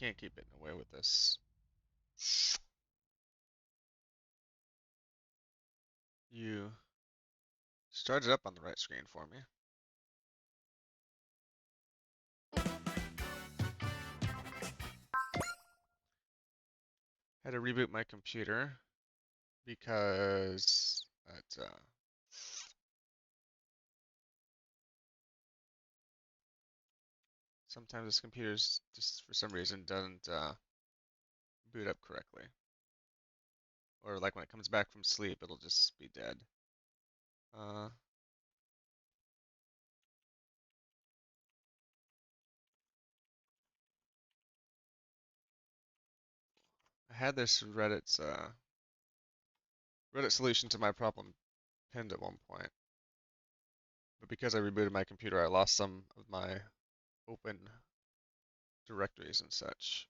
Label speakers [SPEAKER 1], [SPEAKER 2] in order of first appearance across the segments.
[SPEAKER 1] can't keep getting away with this. You started up on the right screen for me. Had to reboot my computer because sometimes this computer's just for some reason doesn't boot up correctly. Or like when it comes back from sleep, it'll just be dead. I had this Reddit solution to my problem pinned at one point, but because I rebooted my computer, I lost some of my open directories and such.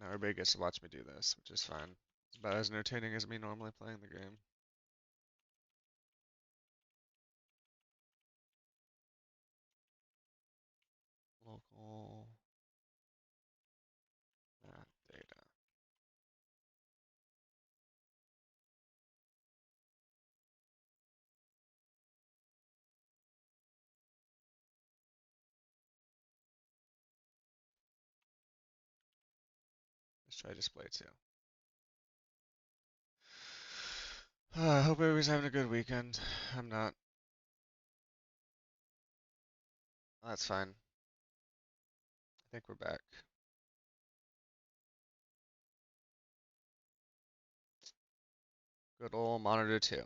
[SPEAKER 1] Now everybody gets to watch me do this, which is fine. It's about as entertaining as me normally playing the game. Local map data. Let's try display too. I hope everybody's having a good weekend. I'm not. That's fine. I think we're back. Good old monitor 2.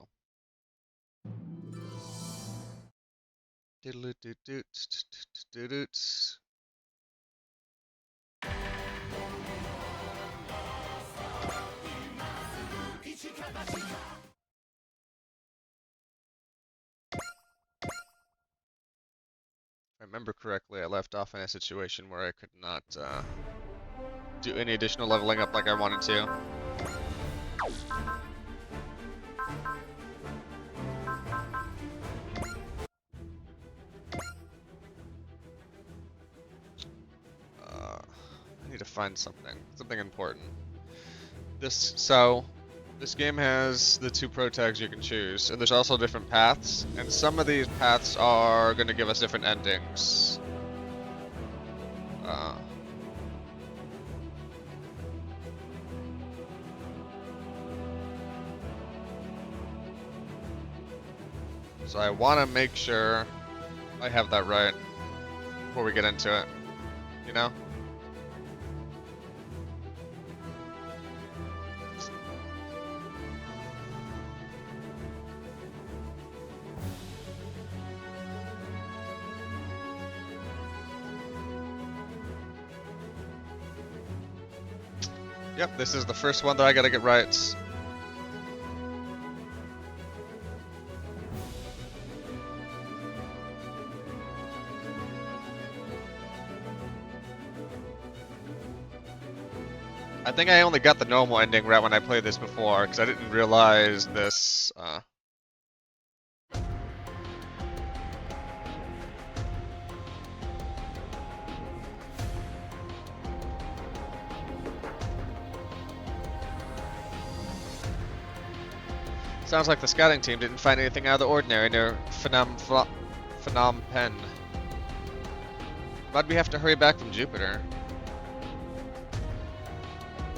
[SPEAKER 1] If I remember correctly, I left off in a situation where I could not do any additional leveling up like I wanted to. I need to find something important. This game has the 2 pro tags you can choose, and there's also different paths, and some of these paths are going to give us different endings. So I want to make sure I have that right before we get into it, you know? Yep, this is the first one that I gotta get right. I think I only got the normal ending right when I played this before, because I didn't realize this, Sounds like the scouting team didn't find anything out of the ordinary near Phnom Penh. Why'd we have to hurry back from Jupiter?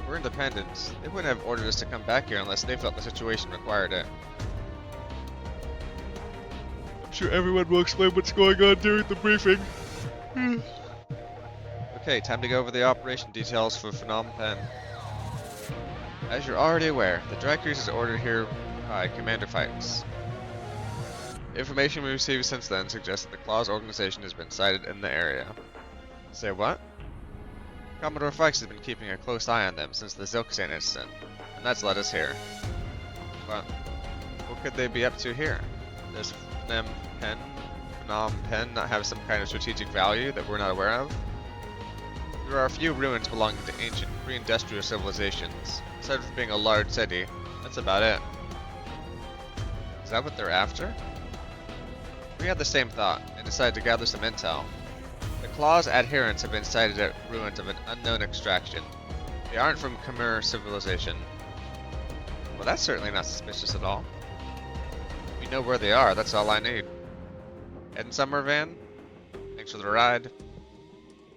[SPEAKER 1] We're independent. They wouldn't have ordered us to come back here unless they felt the situation required it. I'm sure everyone will explain what's going on during the briefing. Okay, time to go over the operation details for Phnom Penh. As you're already aware, the dry cruise is ordered here by Commander Fikes. Information we received since then suggests that the Claw's organization has been sighted in the area. Say what? Commodore Fikes has been keeping a close eye on them since the Zilkstan incident, and that's led us here. But what could they be up to here? Does Phnom Penh not have some kind of strategic value that we're not aware of? There are a few ruins belonging to ancient pre-industrial civilizations. Aside from being a large city, that's about it. Is that what they're after? We had the same thought and decided to gather some intel. The Claw's adherents have been sighted at ruins of an unknown extraction. They aren't from Khmer civilization. Well, that's certainly not suspicious at all. We know where they are, that's all I need. Heading somewhere, Van? Thanks for the ride.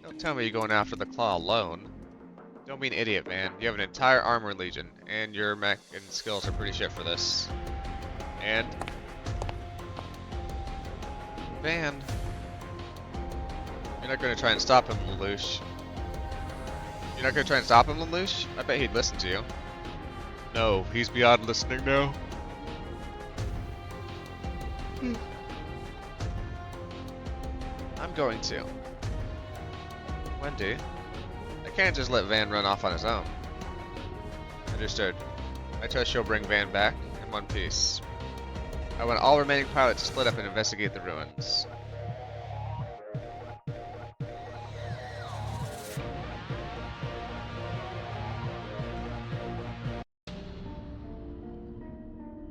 [SPEAKER 1] Don't tell me you're going after the Claw alone. Don't be an idiot, Van. You have an entire armor legion, and your mech and skills are pretty shit for this. And... Van... You're not going to try and stop him, Lelouch. You're not going to try and stop him, Lelouch? I bet he'd listen to you. No, he's beyond listening now. I'm going to. Wendy, I can't just let Van run off on his own. Understood. I trust she'll bring Van back in one piece. I want all remaining pilots to split up and investigate the ruins.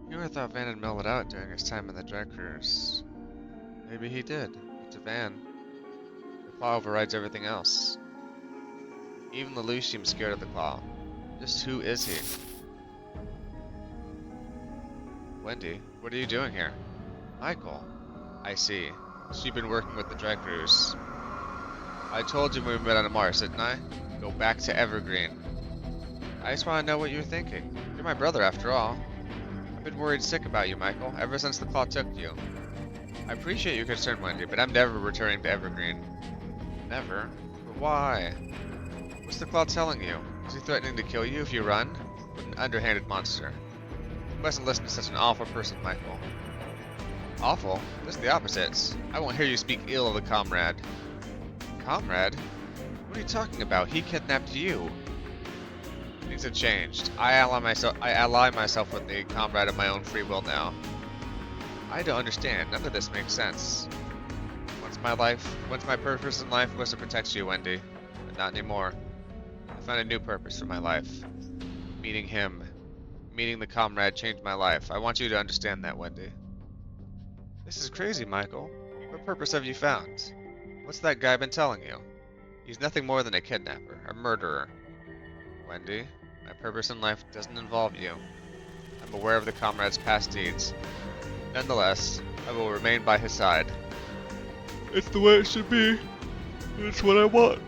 [SPEAKER 1] You ever thought Van had mellowed out during his time in the Dry Cruise? Maybe he did, but to Van, the Claw overrides everything else. Even Lelouch seems scared of the Claw. Just who is he? Wendy, what are you doing here? Michael. I see. So you've been working with the Dry Cruise. I told you when we met on Mars, didn't I? Go back to Evergreen. I just want to know what you're thinking. You're my brother after all. I've been worried sick about you, Michael, ever since the Claw took you. I appreciate your concern, Wendy, but I'm never returning to Evergreen. Never? But why? What's the Claw telling you? Is he threatening to kill you if you run? What an underhanded monster. You mustn't listen to such an awful person, Michael. Awful? Just the opposites. I won't hear you speak ill of the comrade. Comrade? What are you talking about? He kidnapped you. Things have changed. I ally myself with the comrade of my own free will now. I don't understand. None of this makes sense. Once my purpose in life was to protect you, Wendy. But not anymore. I found a new purpose for my life. Meeting him. Meeting the comrade changed my life. I want you to understand that, Wendy. This is crazy, Michael. What purpose have you found? What's that guy been telling you? He's nothing more than a kidnapper, a murderer. Wendy, my purpose in life doesn't involve you. I'm aware of the comrade's past deeds. Nonetheless, I will remain by his side. It's the way it should be. It's what I want.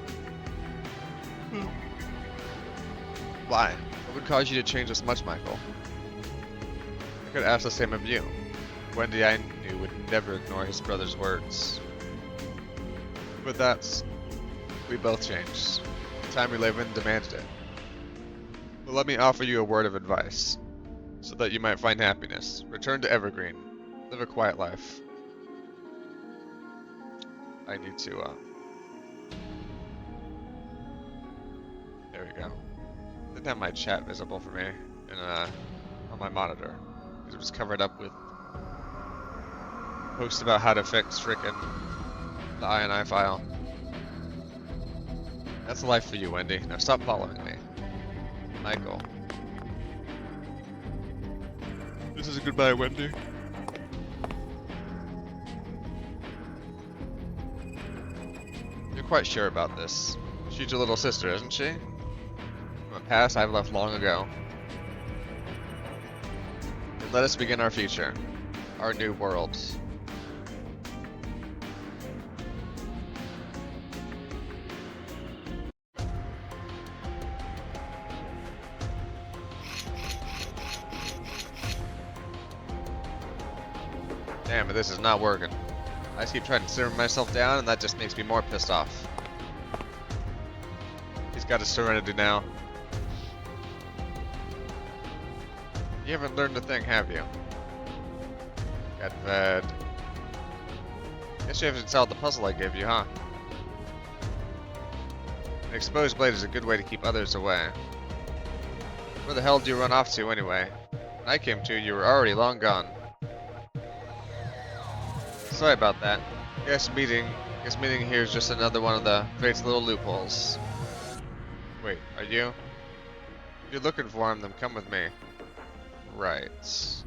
[SPEAKER 1] Why? What would cause you to change this much, Michael? I could ask the same of you. Wendy, I knew, would never ignore his brother's words. But we both changed. The time we live in demanded it. But let me offer you a word of advice, so that you might find happiness. Return to Evergreen. Live a quiet life. I need to, there we go. Didn't have my chat visible for me on my monitor, because it was covered up with posts about how to fix frickin' the INI file. That's life for you, Wendy. Now stop following me. Michael. This is a goodbye, Wendy. You're quite sure about this. She's your little sister, isn't she? From a past I've left long ago. Then let us begin our future. Our new world. Damn, but this is not working. I just keep trying to simmer myself down, and that just makes me more pissed off. He's got his serenity now. You haven't learned a thing, have you? Got fed. Guess you haven't solved the puzzle I gave you, huh? An exposed blade is a good way to keep others away. Where the hell did you run off to, anyway? When I came to, you were already long gone. Sorry about that. Guess meeting here is just another one of the fate's little loopholes. Wait, are you? If you're looking for him, then come with me. Right.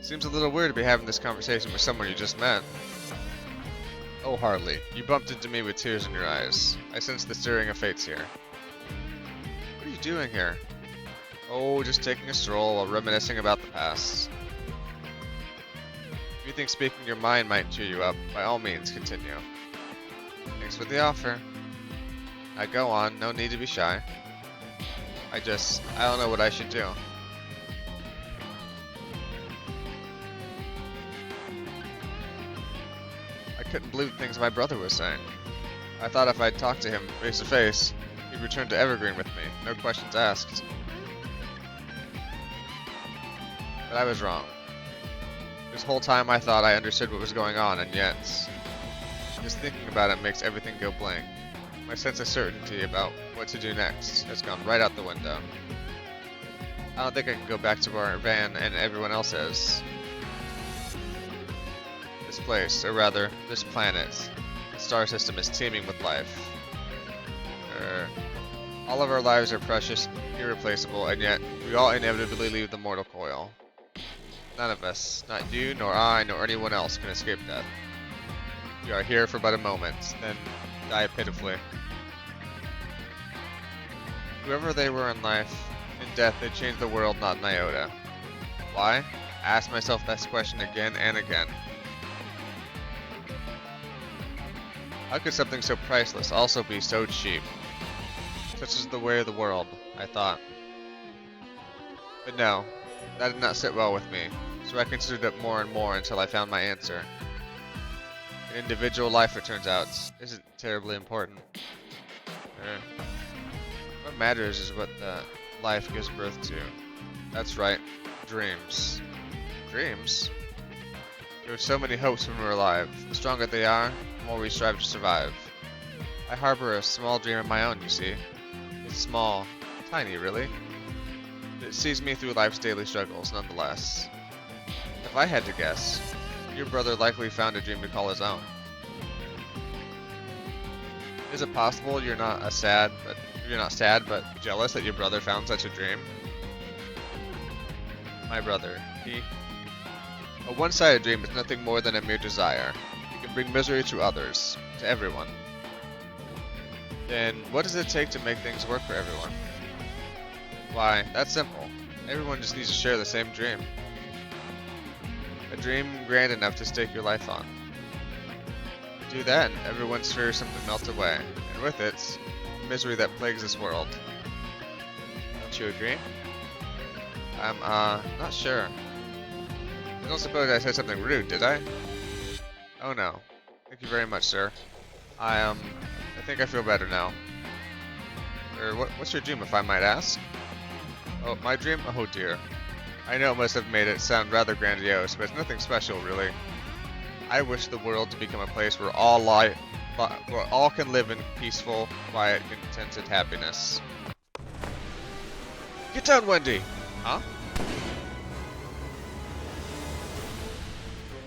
[SPEAKER 1] Seems a little weird to be having this conversation with someone you just met. Oh, hardly. You bumped into me with tears in your eyes. I sense the stirring of fates here. What are you doing here? Oh, just taking a stroll while reminiscing about the past. If you think speaking your mind might cheer you up, by all means, continue. Thanks for the offer. Now go on, no need to be shy. I don't know what I should do. I couldn't believe the things my brother was saying. I thought if I'd talked to him face to face, he'd return to Evergreen with me, no questions asked. But I was wrong. This whole time I thought I understood what was going on, and yet, just thinking about it makes everything go blank. My sense of certainty about what to do next has gone right out the window. I don't think I can go back to where Van and everyone else is. This place, or rather, this planet, the star system is teeming with life. All of our lives are precious, irreplaceable, and yet we all inevitably leave the mortal coil. None of us, not you, nor I, nor anyone else, can escape death. We are here for but a moment, then die pitifully. Whoever they were in life, in death they changed the world not an iota. Why? I ask myself this question again and again. How could something so priceless also be so cheap? Such is the way of the world, I thought. But no, that did not sit well with me, so I considered it more and more until I found my answer. An individual life, it turns out, isn't terribly important. What matters is what the life gives birth to. That's right, dreams. Dreams? There are so many hopes when we're alive. The stronger they are, the more we strive to survive. I harbor a small dream of my own, you see. It's small, tiny really. But it sees me through life's daily struggles, nonetheless. If I had to guess, your brother likely found a dream to call his own. Is it possible you're not sad but jealous that your brother found such a dream? My brother, a one-sided dream is nothing more than a mere desire. It can bring misery to others, to everyone. Then what does it take to make things work for everyone? Why, that's simple. Everyone just needs to share the same dream. A dream grand enough to stake your life on. Do that and everyone's fears simply melt away, and with it, the misery that plagues this world. Don't you agree? I'm, not sure. I don't suppose I said something rude, did I? Oh no. Thank you very much, sir. I think I feel better now. What's your dream, if I might ask? Oh, my dream? Oh dear. I know it must have made it sound rather grandiose, but it's nothing special, really. I wish the world to become a place where all can live in peaceful, quiet, contented happiness. Get down, Wendy! Huh?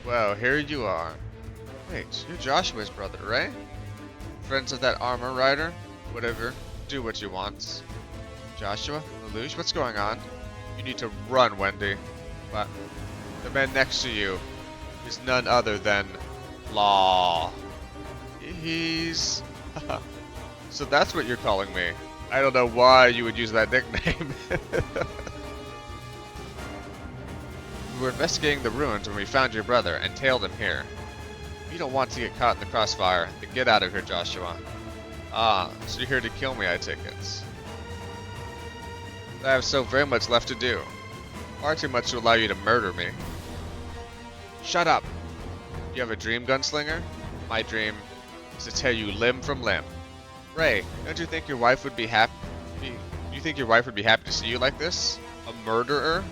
[SPEAKER 1] Well, here you are. Wait, you're Joshua's brother, right? Friends of that armor rider? Whatever. Do what you want. Joshua? Lelouch? What's going on? You need to run, Wendy. What? The man next to you is none other than Law. He's... So that's what you're calling me. I don't know why you would use that nickname. We were investigating the ruins when we found your brother and tailed him here. If you don't want to get caught in the crossfire, then get out of here, Joshua. Ah, so you're here to kill me, I take it. I have so very much left to do. Far too much to allow you to murder me. Shut up! You have a dream, gunslinger? My dream is to tear you limb from limb. Ray, don't you think your wife would be happy? You think your wife would be happy to see you like this? A murderer?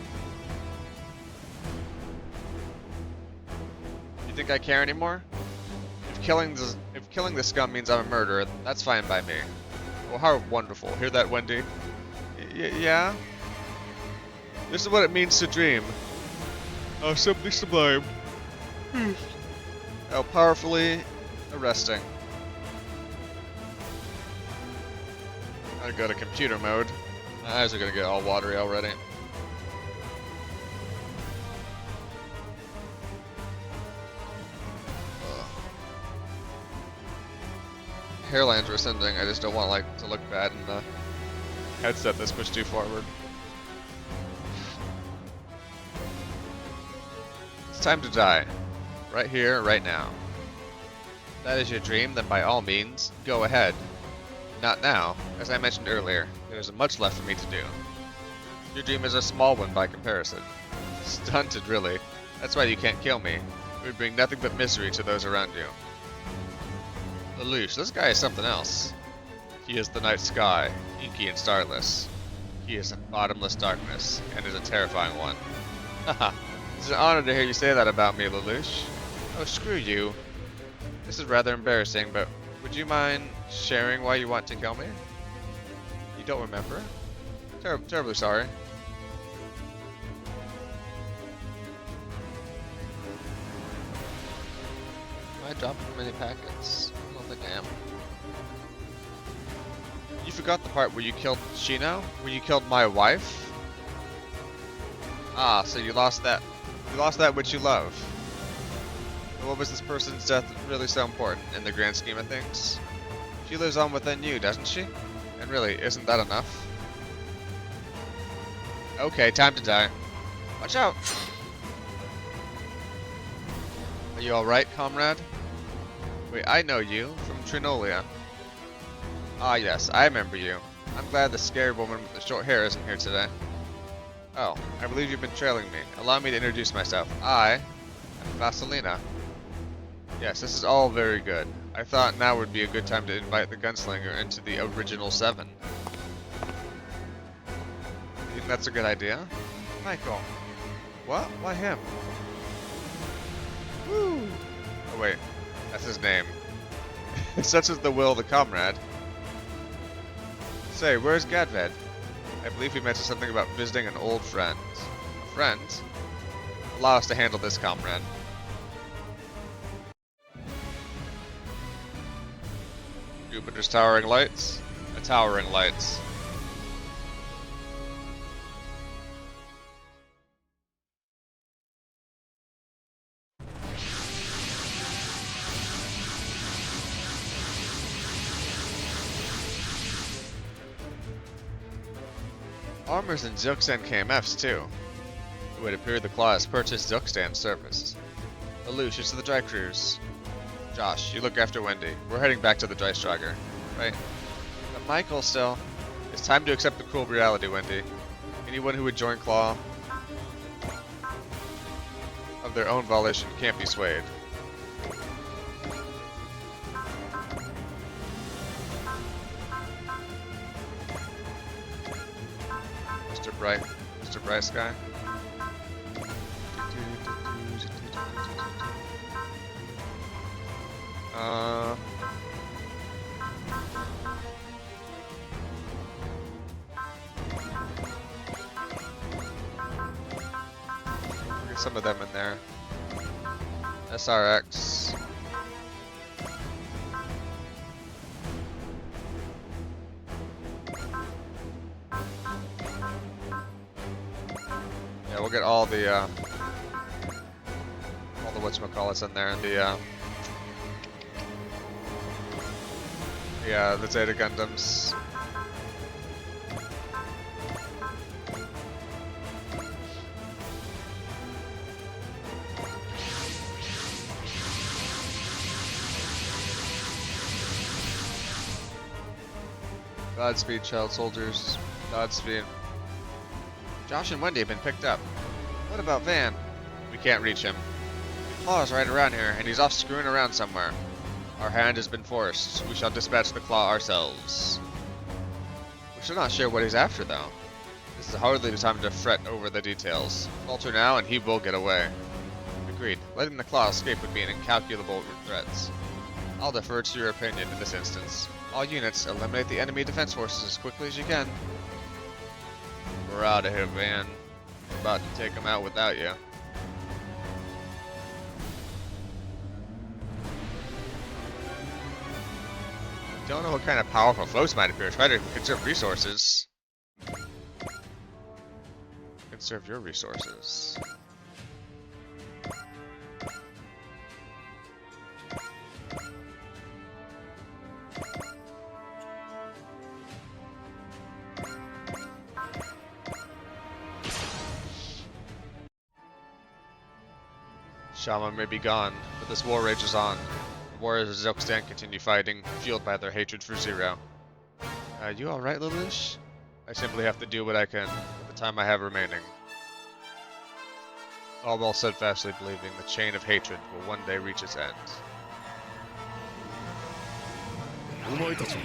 [SPEAKER 1] You think I care anymore? If killing the scum means I'm a murderer, that's fine by me. Well, how wonderful. Hear that, Wendy? Yeah? This is what it means to dream. Oh, simply sublime. How powerfully arresting. I go to computer mode. My eyes are gonna get all watery already. hairlines were ascending. I just don't want to look bad in the headset that's pushed too forward. It's time to die. Right here, right now. If that is your dream, then by all means, go ahead. Not now. As I mentioned earlier, there's much left for me to do. Your dream is a small one by comparison. Stunted, really. That's why you can't kill me. It would bring nothing but misery to those around you. Lelouch, this guy is something else. He is the night sky, inky and starless. He is a bottomless darkness, and is a terrifying one. Haha, it's an honor to hear you say that about me, Lelouch. Oh, screw you. This is rather embarrassing, but would you mind sharing why you want to kill me? You don't remember? Terribly sorry. Am I dropping many packets? I don't think I am. You forgot the part where you killed Shino? Where you killed my wife? Ah, so you lost that. You lost that which you love. But what was this person's death really so important in the grand scheme of things? She lives on within you, doesn't she? And really, isn't that enough? Okay, time to die. Watch out! Are you alright, comrade? Wait, I know you from Trinolia. Ah yes, I remember you. I'm glad the scared woman with the short hair isn't here today. Oh, I believe you've been trailing me. Allow me to introduce myself. I am Vasilina. Yes, this is all very good. I thought now would be a good time to invite the gunslinger into the original 7. You think that's a good idea? Michael. What? Why him? Woo! Oh wait, that's his name. Such is the will of the comrade. Say, where's Gadved? I believe he mentioned something about visiting an old friend. A friend? Allow us to handle this, comrade. Jupiter's towering lights? A towering lights. Armors and Zilkstan KMFs too. It would appear the Claw has purchased Zilkstan service. Lelouch, it's to the dry cruise. Josh, you look after Wendy. We're heading back to the dry striker, right? But Michael still. It's time to accept the cruel reality, Wendy. Anyone who would join Claw of their own volition can't be swayed. Mr. Bryce guy. Get some of them in there. SRX. Yeah, we'll get all the whatchamacallits in there, and the Zeta Gundams. Godspeed, child soldiers. Godspeed. Josh and Wendy have been picked up. What about Van? We can't reach him. Claw's right around here, and he's off screwing around somewhere. Our hand has been forced. We shall dispatch the Claw ourselves. We should not share what he's after, though. This is hardly the time to fret over the details. Falter now, and he will get away. Agreed. Letting the Claw escape would be an incalculable threat. I'll defer to your opinion in this instance. All units, eliminate the enemy defense forces as quickly as you can. We're out of here, Van. We're about to take them out without you. Don't know what kind of powerful foes might appear. Try to conserve resources. Conserve your resources. Shaman may be gone, but this war rages on. The warriors of Zilkstan continue fighting, fueled by their hatred for Zero. You alright, Lelouch? I simply have to do what I can with the time I have remaining. All while steadfastly believing the chain of hatred will one day reach its end.
[SPEAKER 2] お前たちは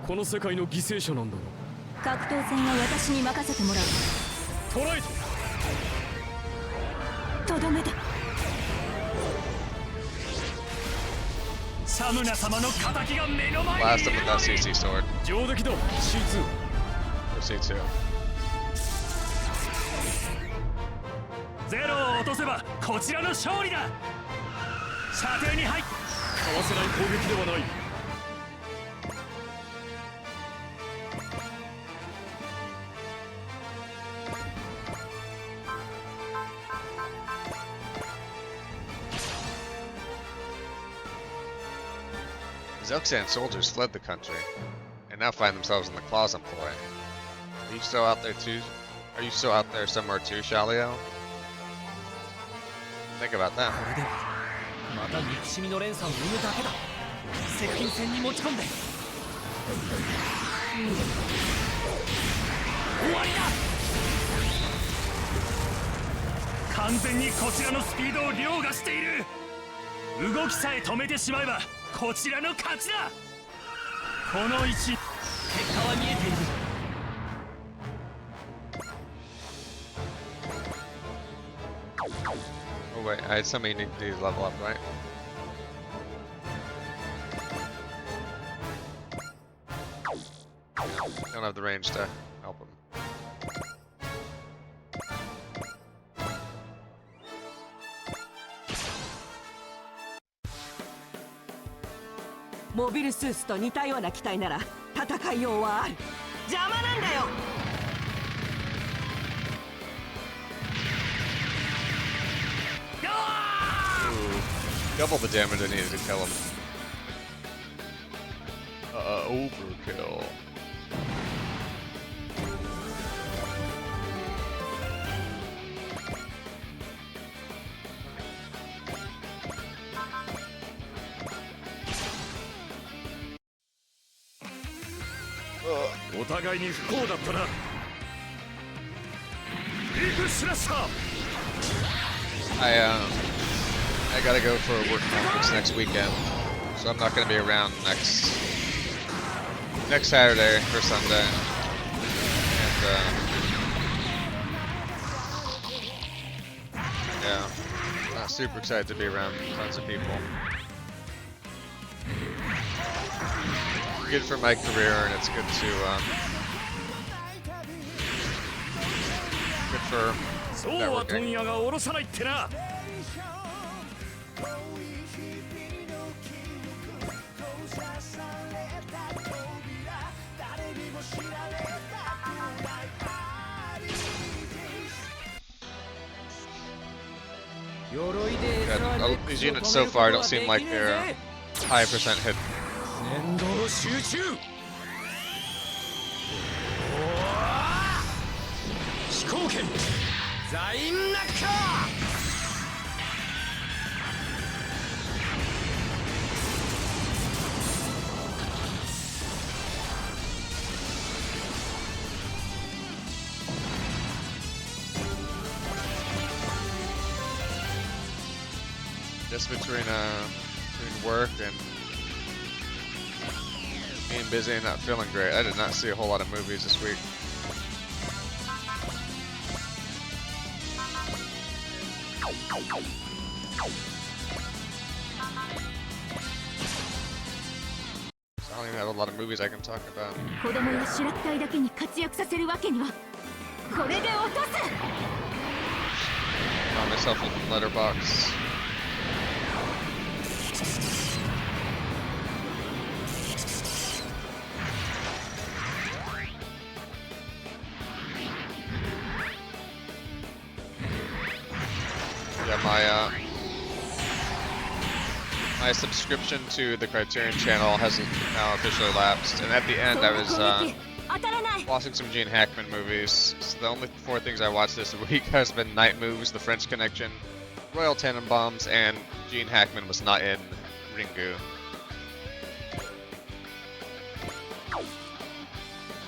[SPEAKER 2] この世界の犠牲者なんだろう。
[SPEAKER 3] 格闘戦は私に任せてもらう。
[SPEAKER 2] トライト。
[SPEAKER 3] とどめだ。
[SPEAKER 2] サムナ様の仇が目の前に。
[SPEAKER 1] Blast him with that CC sword.
[SPEAKER 2] 上出来だ C2。Or
[SPEAKER 1] C2.
[SPEAKER 2] ゼロを落とせばこちらの勝利だ。射程に入っ。かわせない攻撃ではない。
[SPEAKER 1] Zilkstan soldiers fled the country, and now find themselves in the Claw's employ. Are you still out there too? Are you still out there somewhere too, Shalio? Think about that.
[SPEAKER 2] これではまた憎しみの連鎖を生むだけだ。接近戦に持ち込んで。終わりだ。完全にこちらのスピードを凌駕している。動きさえ止めてしまえばこちらの勝ちだ。この位置、結果は見えている。
[SPEAKER 1] Oh wait, I had something you need to level up, right? Don't have the range to help him.
[SPEAKER 3] モビルスーツと似たような機体なら戦いようはある。邪魔なんだよ。
[SPEAKER 1] Double the damage I needed to kill him. Overkill.
[SPEAKER 2] お互いに不幸だったな。ビッグスラッシャー。
[SPEAKER 1] I gotta go for a work conference next weekend, so I'm not gonna be around next Saturday or Sunday. And yeah, not super excited to be around tons of people. Good for my career, and it's good to good for networking. 'Cause these units so far don't seem like they're high percent hit.
[SPEAKER 2] 飛行権ザインナッカー
[SPEAKER 1] Just between work and being busy and not feeling great, I did not see a whole lot of movies this week. So I don't even have a lot of movies I can talk about.
[SPEAKER 3] 子供や主楽隊だけに活躍させるわけにはこれで落とす。
[SPEAKER 1] Found myself in Letterbox. Yeah, my subscription to the Criterion channel has now officially lapsed, and at the end I was watching some Gene Hackman movies. So the only 4 things I watched this week has been Night Moves, The French Connection, Royal Tannenbaums and Gene Hackman was not in Ringu.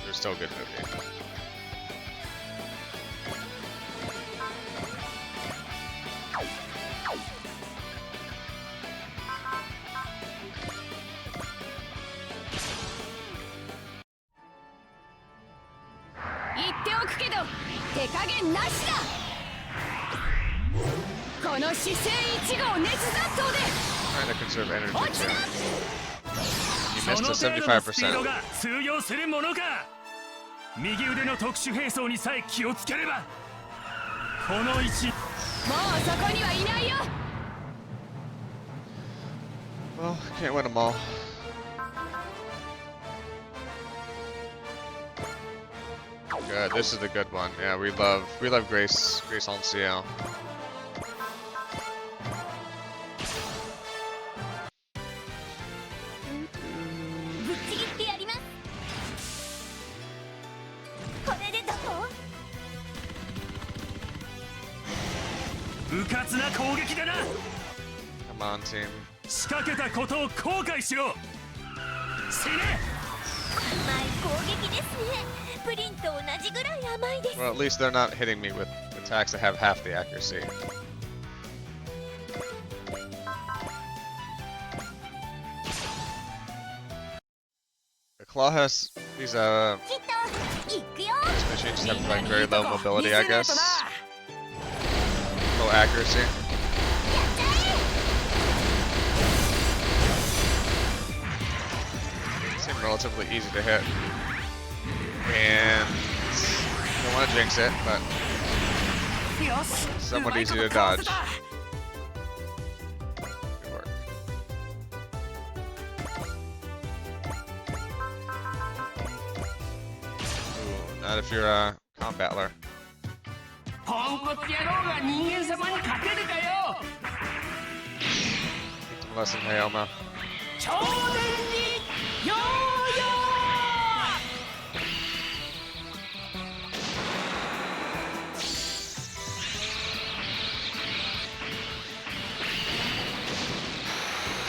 [SPEAKER 1] It was still a good movie. Trying to conserve energy too. You missed a 75%.
[SPEAKER 2] 通用するものか。右腕の特殊兵装にさえ気をつければこの位置もうそこにはいないよ。
[SPEAKER 1] Well, can't win them all. Good, this is the good one. Yeah, we love Grace Ancillon. Come on, team.
[SPEAKER 2] 仕掛けたことを後悔しろ。死ね。甘い攻撃ですね。プリンと同じぐらい甘いです。
[SPEAKER 1] Well, at least they're not hitting me with attacks that have half the accuracy. The claw has these machines have like very low mobility, I guess. Low accuracy. Seem relatively easy to hit. And don't want to jinx it, but somewhat easy to dodge. Good work. Ooh, not if you're a combatler. Teach them a lesson, Hayoma.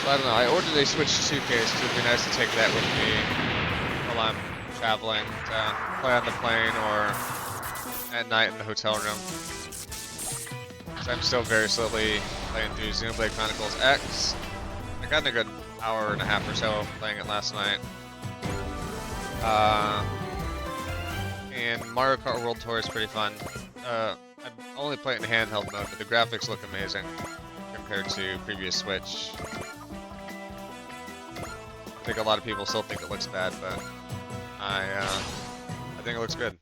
[SPEAKER 1] I don't know, I ordered a Switch 2 case, so it'd be nice to take that with me while I'm traveling to play on the plane or at night in the hotel room. So I'm still very slowly playing through Xenoblade Chronicles X. I got in a good hour and a half or so playing it last night. And Mario Kart World Tour is pretty fun. I only play it in handheld mode, but the graphics look amazing compared to previous Switch. I think a lot of people still think it looks bad, but I think it looks good.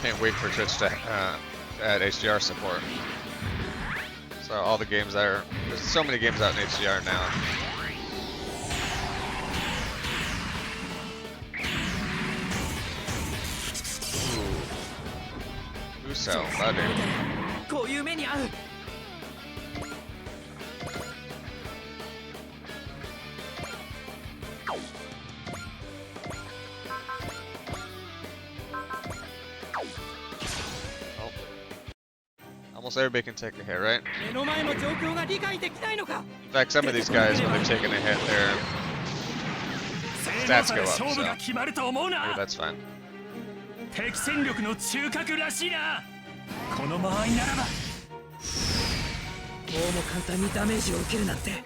[SPEAKER 1] Can't wait for Twitch to add HDR support. So all the games there's so many games out in HDR now. So, buddy. Oh. Almost everybody can take a hit, right? In fact, some of these guys, when they're taking a hit, their stats go up, so maybe that's fine.
[SPEAKER 2] 敵戦力の中核らしいな。この間合いならば。こうも簡単にダメージを受けるなんて。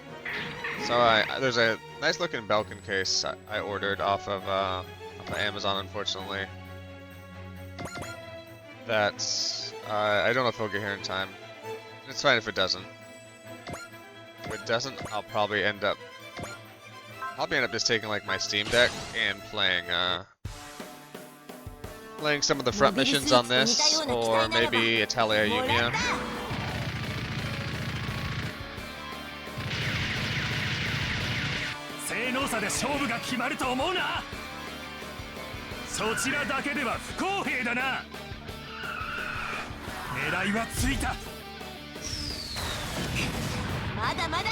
[SPEAKER 1] So there's a nice looking Belkin case I ordered off of Amazon, unfortunately. That's I don't know if it'll get here in time. It's fine if it doesn't. If it doesn't, I'll probably end up just taking like my Steam Deck and playing some of the front missions on this, or maybe Italia Yumia. 性能差で勝負が決まると思うな。そちらだけでは不公平だな。狙いはついた。まだまだ。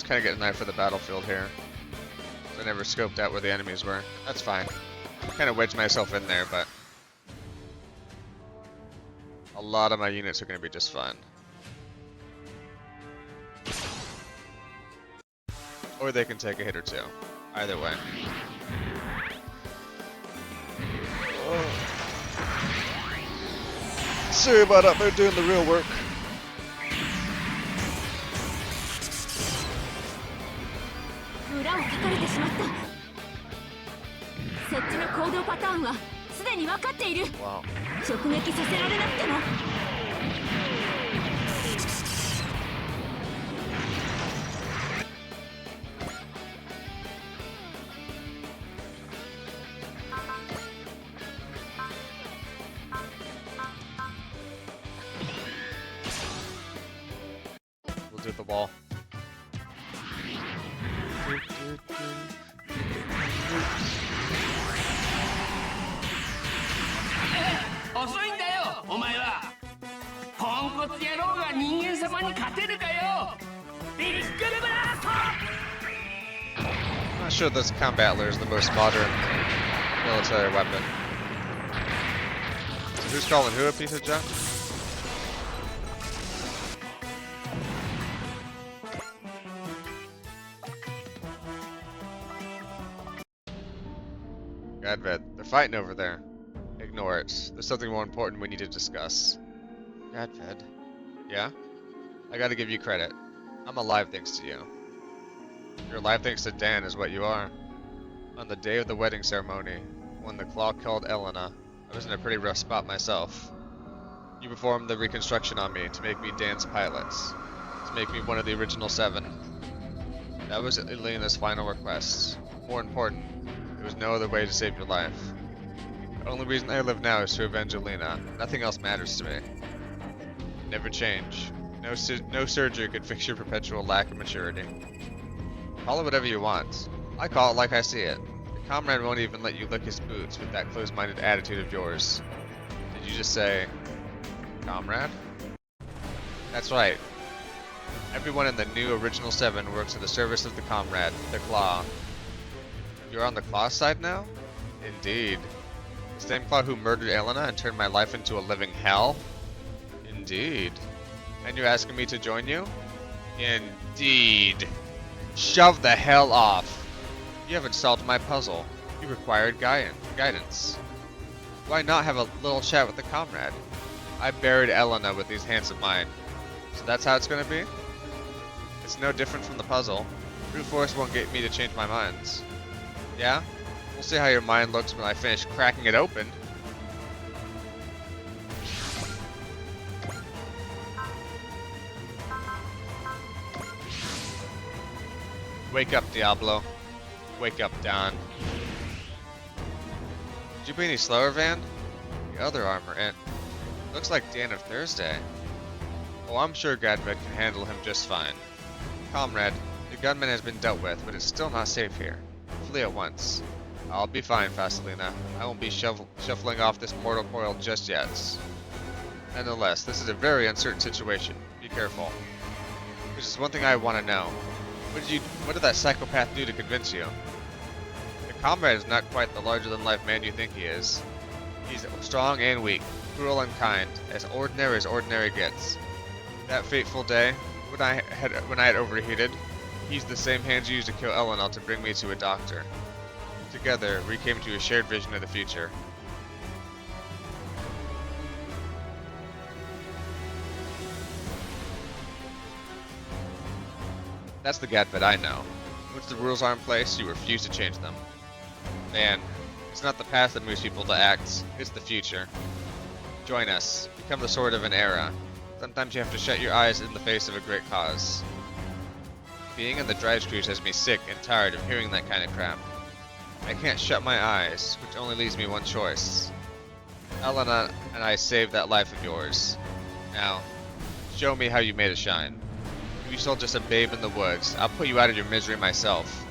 [SPEAKER 1] just kind of get an eye for the battlefield here. I never scoped out where the enemies were. That's fine. Kind of wedged myself in there, but a lot of my units are going to be just fine. Or they can take a hit or two. Either way. Oh. Sorry about up there doing the real work. Wow. We'll do the wall. I'm not sure this combattler is the most modern military weapon. So who's calling who a piece of junk? Gadved, they're fighting over there. Ignore it. There's something more important we need to discuss. Gadved. Yeah? I gotta give you credit. I'm alive thanks to you. You're alive thanks to Dan is what you are. On the day of the wedding ceremony, when the claw called Elena, I was in a pretty rough spot myself. You performed the reconstruction on me to make me Dan's pilots. To make me one of the original 7. That was Elena's final request. More important, there was no other way to save your life. The only reason I live now is to avenge Elena. Nothing else matters to me. Never change. No surgery could fix your perpetual lack of maturity. Call it whatever you want. I call it like I see it. Your comrade won't even let you lick his boots with that closed-minded attitude of yours. Did you just say, comrade? That's right. Everyone in the new original 7 works in the service of the comrade, the Claw. You're on the Claw side now? Indeed. The same Claw who murdered Elena and turned my life into a living hell? Indeed. And you're asking me to join you? Indeed. Shove the hell off. You haven't solved my puzzle. You required guidance. Why not have a little chat with the comrade? I buried Elena with these hands of mine. So that's how it's gonna be? It's no different from the puzzle. Brute force won't get me to change my minds. Yeah? We'll see how your mind looks when I finish cracking it open. Wake up, Diablo. Wake up, Don. Did you be any slower, Van? The other armor, and looks like Dan of Thursday. Oh, I'm sure Gadved can handle him just fine. Comrade, the gunman has been dealt with, but it's still not safe here. Flee at once. I'll be fine, Faustina. I won't be shuffling off this mortal coil just yet. Nonetheless, this is a very uncertain situation. Be careful. There's just one thing I want to know. What did that psychopath do to convince you? The comrade is not quite the larger-than-life man you think he is. He's strong and weak, cruel and kind, as ordinary gets. That fateful day, when I had overheated, he's the same hands you used to kill Elena to bring me to a doctor. Together, we came to a shared vision of the future. That's the Gadved I know. Once the rules are in place, you refuse to change them. Man, it's not the past that moves people to act, it's the future. Join us. Become the sword of an era. Sometimes you have to shut your eyes in the face of a great cause. Being in the drive screws has me sick and tired of hearing that kind of crap. I can't shut my eyes, which only leaves me one choice. Elena and I saved that life of yours. Now, show me how you made it shine. You're still just a babe in the woods. I'll put you out of your misery myself.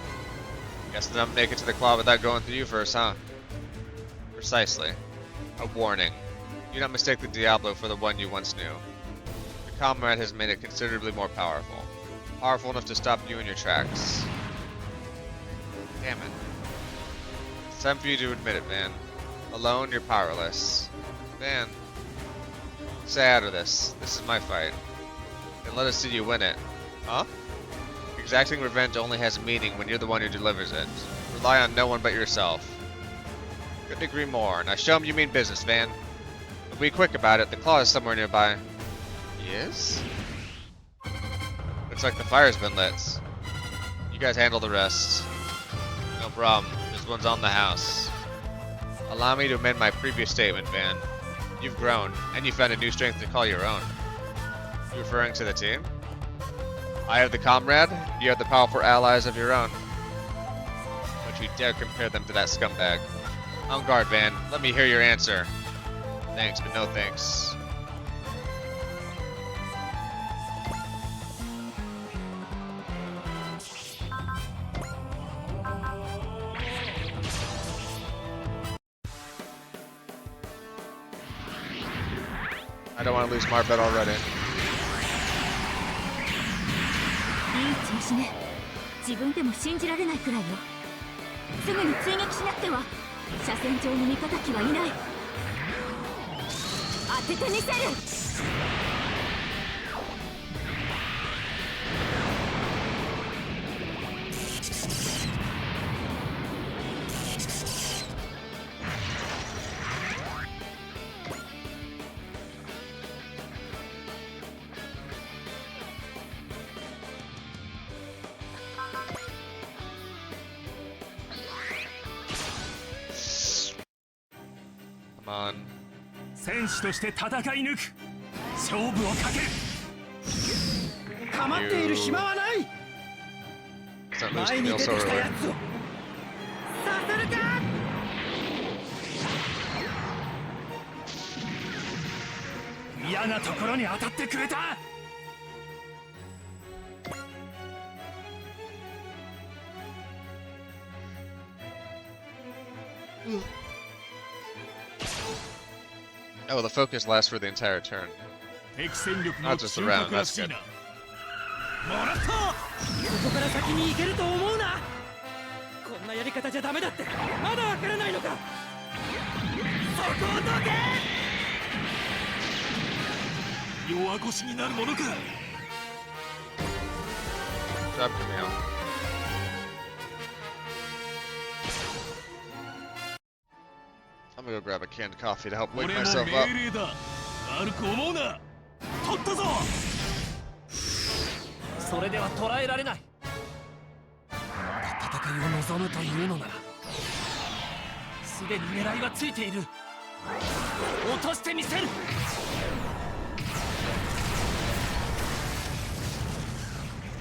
[SPEAKER 1] Guess that I'm making it to the claw without going through you first, huh? Precisely. A warning. Do not mistake the Diablo for the one you once knew. The comrade has made it considerably more powerful. Powerful enough to stop you in your tracks. Damn it. It's time for you to admit it, Van. Alone, you're powerless. Van, stay out of this. This is my fight. And let us see you win it. Huh? Exacting revenge only has meaning when you're the one who delivers it. Rely on no one but yourself. Couldn't agree more. Now show him you mean business, Van. But be quick about it. The claw is somewhere nearby. He is? Looks like the fire's been lit. You guys handle the rest. No problem. This one's on the house. Allow me to amend my previous statement, Van. You've grown, and you found a new strength to call your own. You referring to the team? I have the comrade, you have the powerful allies of your own. Don't you dare compare them to that scumbag. On guard, Van. Let me hear your answer. Thanks, but no thanks. I don't want to lose Marbet already.
[SPEAKER 4] いい調子ね。自分でも信じられないくらいよ。すぐに追撃しなくては。車線上に味方機はいない。当ててみせる。
[SPEAKER 1] Come on.
[SPEAKER 2] 戦士として戦い抜く。勝負をかける。
[SPEAKER 5] 構っている暇はない。
[SPEAKER 1] Let's not lose
[SPEAKER 5] 前に
[SPEAKER 1] Camille
[SPEAKER 5] 出て
[SPEAKER 1] so
[SPEAKER 5] きたや
[SPEAKER 1] early.
[SPEAKER 5] つをさせるか。
[SPEAKER 2] 嫌なところに当たってくれた。
[SPEAKER 1] Oh, the focus lasts for the entire turn.
[SPEAKER 2] 敵戦力
[SPEAKER 1] Not
[SPEAKER 2] の
[SPEAKER 1] just
[SPEAKER 2] 中
[SPEAKER 1] around,
[SPEAKER 2] 核ら
[SPEAKER 1] that's
[SPEAKER 2] しい
[SPEAKER 1] good.
[SPEAKER 2] な。もらった。
[SPEAKER 5] ここから先に行けると思うな。こんなやり方じゃダメだってまだわからないのか。そこをどけ。
[SPEAKER 2] 弱腰になるものか。
[SPEAKER 1] Job, Camille. I'm gonna go grab a canned coffee to help wake
[SPEAKER 2] 俺も
[SPEAKER 1] myself up.
[SPEAKER 2] 命令だ。悪く思うな。取ったぞ。それでは捕らえられない。まだ戦いを望むというのなら、すでに狙いはついている。落としてみせる。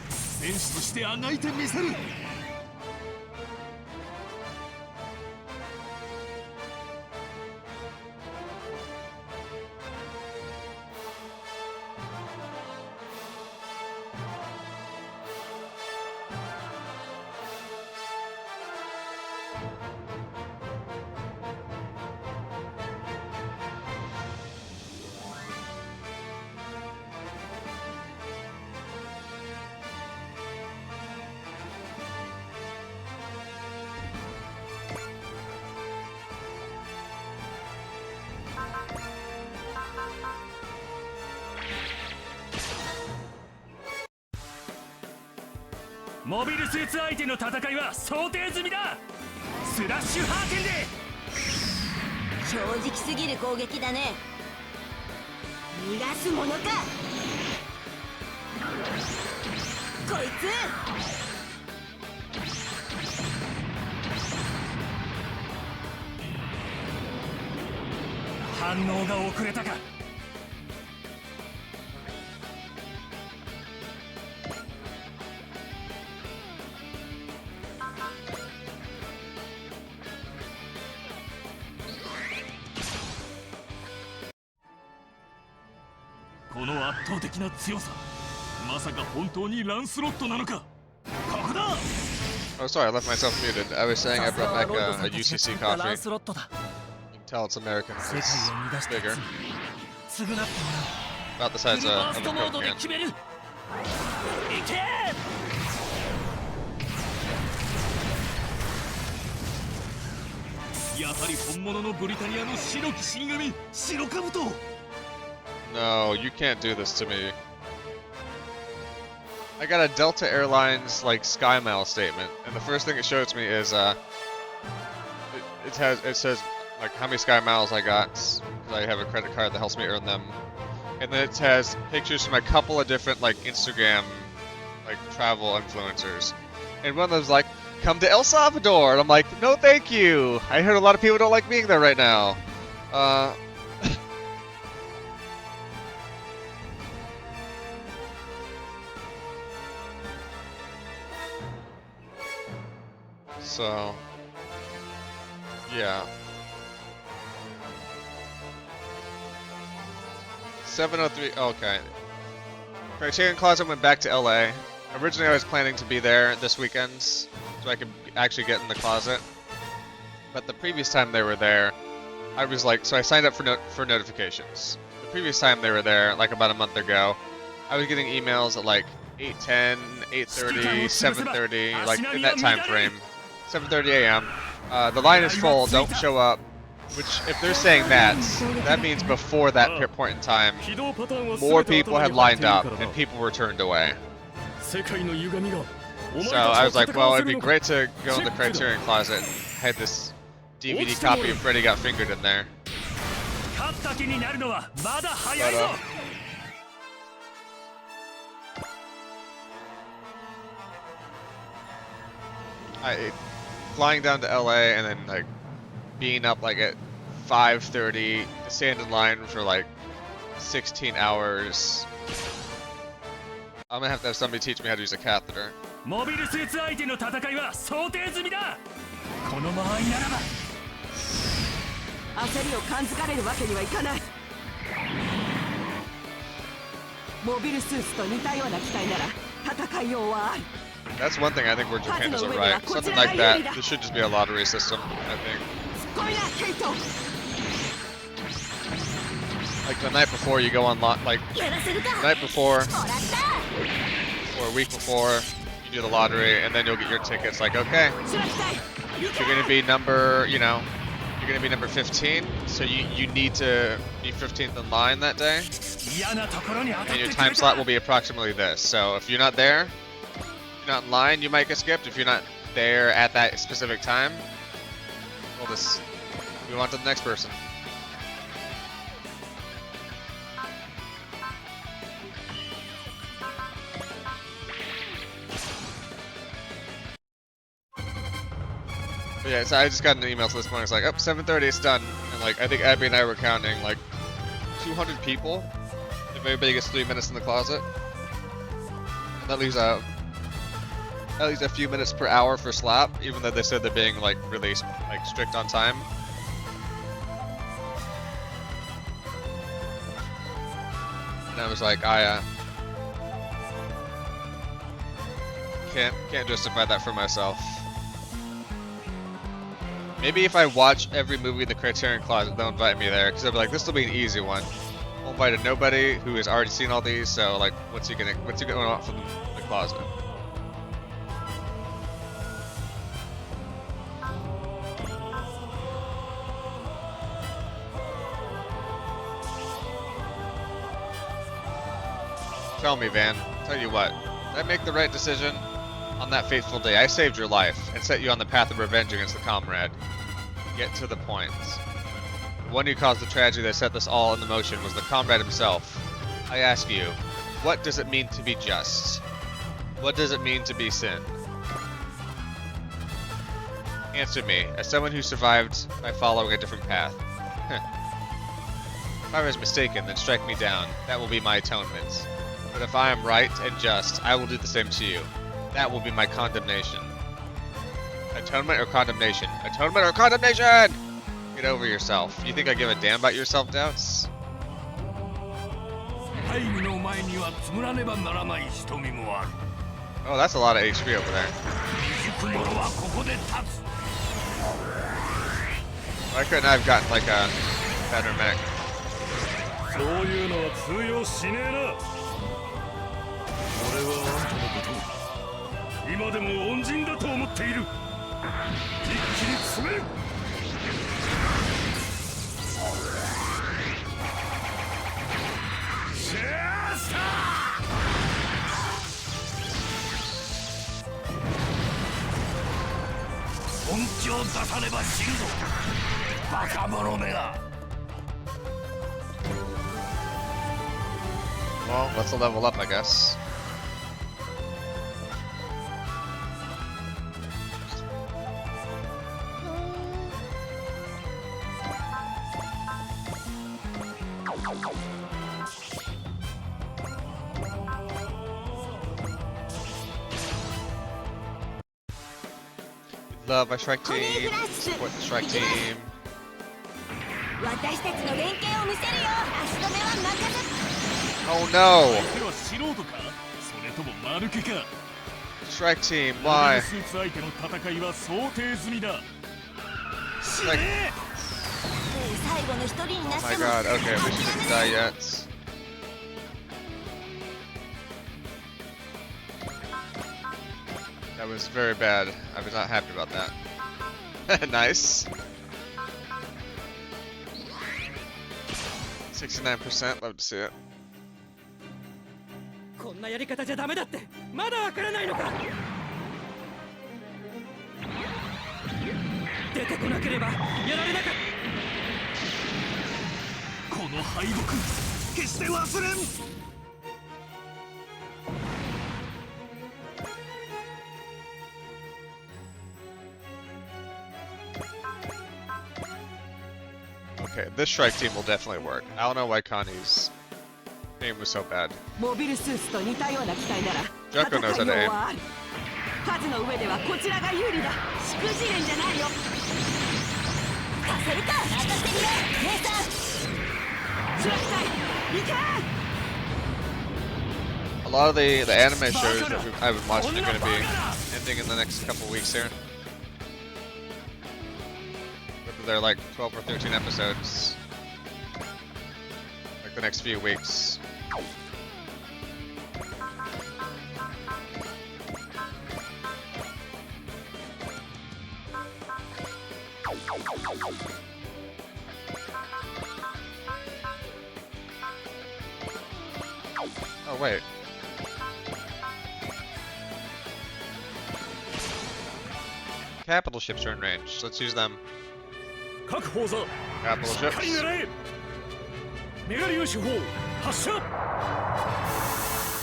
[SPEAKER 2] 戦士としてあがいてみせる。モビルスーツ相手の戦いは想定済みだ。スラッシュハーテンで。
[SPEAKER 4] 正直すぎる攻撃だね。逃がすものか。こいつ。
[SPEAKER 2] 反応が遅れたか。この圧倒的な強さ、まさか本当にランスロットなのか。ここだ。
[SPEAKER 1] Oh, sorry, I left myself muted. I was saying I brought back a UCC
[SPEAKER 2] ラン
[SPEAKER 1] coffee.
[SPEAKER 2] スロットだ。
[SPEAKER 1] You can tell it's American.
[SPEAKER 2] 世界
[SPEAKER 1] It's
[SPEAKER 2] を乱した
[SPEAKER 1] bigger.
[SPEAKER 2] 罪。償ってもらう。
[SPEAKER 1] About the size
[SPEAKER 2] フルバー
[SPEAKER 1] of
[SPEAKER 2] ス
[SPEAKER 1] a
[SPEAKER 2] トモー
[SPEAKER 1] Coke
[SPEAKER 2] ドで
[SPEAKER 1] can.
[SPEAKER 2] 決める。行け。やはり本物のブリタニアの白き死神、白兜。
[SPEAKER 1] No, you can't do this to me. I got a Delta Airlines like SkyMiles statement, and the first thing it shows me is it says like how many SkyMiles I got because I have a credit card that helps me earn them, and then it has pictures from a couple of different like Instagram like travel influencers, and one of them's like, "Come to El Salvador," and I'm like, "No, thank you. I heard a lot of people don't like being there right now." So, yeah. 7:03. Okay. Criterion Closet went back to LA. Originally, I was planning to be there this weekend so I could actually get in the closet. But the previous time they were there, I was like, so I signed up for notifications. The previous time they were there, like about a month ago, I was getting emails at like 8:10, 8:30, 7:30, like in that time frame. 7:30 a.m. The line is full, don't show up. Which, if they're saying that, that means before that point in time, more people had lined up and people were turned away. So I was like, well, it'd be great to go in the Criterion Closet and had this DVD copy of Freddy Got Fingered in there. Flying down to LA and then like being up like at 5:30 to stand in line for like 16 hours. I'm gonna have to have somebody teach me how to use a catheter.
[SPEAKER 2] モビルスーツ相手の戦いは想定済みだ。この間合いならば
[SPEAKER 3] 焦りを感づかれるわけにはいかない。モビルスーツと似たような機体なら戦いようはある。
[SPEAKER 1] That's one thing I think where Japan isn't right. Something like that, this should just be a lottery system, I think. Like the night before you go on like the night before or a week before you do the lottery and then you'll get your tickets like, okay, you're gonna be number, you know, you're gonna be number 15, so you need to be 15th in line that day. And your time slot will be approximately this. So if you're not there, if you're not in line, you might get skipped. If you're not there at that specific time, we'll just move on to the next person. But yeah, so I just got an email to this point. It's like, oh, 7:30, it's done. And like, I think Abby and I were counting like 200 people. If everybody gets 3 minutes in the closet, and that leaves at least a few minutes per hour for slap, even though they said they're being like really like strict on time. And I was like, I can't justify that for myself. Maybe if I watch every movie in the Criterion Closet, they'll invite me there, because they'll be like, this will be an easy one. I'll invite a nobody who has already seen all these, so like, what's he gonna want from the closet? Tell me, Van. Tell you what, did I make the right decision? On that fateful day, I saved your life and set you on the path of revenge against the comrade. Get to the point. The one who caused the tragedy that set this all into motion was the comrade himself. I ask you, what does it mean to be just? What does it mean to be sin? Answer me, as someone who survived by following a different path. If I was mistaken, then strike me down. That will be my atonement. But if I am right and just, I will do the same to you. That will be my condemnation. Atonement or condemnation? Atonement or condemnation! Get over yourself. You think I give a damn about your self-doubts? Oh, that's a lot of HP over there. Why couldn't I have gotten like a better mech?
[SPEAKER 2] 今でも恩人だと思っている。一気に詰める。シャースター。本気を出さねば死ぬぞ、バカ者めが。
[SPEAKER 1] Well, let's level up, I guess. Love my strike team. Support the strike team.
[SPEAKER 4] 私たちの連携を見せるよ。足止めは任せ。
[SPEAKER 1] Oh no!
[SPEAKER 2] 彼は素人か、それとも間抜けか。
[SPEAKER 1] Strike team, why?
[SPEAKER 2] スーツ相手の戦いは想定済みだ。死
[SPEAKER 1] Like,
[SPEAKER 2] ね。
[SPEAKER 4] 最後の一人にな
[SPEAKER 1] oh
[SPEAKER 4] って
[SPEAKER 1] my
[SPEAKER 4] も
[SPEAKER 1] god, okay, we shouldn't die yet. That was very bad. I was not happy about that. Nice. 69%, love to see it.
[SPEAKER 5] こんなやり方じゃダメだってまだわからないのか。出てこなければやられなかった。
[SPEAKER 2] この敗北決して忘れん。
[SPEAKER 1] Okay, this strike team will definitely work. I don't know why Connie's aim was so bad.
[SPEAKER 3] モビルスーツと似たような機体なら
[SPEAKER 1] Draco knows how
[SPEAKER 3] 戦
[SPEAKER 1] to
[SPEAKER 3] い
[SPEAKER 1] aim.
[SPEAKER 3] ようはある。数の上ではこちらが有利だ。しくじれんじゃないよ。
[SPEAKER 4] させるか。任せてくれ姉さん。
[SPEAKER 3] スラキ隊行け。
[SPEAKER 1] A lot of the anime shows that I've been watching are going to be ending in the next couple weeks here. Whether they're like 12 or 13 episodes. Like the next few weeks. Oh wait. Capital ships are in range. Let's use them.
[SPEAKER 2] 各砲座
[SPEAKER 1] Capital
[SPEAKER 2] しっかり
[SPEAKER 1] ships.
[SPEAKER 2] 狙え。メガリウ手法発射。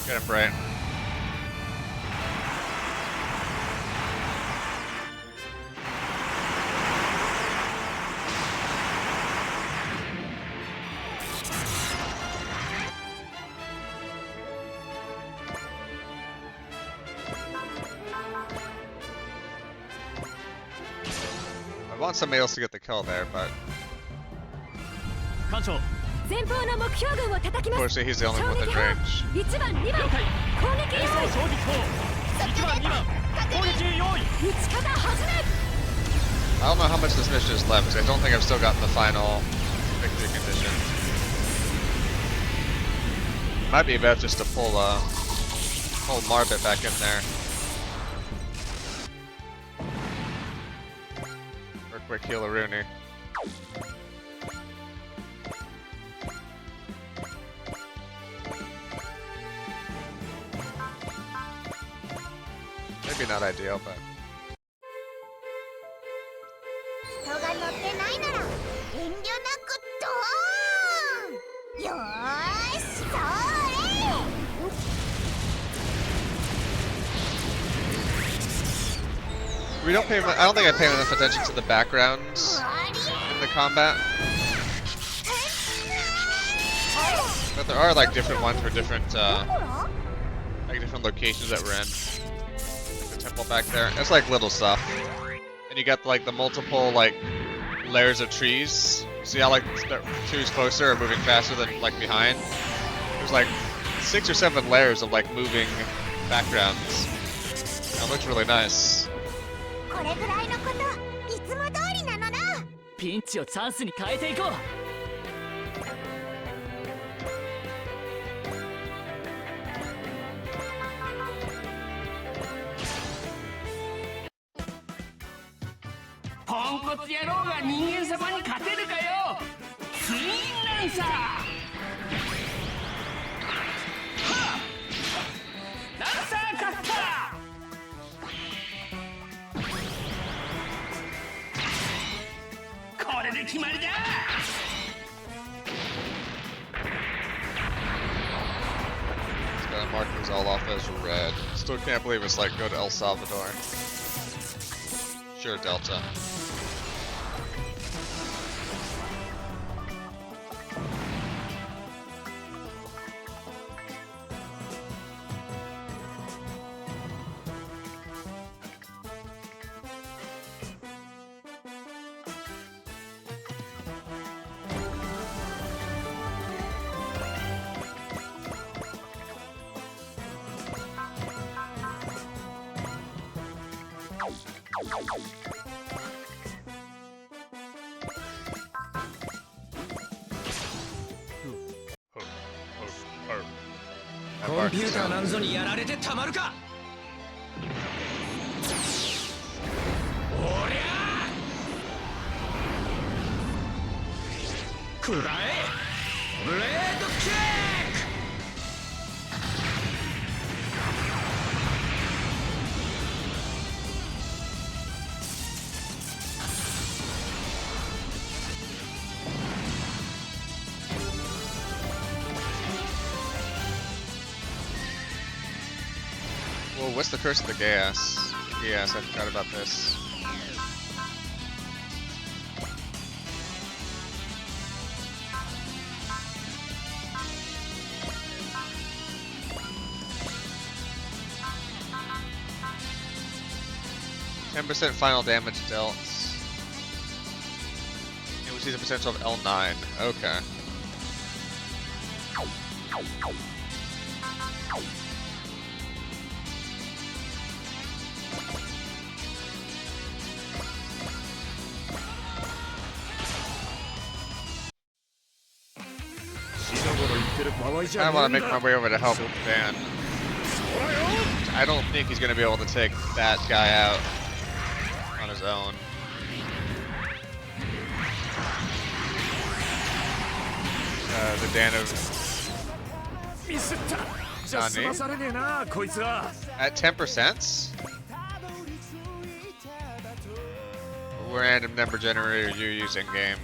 [SPEAKER 1] Get him right. I want somebody else to get the kill there, but
[SPEAKER 2] 艦長。
[SPEAKER 4] 前方の目標群を叩きます。
[SPEAKER 1] unfortunately he's the only one within range.
[SPEAKER 4] 1番2番
[SPEAKER 2] 了解。
[SPEAKER 4] 攻撃
[SPEAKER 2] エースの
[SPEAKER 4] 用意。
[SPEAKER 2] 衝撃砲。1番2番攻撃用意。
[SPEAKER 4] 撃ち方始め。
[SPEAKER 1] I don't know how much this mission is left, because I don't think I've still gotten the final victory condition. Might be best just to pull Marbit back in there. Or quick heal a Rooney. Maybe not ideal, but
[SPEAKER 4] 人が乗ってないなら遠慮なくドーン。よーし、それ。
[SPEAKER 1] we don't pay. I don't think I pay enough attention to the backgrounds in the combat. But there are like different ones for different like different locations that we're in. Like the temple back there. It's like little stuff. And you got like the multiple like layers of trees. See how like the trees closer are moving faster than like behind? There's like 6 or 7 layers of like moving backgrounds. That looks really nice.
[SPEAKER 4] これぐらいのこと、いつも通りなのな。
[SPEAKER 5] ピンチをチャンスに変えていこう。
[SPEAKER 1] I
[SPEAKER 2] 骨野郎が人間様に勝てるかよ。ツインランサー。はっランサーカッター。これで決まりだ。
[SPEAKER 1] Gotta mark these all off as red. Still can't believe it's like go to El Salvador. Sure, Delta. I
[SPEAKER 5] コン
[SPEAKER 1] marked
[SPEAKER 5] ピュー
[SPEAKER 1] this
[SPEAKER 5] ター
[SPEAKER 1] out.
[SPEAKER 5] なんぞにやられてたまるか。おりゃくらえブレードキック。
[SPEAKER 1] Well, what's the curse of the gas? Yes, I forgot about this. %10 final damage dealt. And we see the potential of L9. Okay. I want to make my way over to help Dan. I don't think he's going to be able to take that guy out on his own. The Dan of at 10%? What random number generator are you using, game?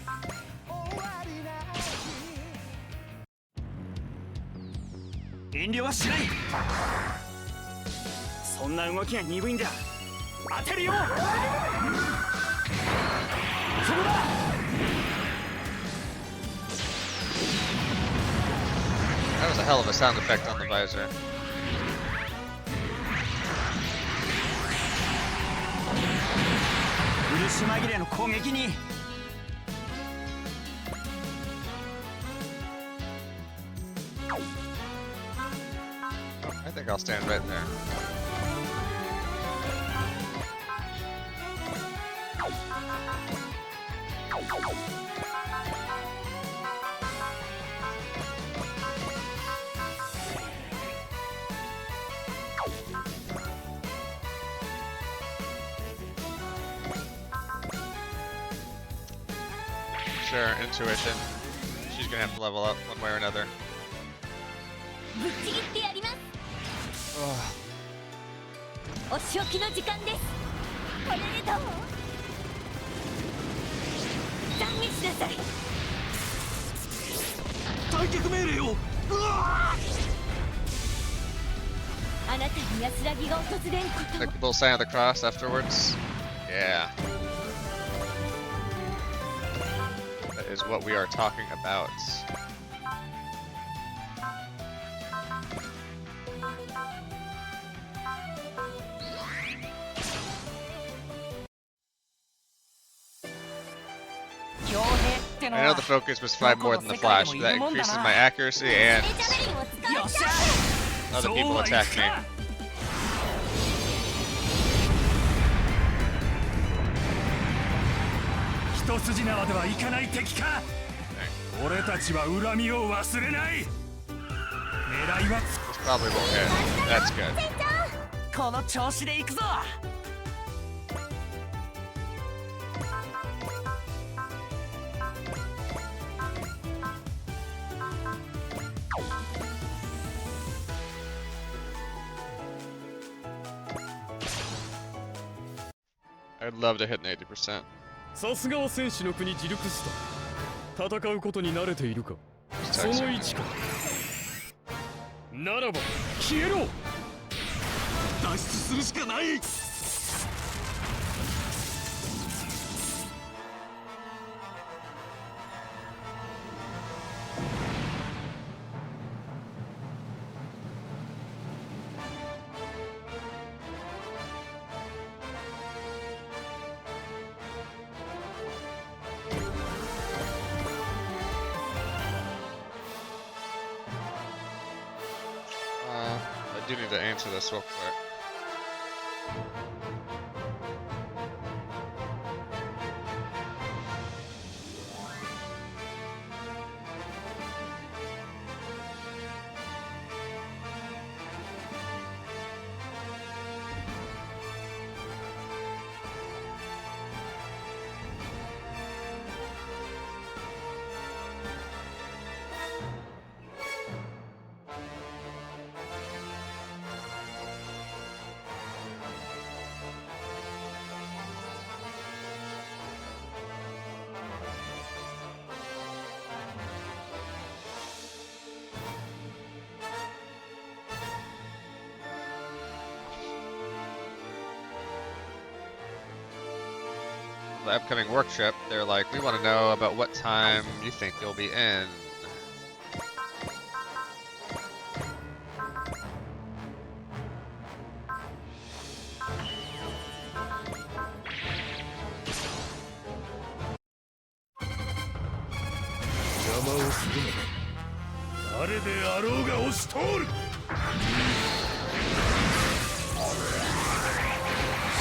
[SPEAKER 1] That was a hell of a sound effect on the visor. I think I'll stand right there. Sure, intuition. She's gonna have to level up one way or another.
[SPEAKER 4] ぶっちぎってやります。お仕置きの時間です。これでどう？懺悔しなさい。
[SPEAKER 5] 退却命令を。
[SPEAKER 4] あなたに安らぎが訪れんことを。
[SPEAKER 1] Like the little sign of the cross afterwards. Yeah. That is what we are talking about. I know the focus was 5 more than the flash, but that increases my accuracy and other people attack me. This probably won't hit. That's good.
[SPEAKER 5] この調子でいくぞ。
[SPEAKER 1] I'd love to hit an 80%.
[SPEAKER 2] さすがは戦士の国ジルクスタ戦うことに慣れているかその位置かならば消えろ脱出するしかない
[SPEAKER 1] I do need to answer this real quick. The upcoming work trip, they're like, we want to know about what time you think you'll be in.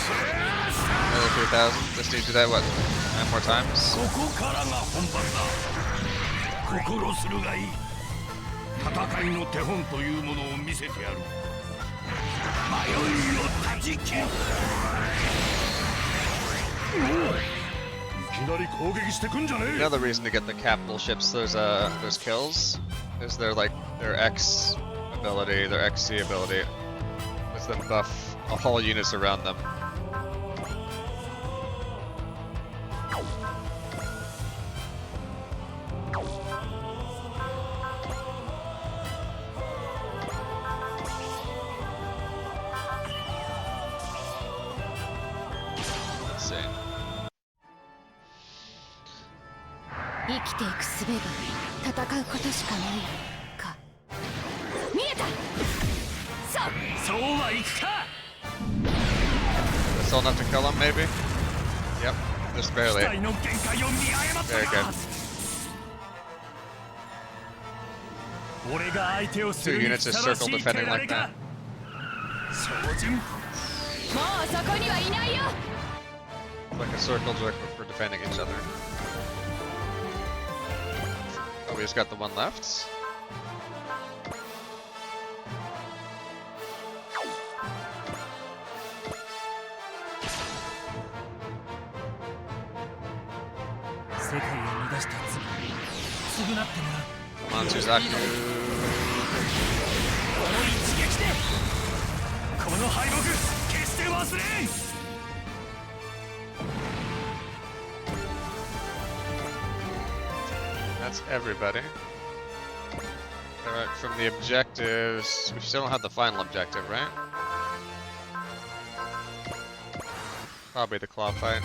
[SPEAKER 1] Another 3,000. Just need to do that, what, 9 more times?
[SPEAKER 2] ここからが本番だ心するがいい戦いの手本というものを見せてやる迷いを断ち切るいきなり攻撃してくんじゃねえ
[SPEAKER 1] Another reason to get the capital ships those kills is their X ability, their XC ability. Lets them buff all units around them. Insane.
[SPEAKER 4] 生きていく術が戦うことしかないか見えたそうはいくか
[SPEAKER 1] That's all enough to kill him, maybe? Yep, just barely.
[SPEAKER 2] 機体の限界を見誤った
[SPEAKER 1] Very
[SPEAKER 2] か
[SPEAKER 1] good.
[SPEAKER 2] 俺が相手をす
[SPEAKER 1] Two
[SPEAKER 2] るに
[SPEAKER 1] units
[SPEAKER 2] ふ
[SPEAKER 1] just
[SPEAKER 2] さわ
[SPEAKER 1] circle
[SPEAKER 2] しい
[SPEAKER 1] defending
[SPEAKER 2] 手だ
[SPEAKER 1] like
[SPEAKER 2] れか
[SPEAKER 1] that.
[SPEAKER 2] 照準
[SPEAKER 4] もうそこにはいないよ
[SPEAKER 1] Like a circle for defending each other. Oh, we just got the one left? Come on, Suzaku.
[SPEAKER 2] この一撃でこの敗北決して忘れん
[SPEAKER 1] That's everybody. Alright, from the objectives, we still don't have the final objective, right? Probably the claw fight.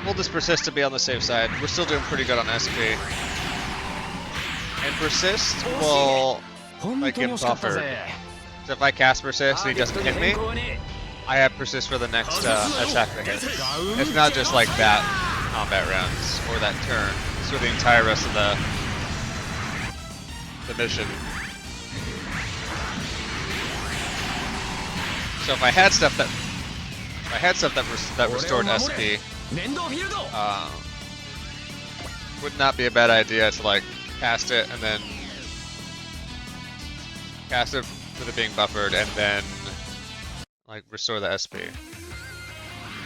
[SPEAKER 1] We'll just persist to be on the safe side. We're still doing pretty good on SP. And persist will like get buffered. So if I cast persist and he doesn't hit me, I have persist for the next attack that hits. It's not just like that combat rounds or that turn. It's for the entire rest of the mission. So if I had stuff that restored SP, would not be a bad idea to like cast it and then cast it with it being buffered and then like restore the SP.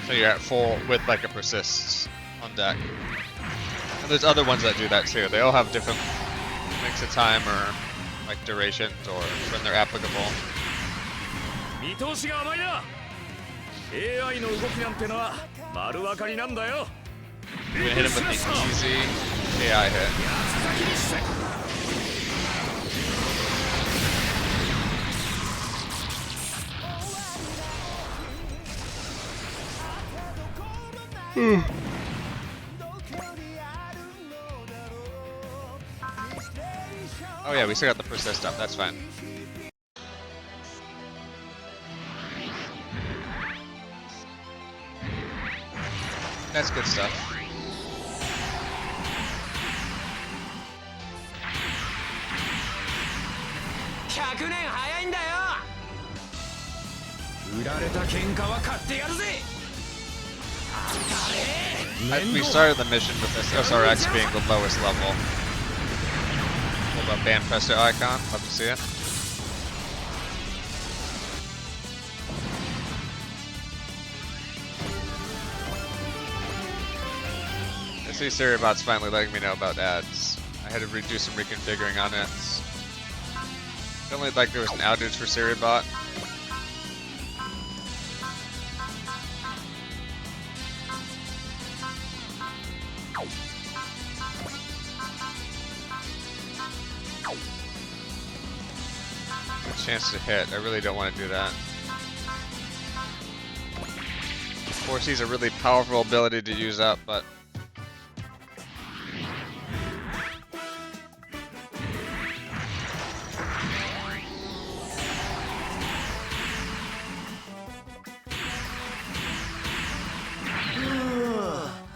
[SPEAKER 1] So you're at full with like a persist on deck. And there's other ones that do that too. They all have different lengths of time or like durations or when they're applicable.
[SPEAKER 2] 見通しが甘いな。AI の動きなんてのは丸分かりなんだよ。
[SPEAKER 1] You can hit him with the easy AI hit. Oh yeah, we still got the persist up, that's fine. That's good stuff. We started the mission with this SRX being the lowest level. Hold up, band presto icon, love to see it. I see Seriebot's finally letting me know about ads. I had to redo some reconfiguring on it. Definitely like there was an outage for Seriebot. Good chance to hit. I really don't want to do that. Of course, he's a really powerful ability to use up, but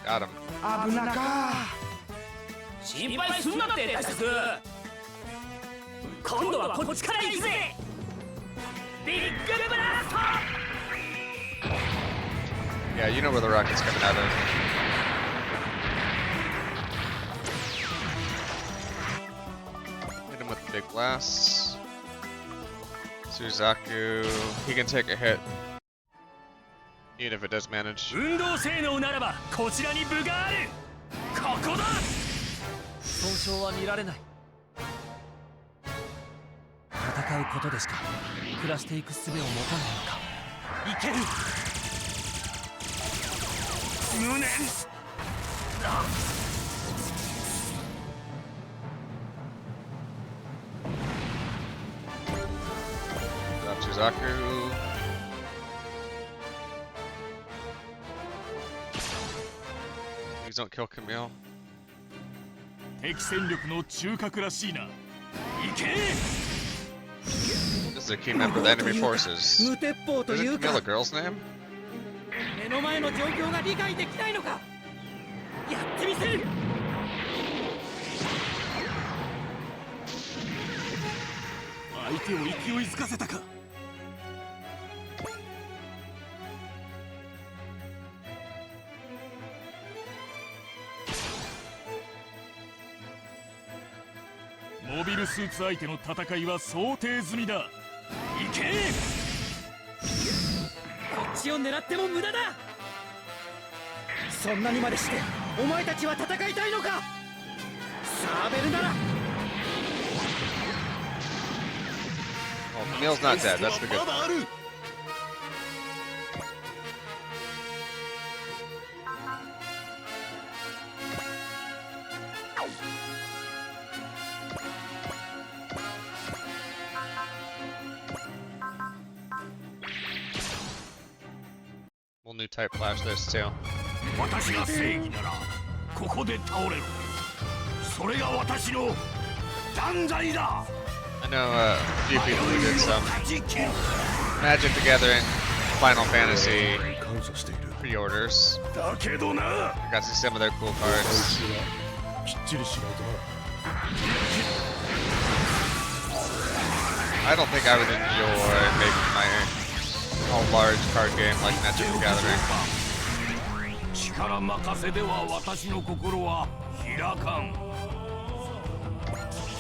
[SPEAKER 1] got him.
[SPEAKER 5] 危なか。
[SPEAKER 2] 心配すんなって大作。今度はこっちから行くぜ。ビッグブラスト。
[SPEAKER 1] Yeah, you know where the rocket's coming out of. Hit him with the big blasts. Suzaku, he can take a hit. Even if it does manage.
[SPEAKER 2] 運動性能ならばこちらに部がある。ここだ。
[SPEAKER 5] 損傷は見られない。戦うことでしか暮らしていく術を持たないのか。いける。
[SPEAKER 2] 無念。
[SPEAKER 1] Drop Suzaku. Please don't kill Camille.
[SPEAKER 2] 敵戦力の中核らしいな。いけ。
[SPEAKER 1] This is a key member of the enemy forces.
[SPEAKER 5] 無鉄砲と
[SPEAKER 1] Is
[SPEAKER 5] いう
[SPEAKER 1] it Camille
[SPEAKER 5] か
[SPEAKER 1] a girl's name?
[SPEAKER 5] 目の前の状況が理解できないのか。やってみせる。
[SPEAKER 2] 相手を勢いづかせたか。モビルスーツ相手の戦いは想定済みだ。行け。
[SPEAKER 5] こっちを狙っても無駄だ。そんなにまでしてお前たちは戦いたいのか。サーベルなら。
[SPEAKER 1] Oh, Camille's not dead. That's the good part. We'll new type flash this too.
[SPEAKER 2] 私が正義ならここで倒れろ。それが私の断罪だ。
[SPEAKER 1] I know a few people who did some Magic the Gathering Final Fantasy pre-orders.
[SPEAKER 2] だけどな。
[SPEAKER 1] I got to see some of their cool cards.
[SPEAKER 2] きっちりしないとな。
[SPEAKER 1] I don't think I would enjoy making my own large card game like Magic the Gathering.
[SPEAKER 2] 力任せでは私の心は開かん。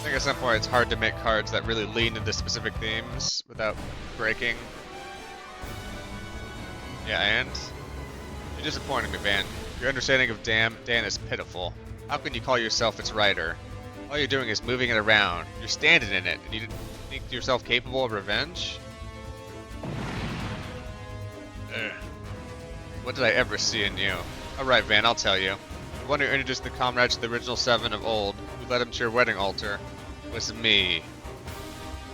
[SPEAKER 1] I think at some point it's hard to make cards that really lean into specific themes without breaking. Yeah, and you're disappointing me, man. Your understanding of Dan is pitiful. How can you call yourself its rider? All you're doing is moving it around. You're standing in it, and you think yourself capable of revenge? Ugh. What did I ever see in you? Alright, Van, I'll tell you. The one who introduced the comrade to the original 7 of old, who led him to your wedding altar, was me.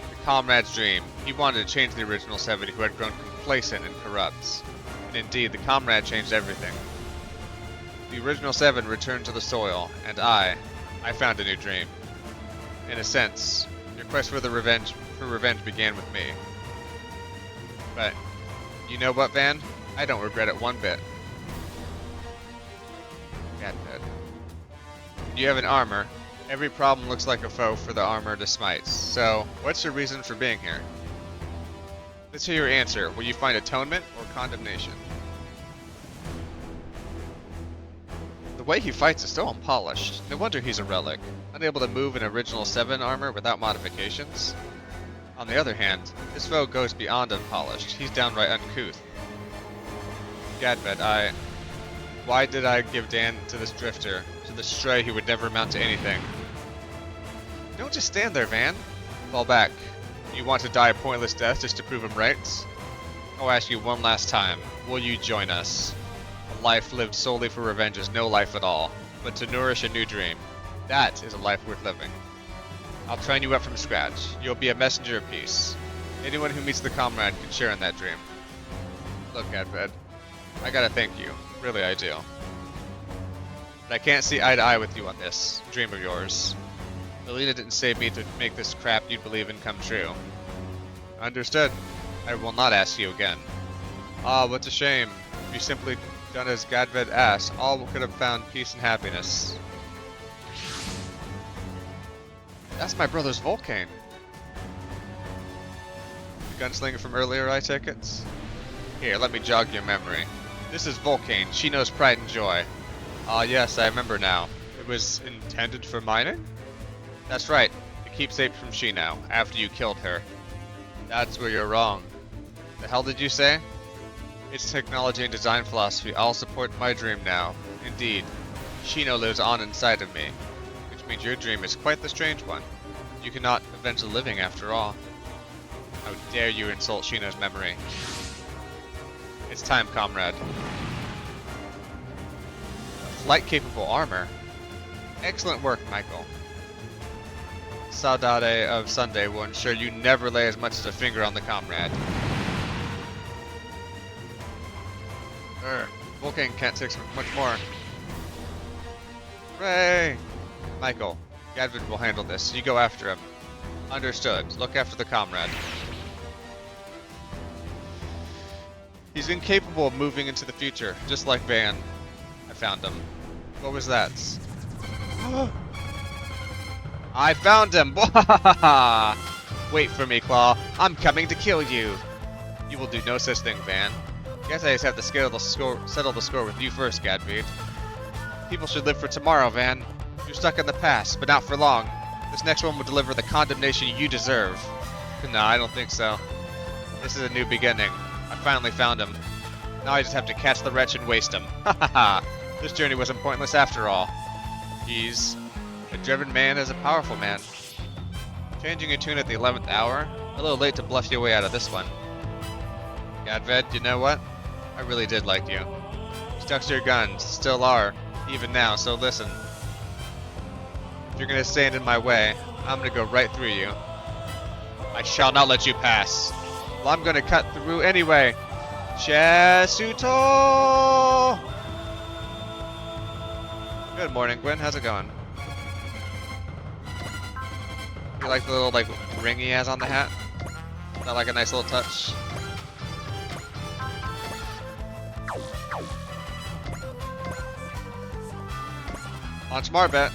[SPEAKER 1] The comrade's dream. He wanted to change the original 7 who had grown complacent and corrupt. And indeed, the comrade changed everything. The original 7 returned to the soil, and I found a new dream. In a sense, your quest for revenge began with me. But, you know what, Van? I don't regret it one bit. Cat bed. You have an armor. Every problem looks like a foe for the armor to smite. So, what's your reason for being here? Let's hear your answer. Will you find atonement or condemnation? The way he fights is so unpolished. No wonder he's a relic, unable to move in original 7 armor without modifications. On the other hand, his foe goes beyond unpolished. He's downright uncouth. Gadbed, why did I give Dan to this drifter, to this stray who would never amount to anything? Don't just stand there, Van. Fall back. You want to die a pointless death just to prove him right? I'll ask you one last time. Will you join us? A life lived solely for revenge is no life at all, but to nourish a new dream, that is a life worth living. I'll train you up from scratch. You'll be a messenger of peace. Anyone who meets the comrade can share in that dream. Look, Adved, I gotta thank you. Really, I do. But I can't see eye to eye with you on this dream of yours. Melina didn't save me to make this crap you believe in come true. Understood. I will not ask you again. Ah, what's a shame. If you simply done as Gadved asked, all could have found peace and happiness. That's my brother's Volcane. The gunslinger from earlier, I take it? Here, let me jog your memory. This is Volcane. She knows pride and joy. Ah, yes, I remember now. It was intended for mining? That's right. The keepsake from Shino, after you killed her. That's where you're wrong. The hell did you say? Its technology and design philosophy all support my dream now. Indeed, Shino lives on inside of me, which means your dream is quite the strange one. You cannot avenge the living after all. How dare you insult Shino's memory? It's time, comrade. Flight-capable armor. Excellent work, Michael. Saudade of Sunday will ensure you never lay as much as a finger on the comrade. Volcane can't take much more. Hooray! Michael, Gadvin will handle this. You go after him. Understood. Look after the comrade. He's incapable of moving into the future, just like Van. I found him. What was that? I found him! Wait for me, Claw. I'm coming to kill you. You will do no such thing, Van. Guess I just have to settle the score with you first, Gadbead. People should live for tomorrow, Van. You're stuck in the past, but not for long. This next one will deliver the condemnation you deserve. Nah, I don't think so. This is a new beginning. I finally found him. Now I just have to catch the wretch and waste him. Ha ha ha! This journey wasn't pointless after all. He's a driven man is a powerful man. Changing your tune at the 11th hour? A little late to bluff your way out of this one. Gadved, you know what? I really did like you. Stuck to your guns, still are, even now, so listen. If you're gonna stand in my way, I'm gonna go right through you. I shall not let you pass. Well, I'm gonna cut through anyway. Chesuto! Good morning, Gwen. How's it going? You like the little ring he has on the hat? Is that like a nice little touch? On smart bet.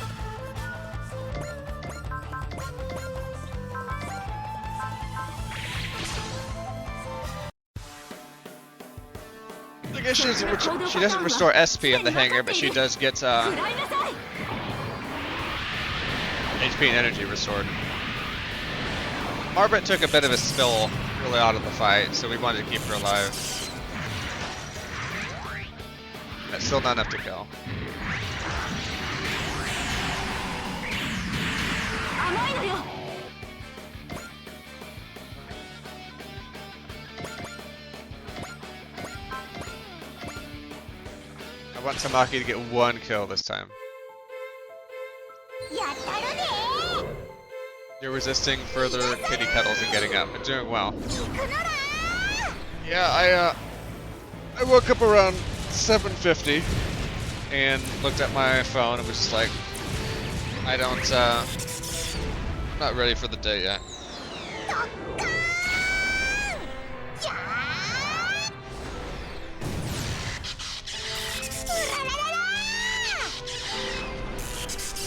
[SPEAKER 1] I guess she doesn't restore SP in the hangar, but she does get HP and energy restored. Marbet took a bit of a spill early on in the fight, so we wanted to keep her alive. That's still not enough to kill.
[SPEAKER 3] 甘いのよ。
[SPEAKER 1] I want Tamaki to get one kill this time. You're resisting further kitty cuddles and getting up and doing well. Yeah, I woke up around 7:50 and looked at my phone and was just like, I'm not ready for the day yet.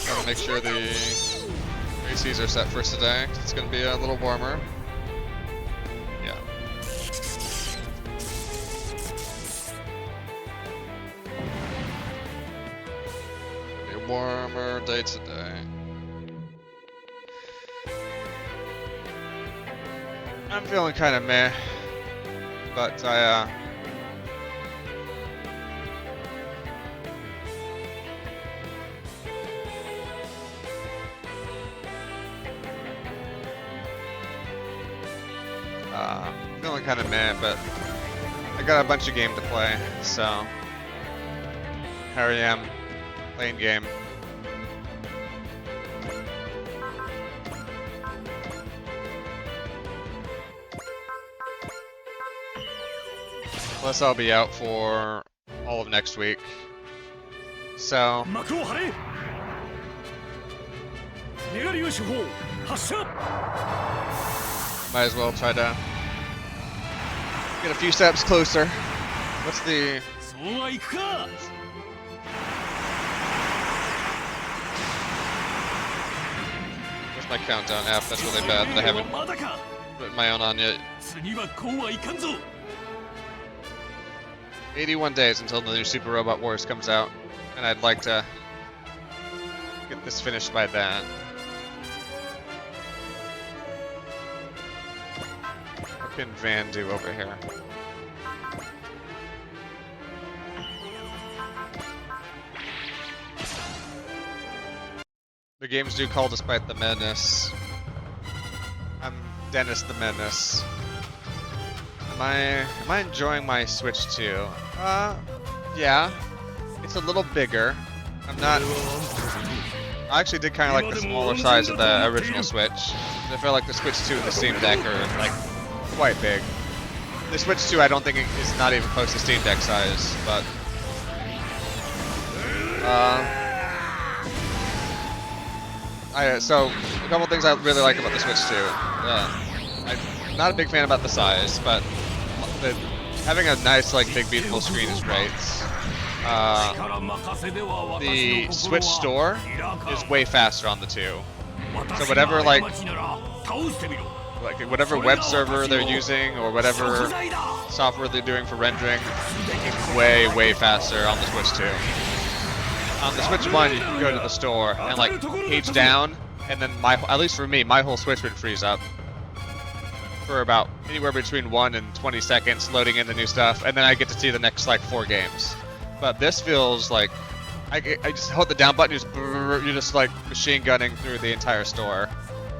[SPEAKER 1] Gotta make sure the ACs are set for today. It's gonna be a little warmer. Yeah. A warmer day today. I'm feeling kind of meh, but feeling kind of meh, but I got a bunch of game to play, so here I am, playing game. Plus I'll be out for all of next week, so might as well try to get a few steps closer. What's the... Where's my countdown app? That's really bad that I haven't put my own on yet. 81 days until the new Super Robot Wars comes out, and I'd like to get this finished by then. What can Van do over here? The games do call despite the madness. I'm Dennis the Menace. Am I enjoying my Switch 2? Yeah. It's a little bigger. I'm not... I actually did kind of like the smaller size of the original Switch. I feel like the Switch 2 and the Steam Deck are like quite big. The Switch 2 I don't think is not even close to Steam Deck size, but... so, a couple things I really like about the Switch 2. I'm not a big fan about the size, but having a nice, like, big, beautiful screen is great. The Switch store is way faster on the 2. So whatever, like whatever web server they're using or whatever software they're doing for rendering, it's way, way faster on the Switch 2. On the Switch 1, you can go to the store and, like, page down, and then at least for me, my whole Switch would freeze up for about anywhere between 1 and 20 seconds loading in the new stuff, and then I get to see the next, like, 4 games. But this feels like I just hold the down button, you're just like machine gunning through the entire store.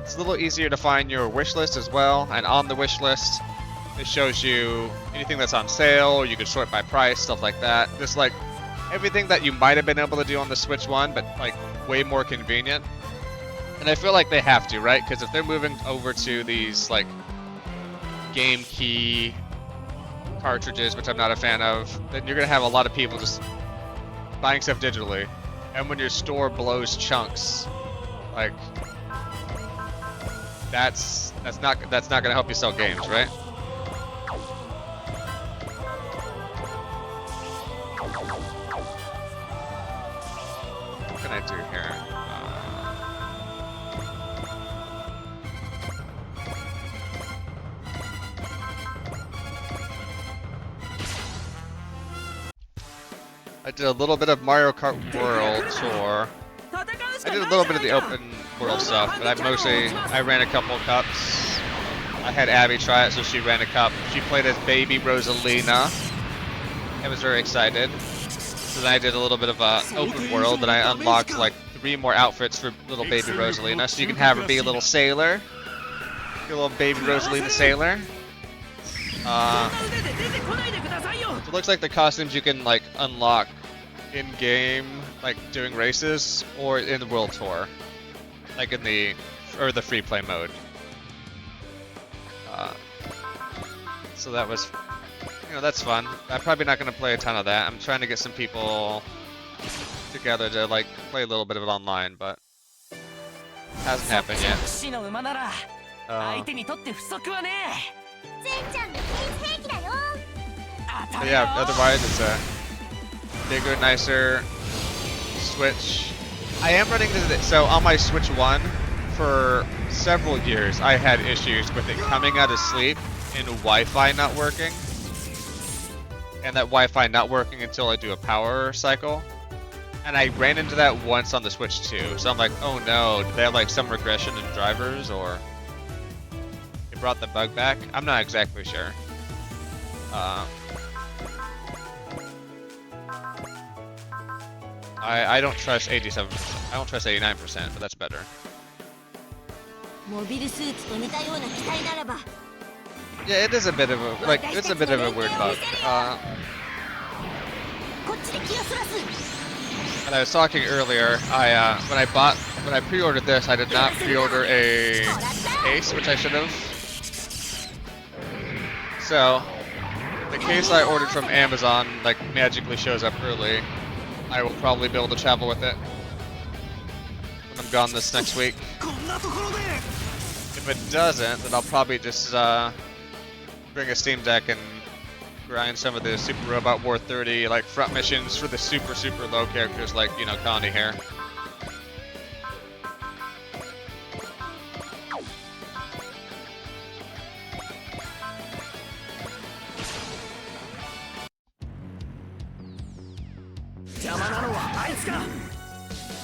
[SPEAKER 1] It's a little easier to find your wish list as well, and on the wish list, it shows you anything that's on sale, or you can sort by price, stuff like that. Just like everything that you might have been able to do on the Switch 1, but like way more convenient. And I feel like they have to, right? Because if they're moving over to these like game key cartridges, which I'm not a fan of, then you're gonna have a lot of people just buying stuff digitally. And when your store blows chunks, like that's not gonna help you sell games, right? What can I do here? I did a little bit of Mario Kart World Tour. I did a little bit of the open world stuff, but I ran a couple of cups. I had Abby try it, so she ran a cup. She played as baby Rosalina. I was very excited. So then I did a little bit of open world, and I unlocked like 3 more outfits for little baby Rosalina, so you can have her be a little sailor. Be a little baby Rosalina sailor. It looks like the costumes you can like unlock in game, like doing races, or in the world tour, like in the free play mode. So that was, that's fun. I'm probably not going to play a ton of that. I'm trying to get some people together to like play a little bit of it online, but hasn't happened yet. But yeah, otherwise it's a bigger, nicer Switch. I am running into this, so on my Switch 1, for several years I had issues with it coming out of sleep and Wi-Fi not working. And that Wi-Fi not working until I do a power cycle. And I ran into that once on the Switch 2, so I'm like, oh no, did they have like some regression in drivers, or they brought the bug back? I'm not exactly sure. I don't trust 87%. I don't trust 89%, but that's better. Yeah, it is a bit of a it's a bit of a weird bug. And I was talking earlier, when I pre-ordered this, I did not pre-order a case, which I should have. So the case I ordered from Amazon like magically shows up early. I will probably be able to travel with it when I'm gone this next week. If it doesn't, then I'll probably just bring a Steam Deck and grind some of the Super Robot War 30 like front missions for the super low characters like, Connie here.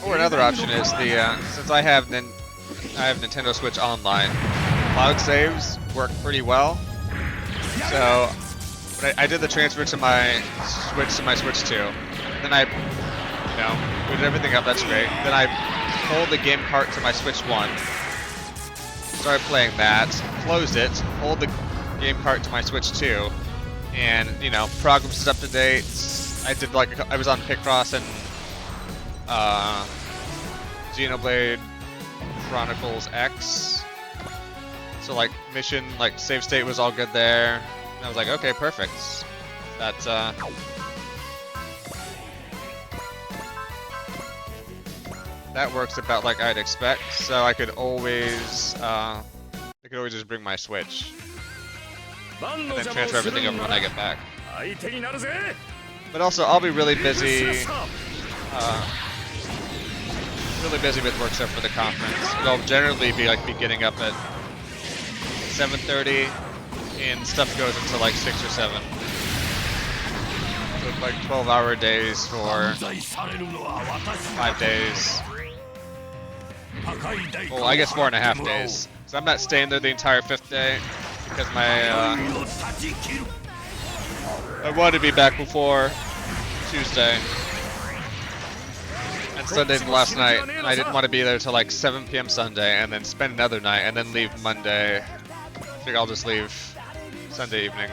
[SPEAKER 1] Or another option is the since I have Nintendo Switch Online, cloud saves work pretty well. So when I did the transfer to my Switch 2, then I booted everything up. That's great. Then I pulled the game cart to my Switch 1, started playing that, closed it, pulled the game cart to my Switch 2, and progress is up to date. I was on Picross and Xenoblade Chronicles X. So mission, save state was all good there. And I was like, okay, perfect. That works about like I'd expect. So I could always just bring my Switch and then transfer everything over when I get back. But also, I'll be really busy with work stuff for the conference. I'll generally be getting up at 7:30, and stuff goes until 6 or 7. So it's 12-hour days for 5 days. Well, I guess 4.5 days. So I'm not staying there the entire 5th day because I wanted to be back before Tuesday. And Sunday's the last night, and I didn't want to be there till 7 p.m. Sunday, and then spend another night, and then leave Monday. I think I'll just leave Sunday evening.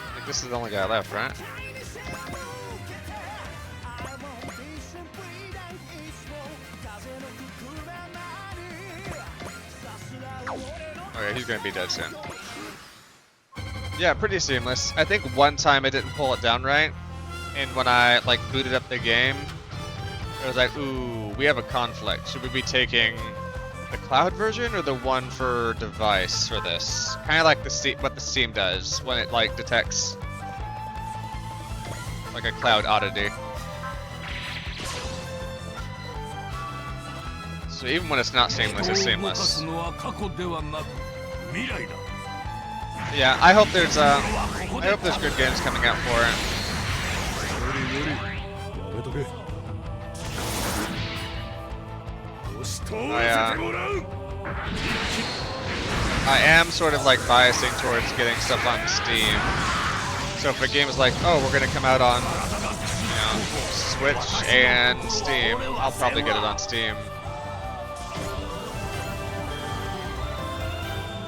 [SPEAKER 1] I think this is the only guy left, right? Okay, he's gonna be dead soon. Yeah, pretty seamless. I think one time I didn't pull it down right, and when I booted up the game, it was like, ooh, we have a conflict. Should we be taking the cloud version or the one for device for this? Kind of like what the Steam does when it detects a cloud oddity. So even when it's not seamless, it's seamless. Yeah, I hope there's good games coming out for it. I am sort of like biasing towards getting stuff on Steam. So if a game is like, oh, we're gonna come out on, you know, Switch and Steam, I'll probably get it on Steam.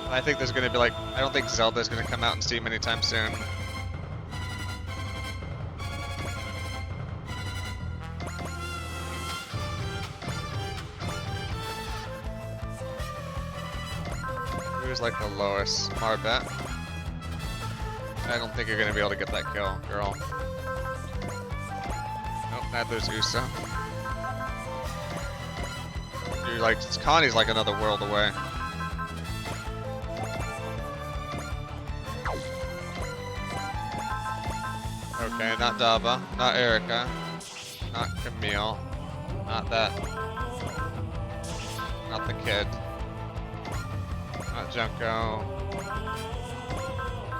[SPEAKER 1] I think there's gonna be like, I don't think Zelda's gonna come out on Steam anytime soon. Who's like the lowest? Marbet. I don't think you're gonna be able to get that kill, girl. Nope, neither's Usa. You're like, Connie's like another world away. Okay, not Daba, not Erica, not Camille, not that, not the kid, not Junko.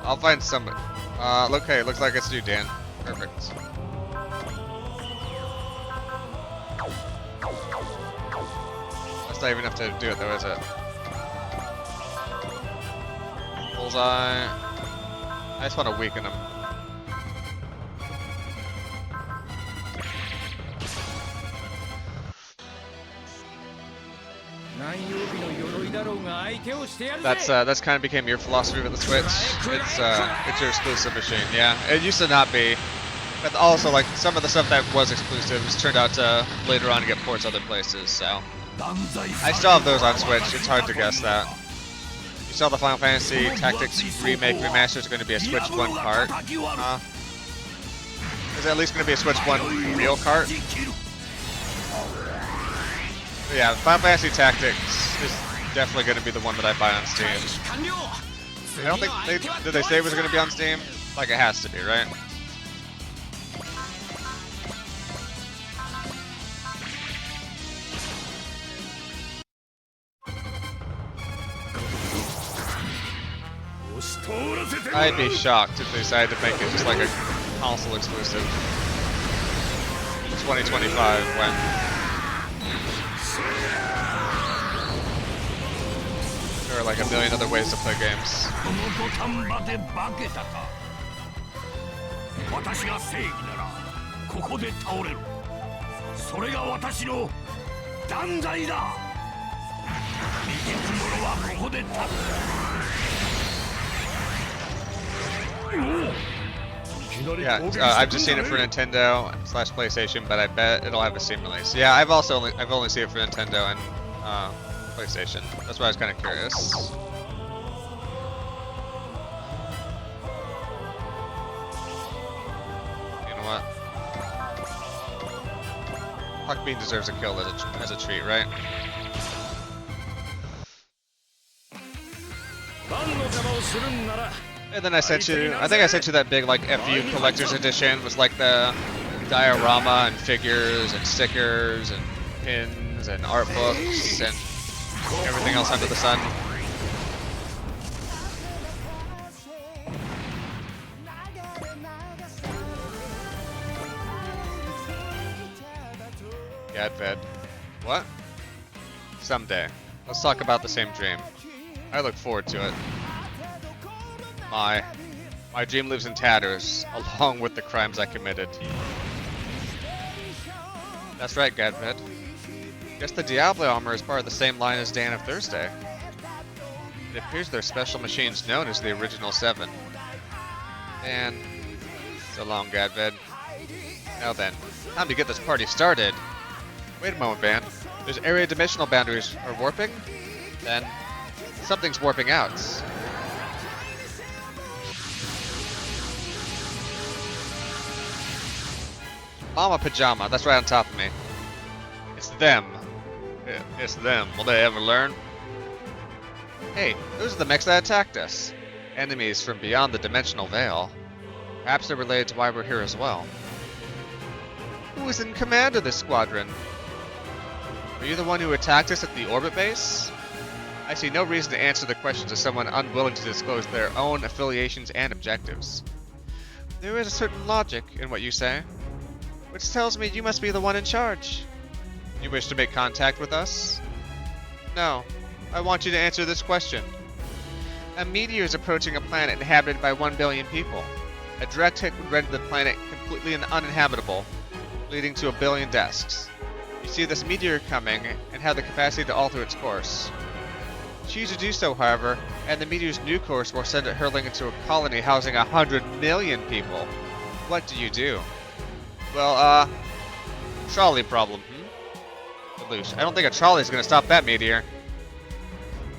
[SPEAKER 1] I'll find some. Okay, looks like it's you, Dan. Perfect. That's not even enough to do it, though, is it? Bullseye. I just want to weaken him. That's kind of became your philosophy with the Switch. It's your exclusive machine. Yeah, it used to not be, but also like some of the stuff that was exclusive has turned out to later on get ports other places. So I still have those on Switch. It's hard to guess that. You saw the Final Fantasy Tactics remake remaster is going to be a Switch 1 cart. Is it at least going to be a Switch 1 real cart? But yeah, Final Fantasy Tactics is definitely going to be the one that I buy on Steam. I don't think did they say it was going to be on Steam? Like it has to be, right? I'd be shocked if they decided to make it just like a console exclusive. 2025 when there are like a million other ways to play games. Yeah, I've just seen it for Nintendo / PlayStation, but I bet it'll have a Steam release. Yeah, I've only seen it for Nintendo and PlayStation. That's why I was kind of curious. You know what? Huck Bean deserves a kill as a treat, right? And then I sent you, I think I sent you that big like FU collector's edition with like the diorama and figures and stickers and pins and art books and everything else under the sun. Gadfed. What? Someday. Let's talk about the same dream. I look forward to it. My dream lives in tatters, along with the crimes I committed. That's right, Gadfed. Guess the Diablo armor is part of the same line as Dan of Thursday. It appears they're special machines known as the Original 7. And so long, Gadfed. Now then, time to get this party started. Wait a moment, Van. There's area dimensional boundaries are warping? Then something's warping out. Mama Pajama, that's right on top of me. It's them. It's them. Will they ever learn? Hey, those are the mechs that attacked us. Enemies from beyond the dimensional veil. Perhaps they're related to why we're here as well. Who is in command of this squadron? Are you the one who attacked us at the orbit base? I see no reason to answer the questions of someone unwilling to disclose their own affiliations and objectives. There is a certain logic in what you say, which tells me you must be the one in charge. You wish to make contact with us? No. I want you to answer this question. A meteor is approaching a planet inhabited by 1 billion people. A direct hit would render the planet completely uninhabitable, leading to 1 billion deaths. You see this meteor coming and have the capacity to alter its course. Choose to do so, however, and the meteor's new course will send it hurling into a colony housing 100 million people. What do you do? Well, trolley problem, Deluge. I don't think a trolley is going to stop that meteor.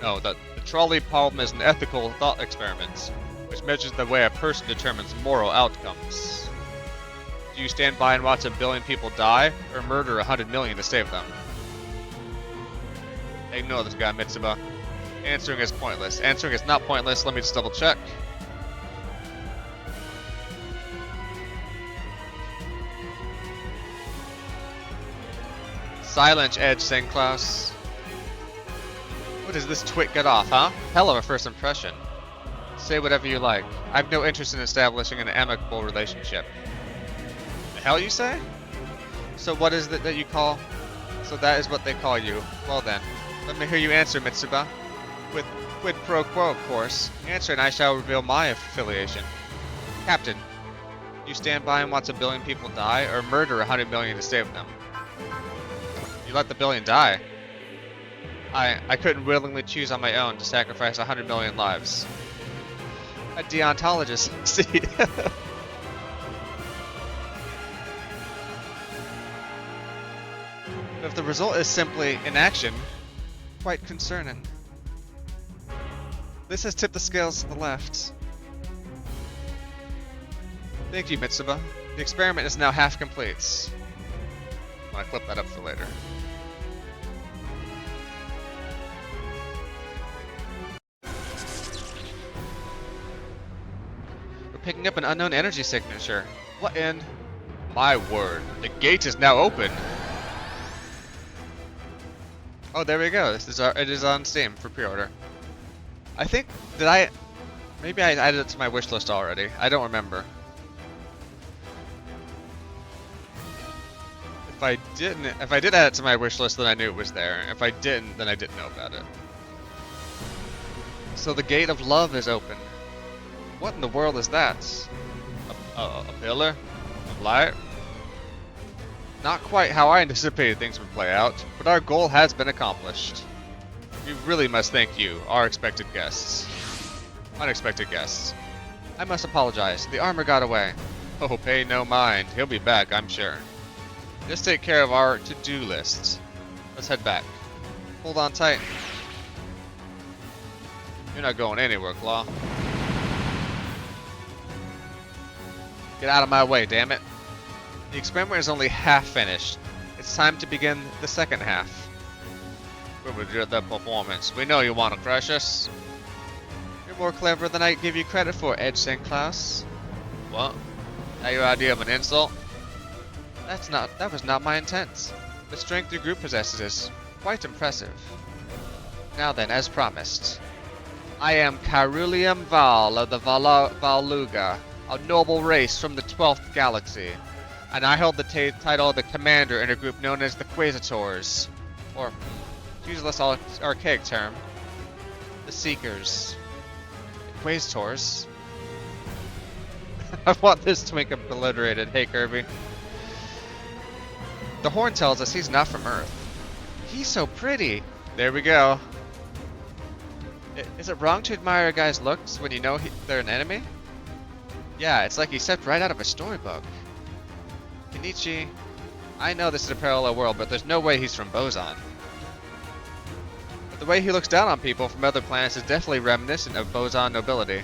[SPEAKER 1] No, the trolley problem is an ethical thought experiment, which measures the way a person determines moral outcomes. Do you stand by and watch 1 billion people die, or murder 100 million to save them? Ignore this guy, Mitsuba. Answering is pointless. Answering is not pointless. Let me just double check. Silence, Edge St. Klaus. What does this twit get off, huh? Hell of a first impression. Say whatever you like. I have no interest in establishing an amicable relationship. The hell you say? So what is it that you call? So that is what they call you. Well then, let me hear you answer, Mitsuba. With quid pro quo, of course. Answer and I shall reveal my affiliation. Captain, you stand by and watch 1 billion people die, or murder 100 million to save them? You let the 1 billion die. I couldn't willingly choose on my own to sacrifice 100 million lives. A deontologist, see. If the result is simply inaction, quite concerning. This has tipped the scales to the left. Thank you, Mitsuba. The experiment is now half complete. I'm gonna clip that up for later. We're picking up an unknown energy signature. What in? My word, the gate is now open. Oh, there we go. It is on Steam for pre-order. I think, maybe I added it to my wish list already. I don't remember. If I did add it to my wish list, then I knew it was there. If I didn't, then I didn't know about it. So the gate of love is open. What in the world is that? A pillar? Of light? Not quite how I anticipated things would play out, but our goal has been accomplished. We really must thank you, our expected guests. Unexpected guests. I must apologize. The armor got away. Oh, pay no mind. He'll be back, I'm sure. Just take care of our to-do lists. Let's head back. Hold on tight. You're not going anywhere, Claw. Get out of my way, damn it. The experiment is only half finished. It's time to begin the second half. With the performance. We know you want to crush us. You're more clever than I give you credit for, Edge St. Klaus. What? That your idea of an insult? That was not my intent. The strength your group possesses is quite impressive. Now then, as promised. I am Carulium Val of the Valuga, a noble race from the 12th galaxy. And I hold the title of the commander in a group known as the Quasitors. Or use a less archaic term, the Seekers. The Quasitors. I want this Twink obliterated. Hey, Kirby. The horn tells us he's not from Earth. He's so pretty. There we go. Is it wrong to admire a guy's looks when you know they're an enemy? Yeah, it's like he stepped right out of a storybook. Kenichi, I know this is a parallel world, but there's no way he's from Bozan. The way he looks down on people from other planets is definitely reminiscent of Bozan nobility.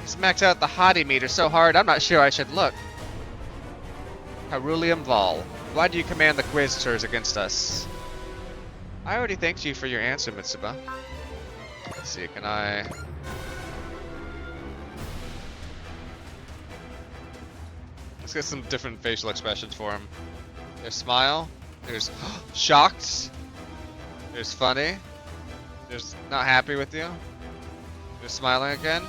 [SPEAKER 1] He's maxed out the hottie meter so hard, I'm not sure I should look. Carulium Val, why do you command the Quasitors against us? I already thanked you for your answer, Mitsuba. Let's see, can I... Let's get some different facial expressions for him. There's smile. There's shocked. There's funny. There's not happy with you. There's smiling again.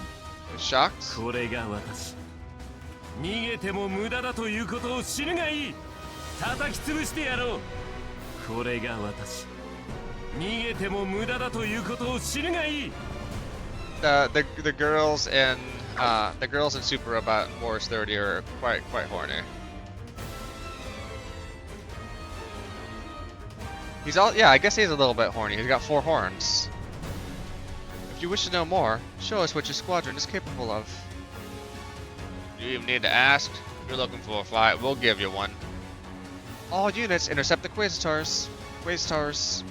[SPEAKER 1] There's shocked.
[SPEAKER 2] これが私。逃げても無駄だということを知るがいい。叩き潰してやろう。これが私。逃げても無駄だということを知るがいい。
[SPEAKER 1] The girls in Super Robot Wars 30 are quite horny. I guess he's a little bit horny. He's got 4 horns. If you wish to know more, show us what your squadron is capable of. You even need to ask. If you're looking for a fight, we'll give you one. All units intercept the Quasitors. Quasitors.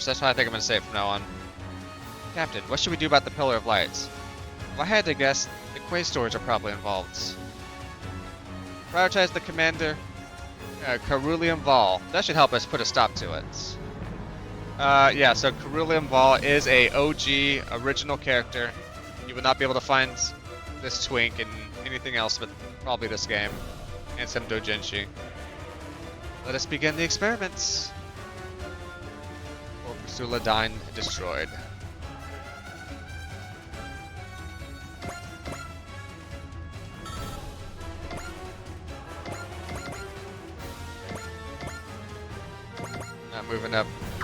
[SPEAKER 1] That's how I think I'm gonna say it from now on. Captain, what should we do about the Pillar of Lights? If I had to guess, the Quasitors are probably involved. Prioritize the commander, Carulium Val. That should help us put a stop to it. Yeah, so Carulium Val is a OG original character. You would not be able to find this Twink in anything else but probably this game, and some doujinshi. Let us begin the experiments. Suladine destroyed.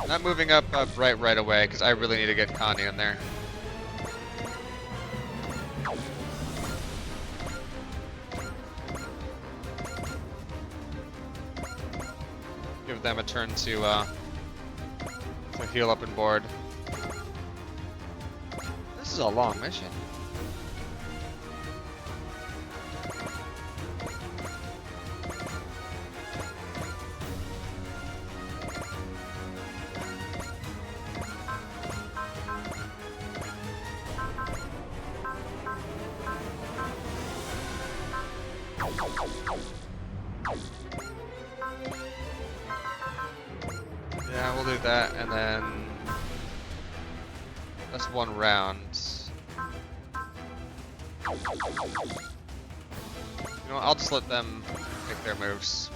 [SPEAKER 1] Not moving up right away because I really need to get Connie in there. Give them a turn to heal up and board. This is a long mission. Yeah, we'll do that, and then that's one round. You know what, I'll just let them make their moves.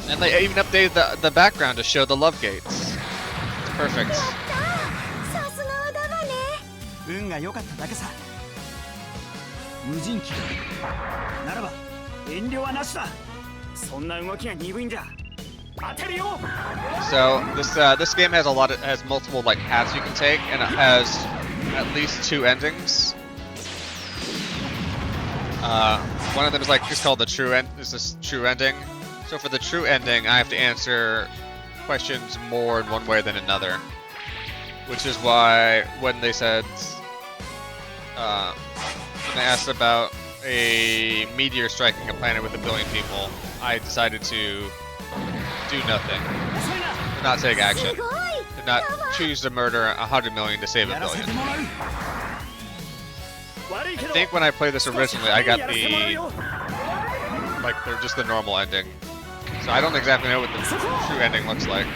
[SPEAKER 1] And they even updated the background to show the love gates. It's perfect.
[SPEAKER 5] 運が良かっただけさ。無人機ならば遠慮はなしだ。そんな動きが鈍いんじゃ。当てるよ。
[SPEAKER 1] So this game has multiple like paths you can take, and it has at least 2 endings. One of them is called the true end. Is this true ending? So for the true ending, I have to answer questions more in one way than another, which is why when they said when they asked about a meteor striking a planet with 1 billion people, I decided to do nothing, to not take action, to not choose to murder 100 million to save 1 billion. I think when I played this originally, I got they're just the normal ending. So I don't exactly know what the true ending looks like.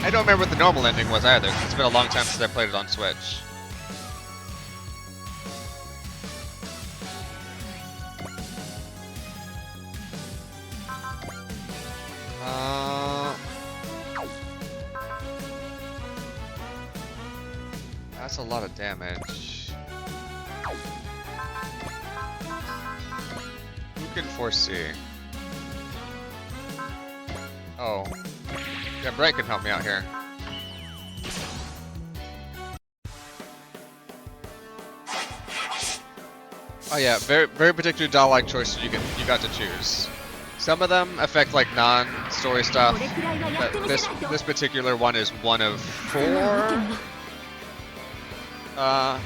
[SPEAKER 1] I don't remember what the normal ending was either. It's been a long time since I played it on Switch. That's a lot of damage. Who can foresee? Oh. Yeah, Bright can help me out here. Oh yeah, very particular doll-like choices you got to choose. Some of them affect like non-story stuff. But this particular one is one of 4 that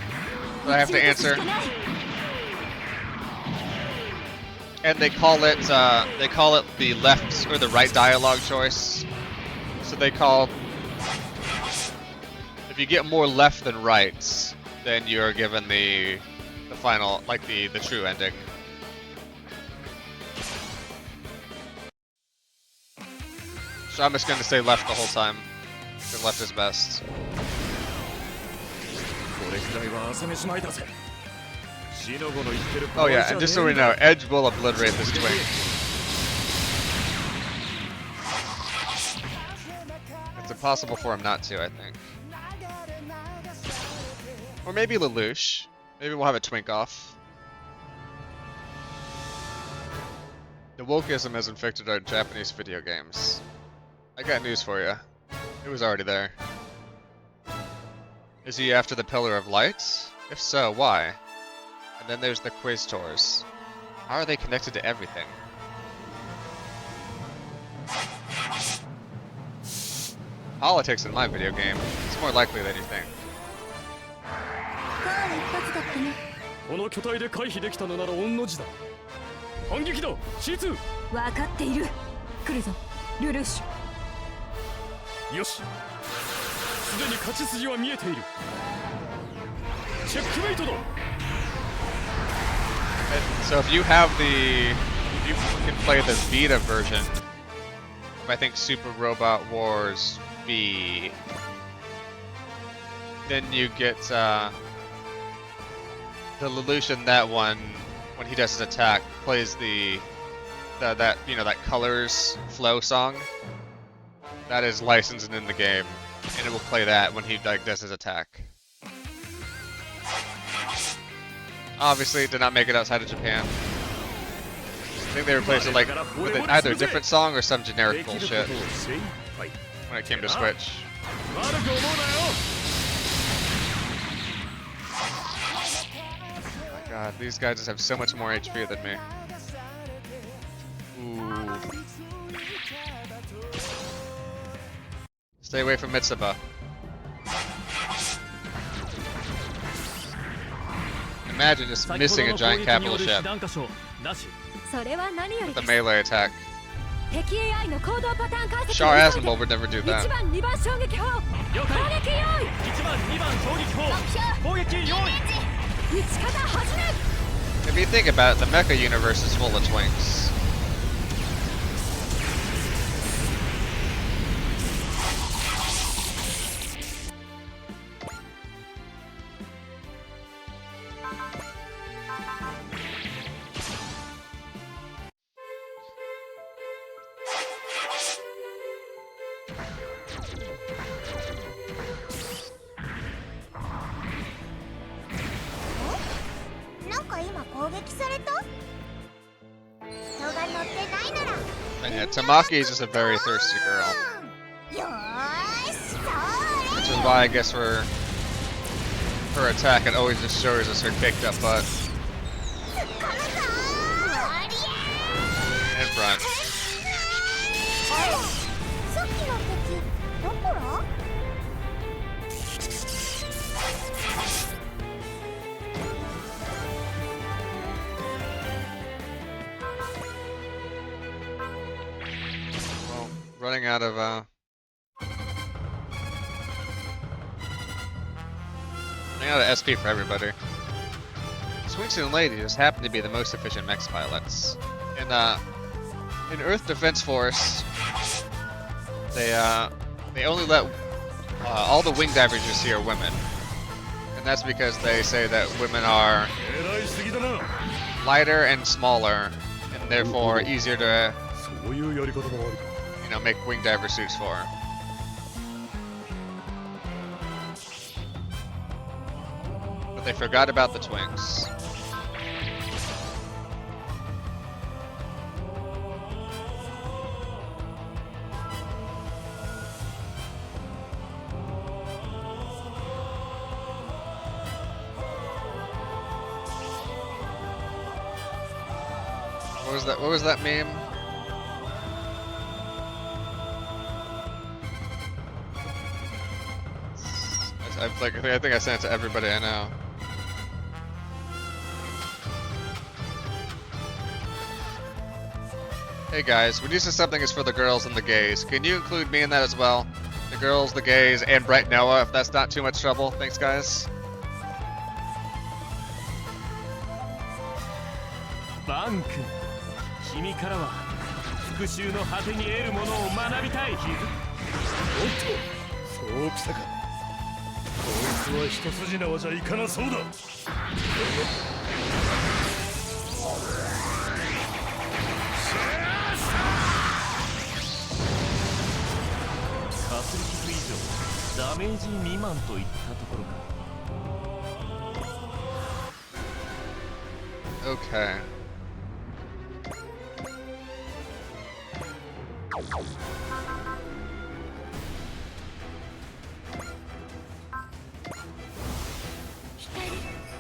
[SPEAKER 1] I have to answer. And they call it the left or the right dialogue choice. So they call, if you get more left than right, then you're given the final, like the true ending. So I'm just gonna say left the whole time, because left is best. Oh yeah, and just so we know, Edge will obliterate this Twink. impossible for him not to, I think. Or maybe Lelouch. Maybe we'll have a Twink off. The wokeism has infected our Japanese video games. I got news for you. It was already there. Is he after the Pillar of Light? If so, why? And then there's the quiz tours. How are they connected to everything? Politics in my video game. It's more likely than you think.
[SPEAKER 4] 間一髪だったね。
[SPEAKER 2] この巨体で回避できたのなら御の字だ。反撃だ C2。
[SPEAKER 3] 分かっている。来るぞルルーシュ。
[SPEAKER 2] よし、すでに勝ち筋は見えている。チェックメイトだ。
[SPEAKER 1] So if you have you can play the Vita version of, I think, Super Robot Wars V, then you get the Lelouch in that one, when he does his attack, plays that you know, that Colors flow song that is licensed in the game, and it will play that when he like does his attack. Obviously, it did not make it outside of Japan. I think they replaced it like with either a different song or some generic bullshit when it came to Switch. Oh my god, these guys just have so much more HP than me. Ooh. Stay away from Mitsuba. Imagine just missing a giant capital ship.
[SPEAKER 4] それは何より
[SPEAKER 1] The melee attack.
[SPEAKER 4] 敵 AI の行動パターン解析
[SPEAKER 1] Char Asimov would never do
[SPEAKER 4] 1
[SPEAKER 1] that.
[SPEAKER 4] 番2番衝撃砲攻撃用意
[SPEAKER 2] 1番2番衝撃砲攻撃用意。
[SPEAKER 4] 撃ち方始め
[SPEAKER 1] If you think about it, the mecha universe is full of twinks. And yeah, Tamaki is just a very thirsty girl. Which is why I guess her attack, it always just shows us her caked up butt. In front. Well, running out of SP for everybody. Swinks and Lady just happen to be the most efficient mechs pilots. In Earth Defense Force, they only let all the wing divers you see are women, and that's because they say that women are lighter and smaller, and therefore easier to, you know, make wing diver suits for. But they forgot about the twinks. What was that meme? I think I sent it to everybody I know. Hey guys, when you say something is for the girls and the gays, can you include me in that as well? The girls, the gays, and Bright Noah, if that's not too much trouble. Thanks, guys.
[SPEAKER 2] Bank. 君からは復讐の果てに得るものを学びたい。おっと、そうきたか。こいつは一筋縄じゃいかなそうだ。勝すり傷以上ダメージ未満といったところか。
[SPEAKER 1] Okay.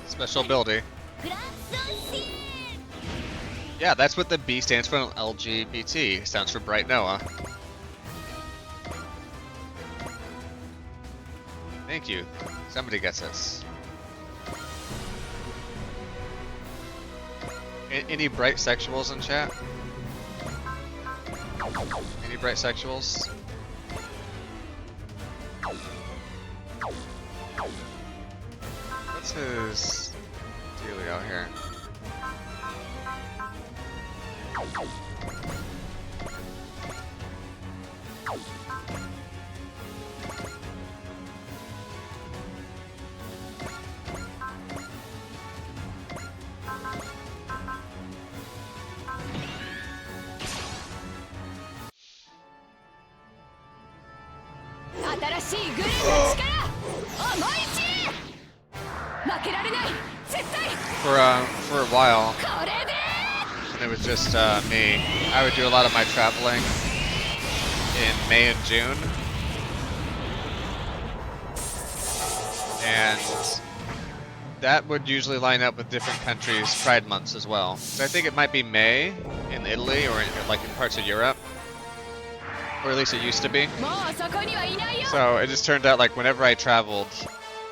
[SPEAKER 1] Special ability. Yeah, that's what the B stands for in LGBT. Stands for Bright Noah. Thank you. Somebody gets this. Any bright sexuals in chat? Any bright sexuals? What's his dealio here? For a while, when it was just me, I would do a lot of my traveling in May and June, and that would usually line up with different countries' Pride months as well. So I think it might be May in Italy or in parts of Europe, or at least it used to be. So it just turned out like whenever I traveled,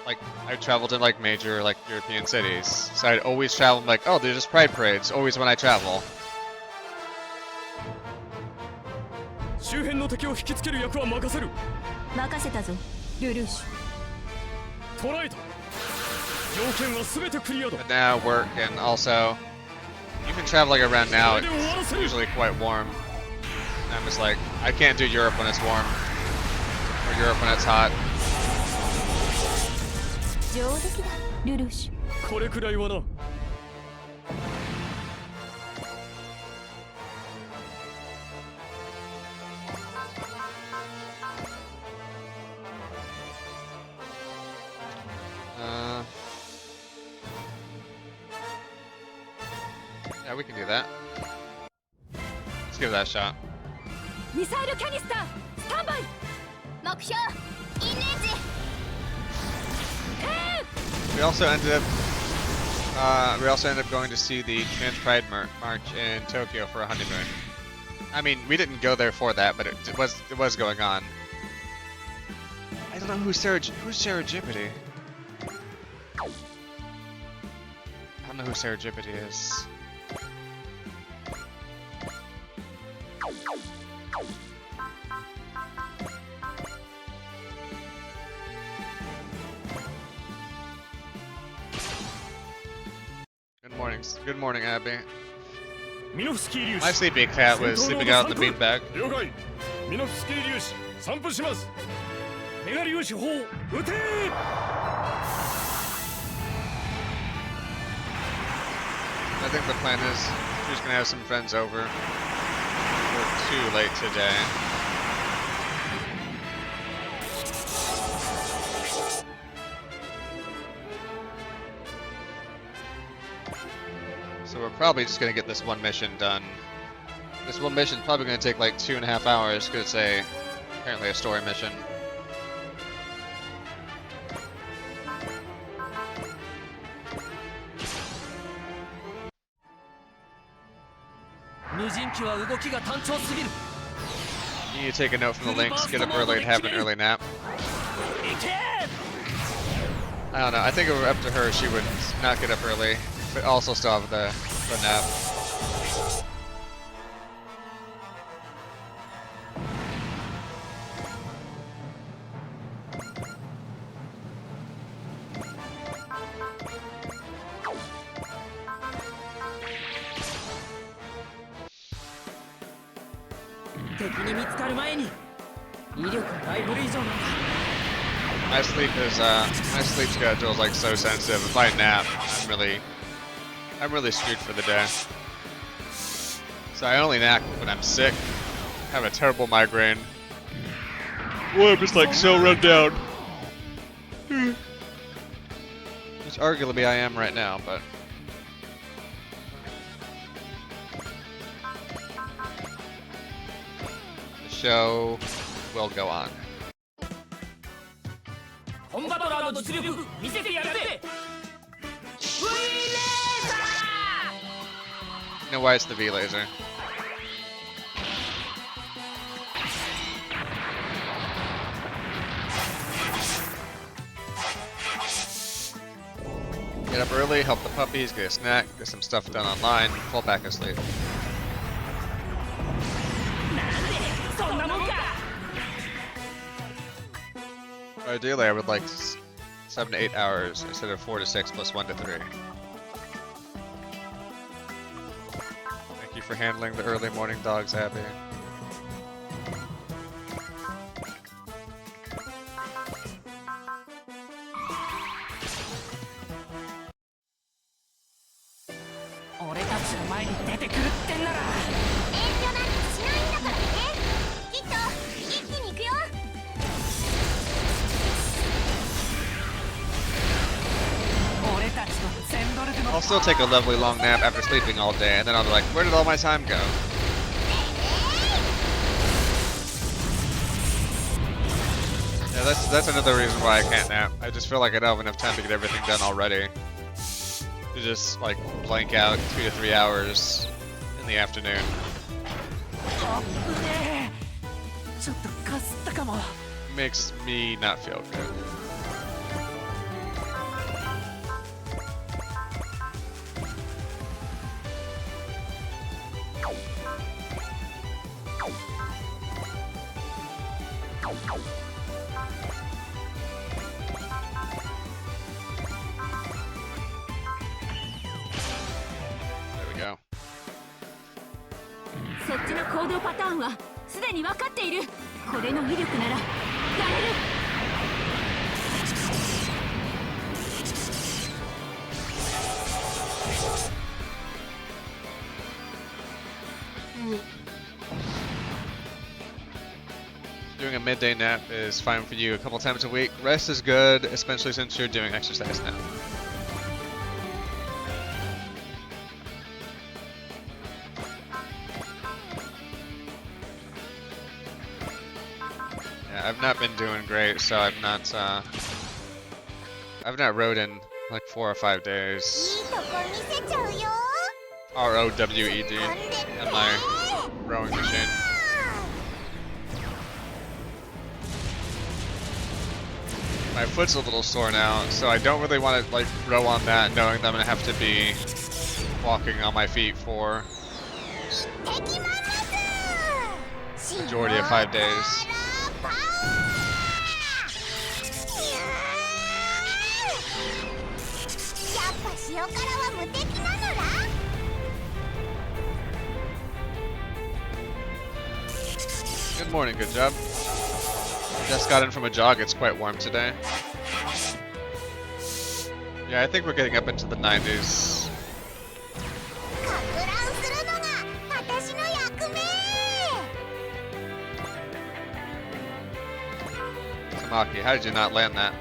[SPEAKER 1] like I traveled in like major European cities, so I'd always travel like, oh, there's just Pride parades always when I travel.
[SPEAKER 2] 周辺の敵を引きつける役は任せる。
[SPEAKER 4] 任せたぞ、ルルーシュ。
[SPEAKER 2] 捕らえた。条件は全てクリアだ。
[SPEAKER 1] But now work, and also even traveling around now, it's usually quite warm. And I'm just like, I can't do Europe when it's warm, or Europe when it's hot.
[SPEAKER 4] 上出来だ、ルルーシュ。
[SPEAKER 2] これくらいはな。
[SPEAKER 1] Yeah, we can do that. Let's give that a shot.
[SPEAKER 3] ミサイルキャニスタースタンバイ。
[SPEAKER 4] 目標イメージ。
[SPEAKER 1] We also ended up going to see the Trans Pride March in Tokyo for a honeymoon. I mean, we didn't go there for that, but it was going on. I don't know who's Sarah Gippity. I don't know who Sarah Gippity is. Good morning, Abby. My sleepy cat was sleeping out in the beanbag.
[SPEAKER 2] 了解。ミノフスキー粒子散布します。メガ粒子砲撃て。
[SPEAKER 1] I think the plan is she's gonna have some friends over. We're too late today. So we're probably just gonna get this one mission done. This one mission is probably gonna take like 2.5 hours because it's apparently a story mission. You need to take a note from the links, get up early and have an early nap. I don't know, I think if it were up to her, she would not get up early, but also still have the nap. My sleep schedule is like so sensitive. If I nap, I'm really screwed for the day. So I only nap when I'm sick, have a terrible migraine, Well, I'm just like so run down. Which arguably I am right now, but the show will go on.
[SPEAKER 2] 本バトラーの実力見せてやるぜ
[SPEAKER 1] You know why it's the V laser? Get up early, help the puppies, get a snack, get some stuff done online, fall back asleep.
[SPEAKER 2] そんなもんか
[SPEAKER 1] Ideally, I would like 7 to 8 hours instead of 4 to 6 plus 1 to 3. Thank you for handling the early morning dogs, Abby.
[SPEAKER 2] 俺たちの前に出てくるってんなら
[SPEAKER 4] 遠慮なんてしないんだからね。きっと一気に行くよ。
[SPEAKER 2] 俺たちの全ドルでの
[SPEAKER 1] I'll still take a lovely long nap after sleeping all day, and then I'll be like, where did all my time go? Yeah, that's another reason why I can't nap. I just feel like I don't have enough time to get everything done already. To just like blank out 2 to 3 hours in the afternoon.
[SPEAKER 2] あっぶねえちょっとかすったかも
[SPEAKER 1] Makes me not feel good. There we go.
[SPEAKER 4] そっちの行動パターンはすでに分かっている。これの威力ならやれる。
[SPEAKER 1] Doing a midday nap is fine for you a couple times a week. Rest is good, especially since you're doing exercise now. Yeah, I've not been doing great, so I've not rode in like 4 or 5 days.
[SPEAKER 4] いいとこ見せちゃうよ。
[SPEAKER 1] ROWED in my rowing machine. My foot's a little sore now, so I don't really want to like row on that, knowing that I'm gonna have to be walking on my feet for
[SPEAKER 4] 敵満滅。
[SPEAKER 1] majority of 5 days.
[SPEAKER 4] やっぱ塩辛は無敵なのだ。
[SPEAKER 1] Good morning, good job. Just got in from a jog, it's quite warm today. Yeah, I think we're getting up into the 90s.
[SPEAKER 4] かく乱するのが私の役目。
[SPEAKER 1] Tamaki, how did you not land that?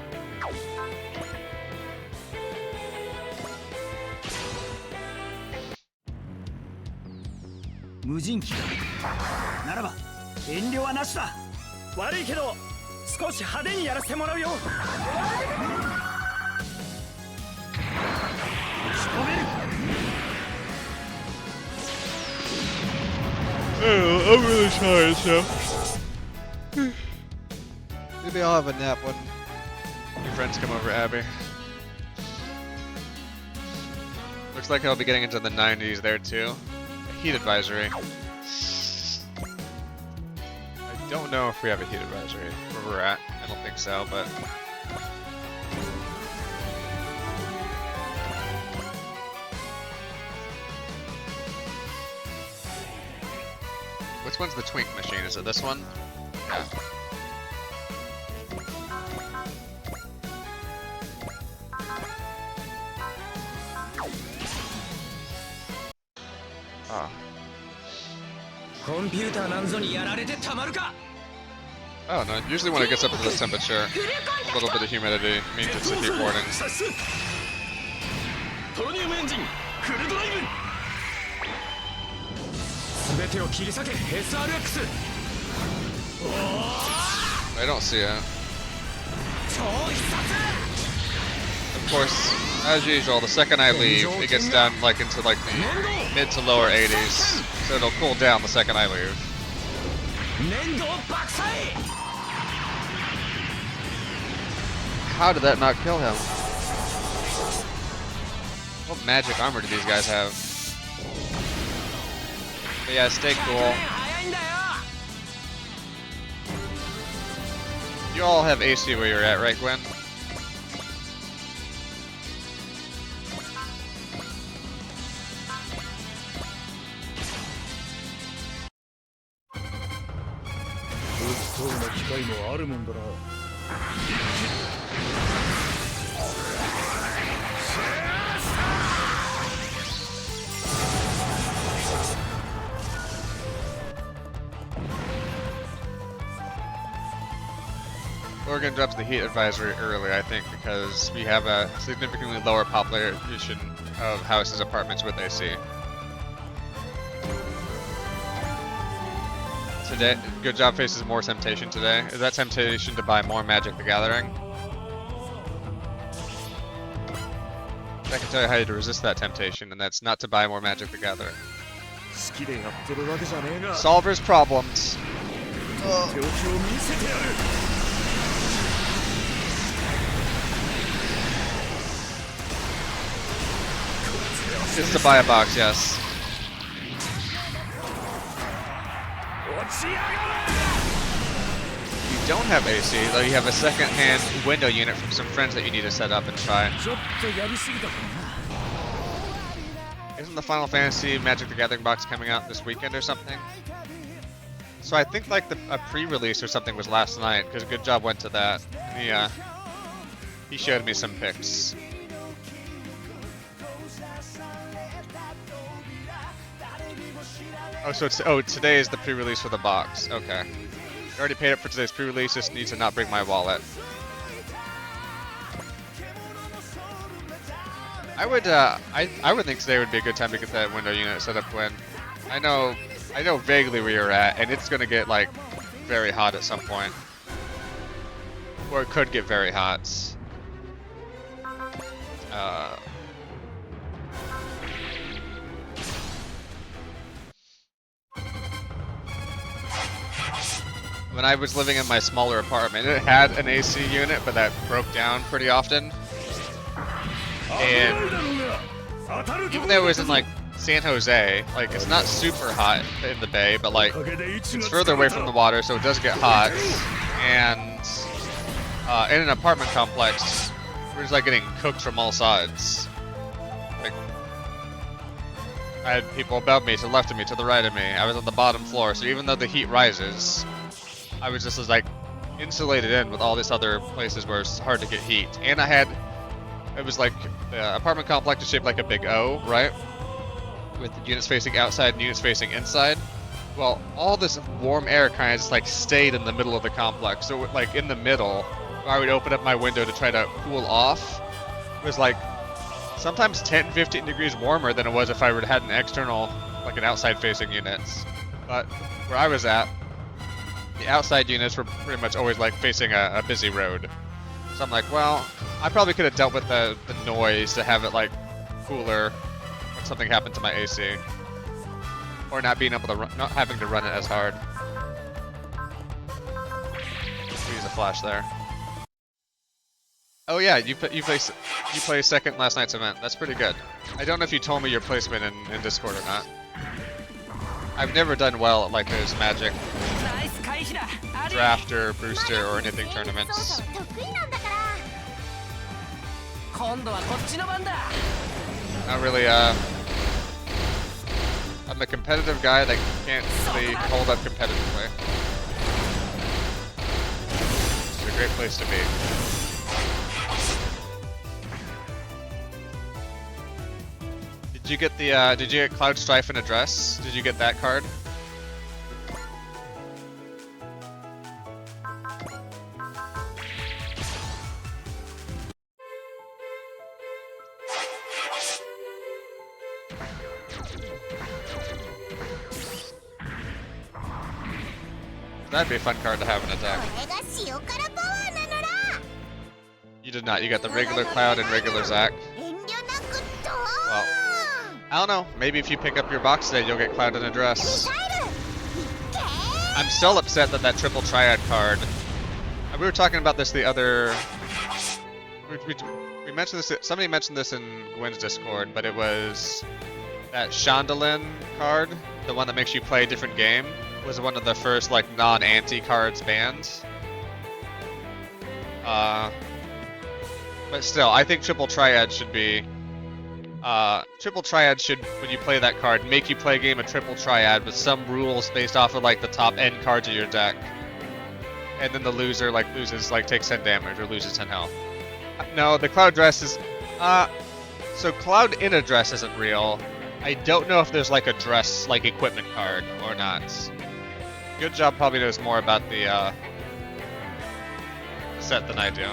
[SPEAKER 5] 無人機ならば遠慮はなしだ。悪いけど少し派手にやらせてもらうよ。仕留める。
[SPEAKER 1] Oh, I'm really tired, so maybe I'll have a nap when your friends come over, Abby. Looks like I'll be getting into the 90s there too. A heat advisory. I don't know if we have a heat advisory where we're at. I don't think so, but which one's the Twink machine? Is it this one? Yeah. Oh.
[SPEAKER 2] コンピューターなんぞにやられてたまるか
[SPEAKER 1] Oh no, usually when it gets up to this temperature, a little bit of humidity means it's a heat warning.
[SPEAKER 2] トロニウムエンジンフルドライブ全てを切り裂け SRX
[SPEAKER 1] I don't see it.
[SPEAKER 2] 超必殺
[SPEAKER 1] Of course, as usual, the second I leave, it gets down like into like the mid to lower 80s, so it'll cool down the second I leave.
[SPEAKER 2] 粘土爆砕
[SPEAKER 1] How did that not kill him? What magic armor do these guys have? But yeah, stay cool. You all have AC where you're at, right, Gwen? Oregon drops the heat advisory early, I think, because we have a significantly lower population of houses, apartments with AC. Today, Good Job faces more temptation today. Is that temptation to buy more Magic the Gathering? I can tell you how to resist that temptation, and that's not to buy more Magic the Gathering. Solver's problems. It's to buy a box, yes. You don't have AC, though you have a second-hand window unit from some friends that you need to set up and try. Isn't the Final Fantasy Magic the Gathering box coming out this weekend or something? So I think like a pre-release or something was last night, because Good Job went to that. He showed me some pics. Oh, so today is the pre-release for the box. Okay. I already paid up for today's pre-release, just need to not bring my wallet. I would think today would be a good time to get that window unit set up, Gwen. I know vaguely where you're at, and it's gonna get like very hot at some point. Or it could get very hot. When I was living in my smaller apartment, it had an AC unit, but that broke down pretty often. And even though it was in like San Jose, like it's not super hot in the bay, but like it's further away from the water, so it does get hot. And in an apartment complex, we're just like getting cooked from all sides. Like I had people above me, to the left of me, to the right of me. I was on the bottom floor, so even though the heat rises, I was just like insulated in with all these other places where it's hard to get heat. And it was like the apartment complex is shaped like a big O, right? With the units facing outside and units facing inside. Well, all this warm air kind of just like stayed in the middle of the complex. So like in the middle, I would open up my window to try to cool off. It was like sometimes 10, 15 degrees warmer than it was if I would had an external, like an outside facing units. But where I was at, the outside units were pretty much always like facing a busy road. So I'm like, well, I probably could have dealt with the noise to have it like cooler when something happened to my AC. Or not being able to not having to run it as hard. Use a flash there. Oh yeah, you play second last night's event. That's pretty good. I don't know if you told me your placement in Discord or not. I've never done well at like those Magic draft or booster or anything tournaments. Not really, I'm a competitive guy that can't really hold up competitively. It's a great place to be. Did you get the, did you get Cloud Strife and Address? Did you get that card? That'd be a fun card to have in a deck.
[SPEAKER 6] これが塩辛パワーなのら
[SPEAKER 1] You did not. You got the regular Cloud and regular Zac.
[SPEAKER 6] 遠慮なくド
[SPEAKER 1] Well,
[SPEAKER 6] ーン
[SPEAKER 1] I don't know. Maybe if you pick up your box today, you'll get Cloud in a
[SPEAKER 6] ミ
[SPEAKER 1] dress.
[SPEAKER 6] サイルいっけー
[SPEAKER 1] I'm still upset that that triple triad card. We were talking about this the other. We mentioned this. Somebody mentioned this in Gwen's Discord, but it was that Chandelier card, the one that makes you play a different game, was one of the first like non-anti cards banned. But still, I think triple triad should be. Triple triad should, when you play that card, make you play a game of triple triad with some rules based off of like the top end cards of your deck. And then the loser like loses, like takes 10 damage or loses 10 health. No, the Cloud dress is, so Cloud in a dress isn't real. I don't know if there's like a dress, like equipment card or not. Good Job probably knows more about the set than I do.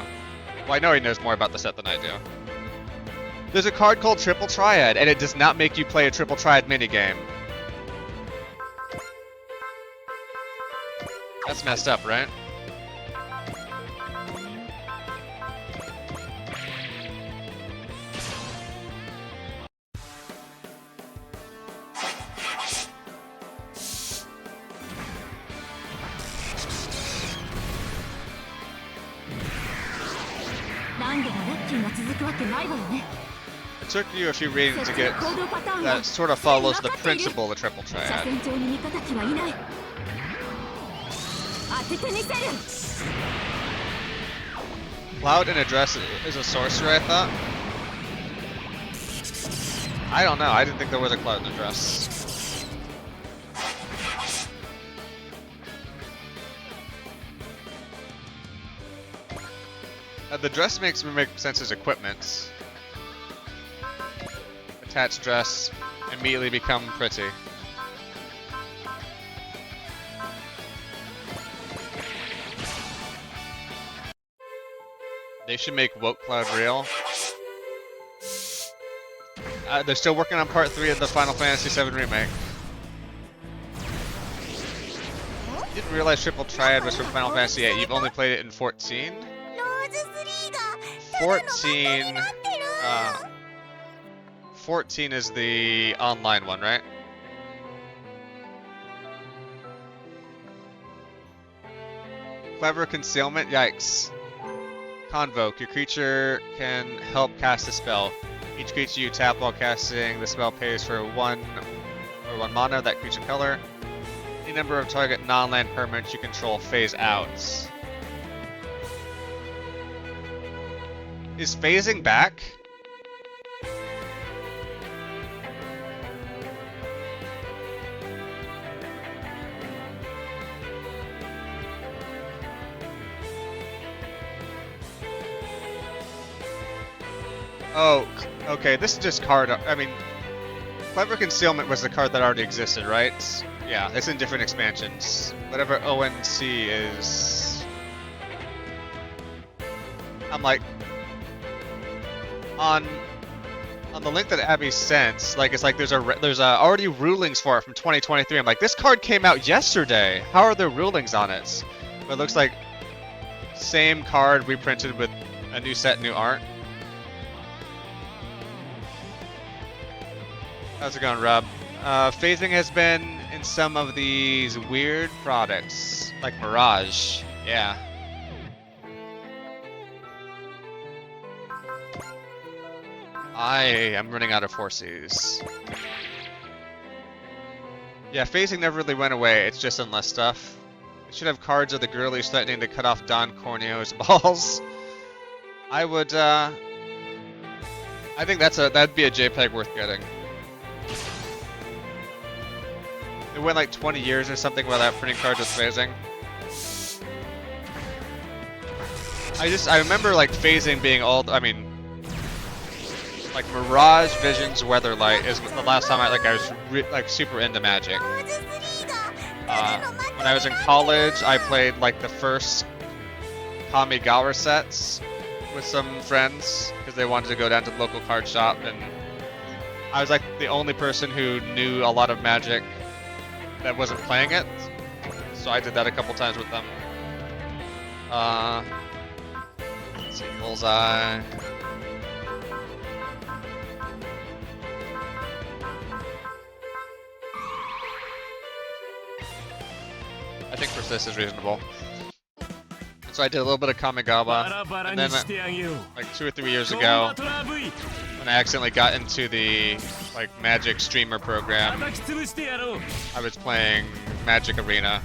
[SPEAKER 1] Well, I know he knows more about the set than I do. There's a card called Triple Triad, and it does not make you play a Triple Triad minigame. That's messed up, right? It took you a few readings to get that sort of follows the principle of Triple Triad.
[SPEAKER 4] 戦場に味方機はいない当ててみせる
[SPEAKER 1] Cloud in a dress is a sorcerer, I thought. I don't know. I didn't think there was a Cloud in a dress. The dress makes me make sense as equipment. Attach dress, immediately become pretty. They should make Woke Cloud real. They're still working on part 3 of the Final Fantasy VII Remake. Didn't realize Triple Triad was from Final Fantasy VIII. You've only played it in 14?
[SPEAKER 6] ローズ3がただのバカになってる
[SPEAKER 1] 14 is the online one, right? Clever concealment? Yikes. Convoke. Your creature can help cast a spell. Each creature you tap while casting the spell pays for one mana of that creature color. Any number of target non-land permanents you control phase out. Is phasing back? Oh, okay, this is just card. I mean, Clever Concealment was the card that already existed, right? Yeah, it's in different expansions. Whatever ONC is. I'm like, on the link that Abby sent, like it's like there's already rulings for it from 2023. I'm like, this card came out yesterday. How are there rulings on it? But it looks like same card reprinted with a new set, new art. How's it going, Rob? Phasing has been in some of these weird products, like Mirage. Yeah. I am running out of 4Cs. Yeah, phasing never really went away, it's just in less stuff. It should have cards of the girlies threatening to cut off Don Corneo's balls. I would, I think that'd be a JPEG worth getting. It went like 20 years or something without printing cards with phasing. I remember like phasing being all, I mean, like Mirage, Visions, Weatherlight is the last time I was like super into Magic.
[SPEAKER 6] ローズ3がただのバカ
[SPEAKER 1] When I was in college, I played like the first Kamigawa sets with some friends because they wanted to go down to the local card shop and I was like the only person who knew a lot of Magic that wasn't playing it, so I did that a couple times with them. Let's see, Bullseye. I think Persist is reasonable. And so I did a little bit of Kamigawa, and then like 2 or 3 years ago, when I accidentally got into the like Magic streamer program, I was playing Magic Arena.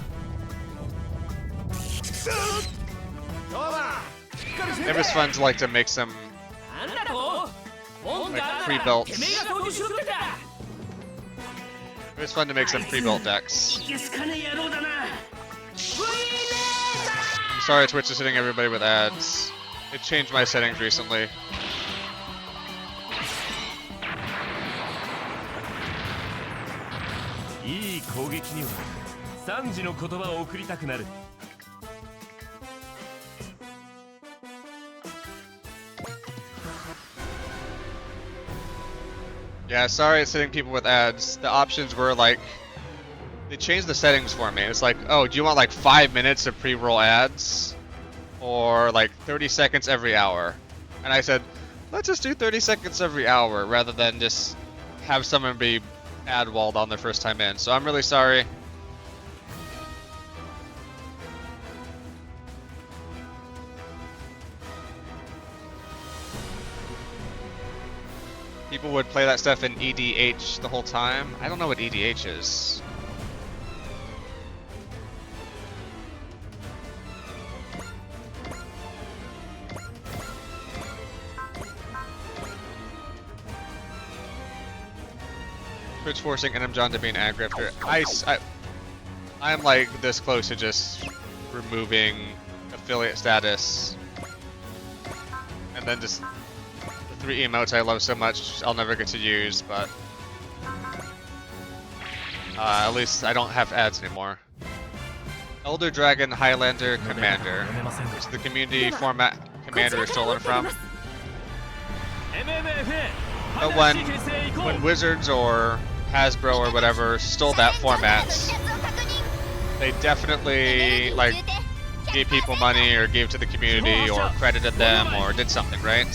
[SPEAKER 1] It was fun to like to make some like pre-built. It was fun to make some pre-built decks. I'm sorry Twitch is hitting everybody with ads. It changed my settings recently. Yeah, sorry it's hitting people with ads. The options were like, they changed the settings for me. It's like, oh, do you want like 5 minutes of pre-roll ads? Or like 30 seconds every hour? And I said, let's just do 30 seconds every hour rather than just have someone be ad walled on their first time in. So I'm really sorry. People would play that stuff in EDH the whole time. I don't know what EDH is. Twitch forcing John to be an ad grifter. I'm like this close to just removing affiliate status. And then just the 3 emotes I love so much I'll never get to use, but at least I don't have ads anymore. Elder Dragon Highlander Commander, which the community format Commander is stolen from. But when Wizards or Hasbro or whatever stole that format, they definitely like gave people money or gave to the community or credited them or did something, right?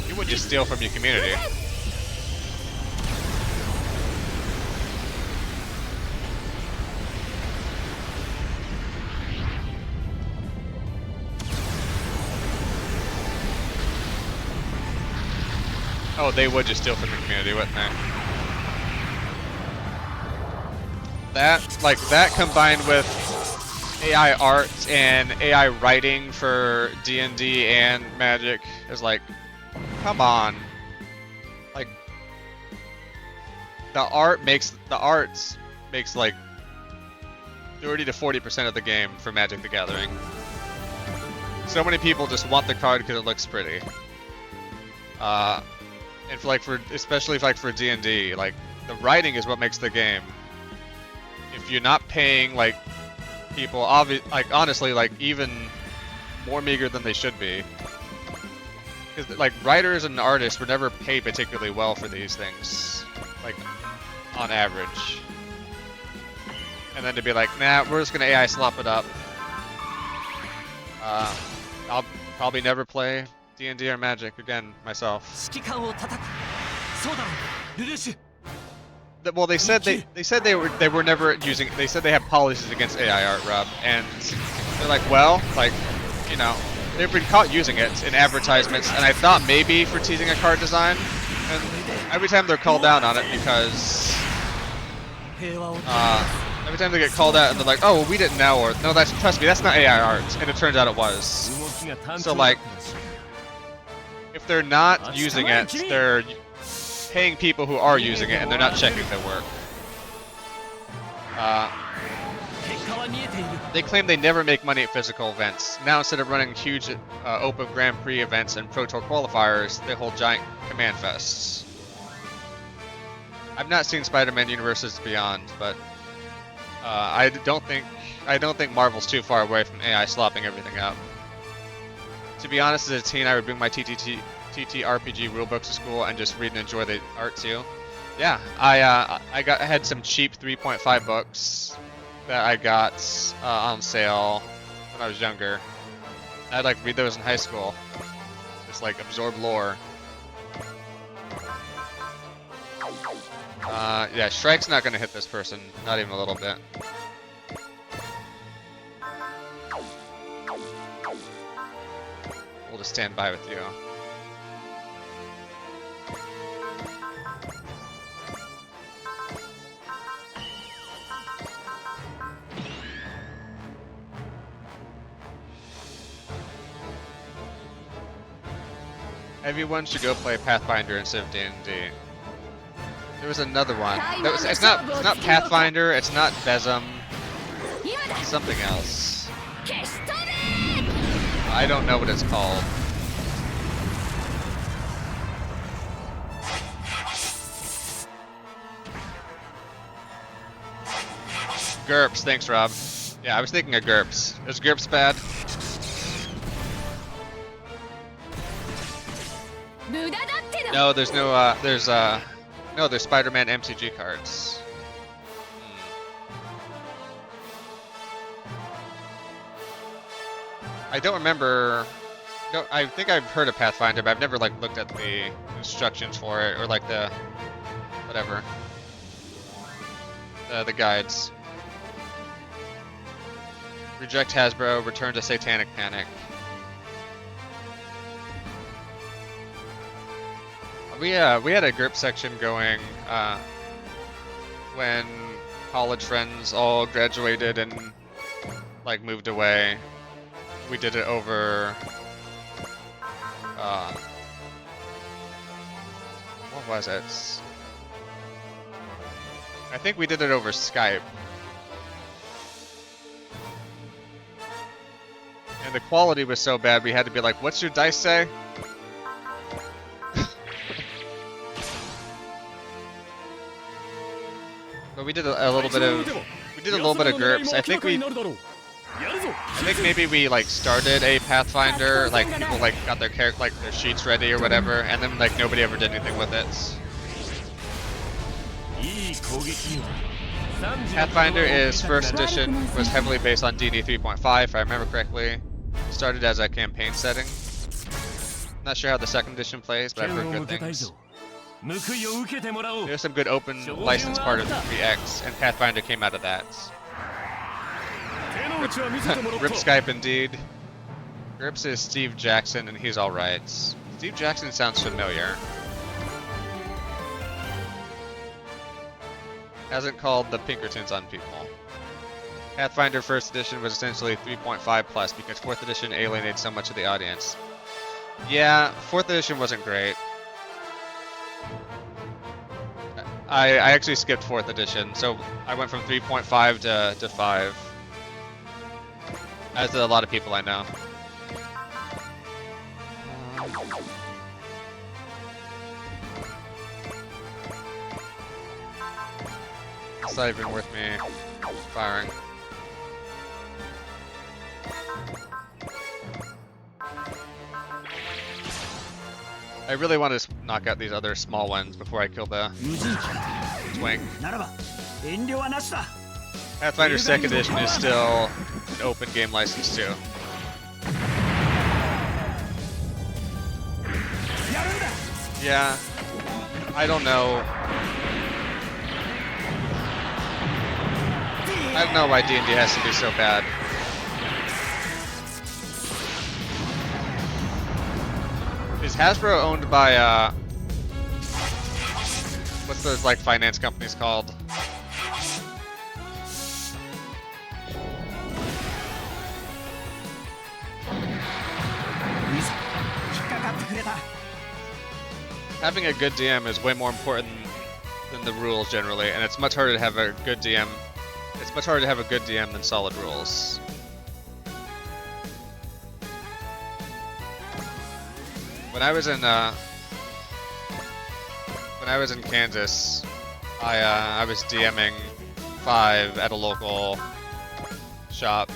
[SPEAKER 1] You would just steal from your community. Oh, they would just steal from the community, wouldn't they? That combined with AI art and AI writing for D&D and Magic is like, come on. Like, the arts makes like 30 to 40% of the game for Magic the Gathering. So many people just want the card because it looks pretty. And especially for D&D, like the writing is what makes the game. If you're not paying like people, honestly, like even more meager than they should be, because like writers and artists were never paid particularly well for these things, like on average. And then to be like, nah, we're just gonna AI slop it up. I'll probably never play D&D or Magic again myself. Well, they said they were never using. They said they have policies against AI art, Rob, and they're like, well, like, you know, they've been caught using it in advertisements, and I thought maybe for teasing a card design, and every time they're called out on it because every time they get called out and they're like, oh, well, we didn't know, or no, trust me, that's not AI art, and it turns out it was. So like, if they're not using it, they're paying people who are using it, and they're not checking their work. They claim they never make money at physical events. Now instead of running huge Open Grand Prix events and Pro Tour qualifiers, they hold giant command fests. I've not seen Spider-Man Universes Beyond, but I don't think Marvel's too far away from AI slopping everything up. To be honest, as a teen, I would bring my TTRPG rulebooks to school and just read and enjoy the art too. Yeah, I had some cheap 3.5 books that I got on sale when I was younger. I'd like read those in high school. Just like absorb lore. Yeah, Shrike's not gonna hit this person, not even a little bit. We'll just stand by with you. Everyone should go play Pathfinder instead of D&D. There was another one. It's not Pathfinder, it's not Besum. It's something else. I don't know what it's called. GURPS, thanks Rob. Yeah, I was thinking of GURPS. Is GURPS bad? No, there's no, there's Spider-Man MCG cards. I don't remember. No, I think I've heard of Pathfinder, but I've never like looked at the instructions for it or like the whatever, the guides. Reject Hasbro. Return to Satanic Panic. We had a group section going when college friends all graduated and like moved away. We did it over what was it? I think we did it over Skype. And the quality was so bad we had to be like, what's your dice say? But we did a little bit of GURPS. I think maybe we like started a Pathfinder, like people like got their their sheets ready or whatever, and then like nobody ever did anything with it. Pathfinder is first edition, was heavily based on D&D 3.5 if I remember correctly. Started as a campaign setting. Not sure how the second edition plays, but I've heard good things. There's some good open license part of 3X, and Pathfinder came out of that. Rip Skype indeed. GURPS is Steve Jackson, and he's alright. Steve Jackson sounds familiar. Hasn't called the Pinkertons on people. Pathfinder First Edition was essentially 3.5 plus because 4th Edition alienated so much of the audience. Yeah, 4th Edition wasn't great. I actually skipped 4th Edition, so I went from 3.5 to 5. As did a lot of people I know. It's not even worth me firing. I really want to knock out these other small ones before I kill the Twink. Pathfinder 2nd Edition is still an open game license too. Yeah, I don't know. I don't know why D&D has to be so bad. Is Hasbro owned by what's those like finance companies called? Having a good DM is way more important than the rules generally, and it's much harder to have a good DM. It's much harder to have a good DM than solid rules. When I was in Kansas, I was DMing 5 at a local shop.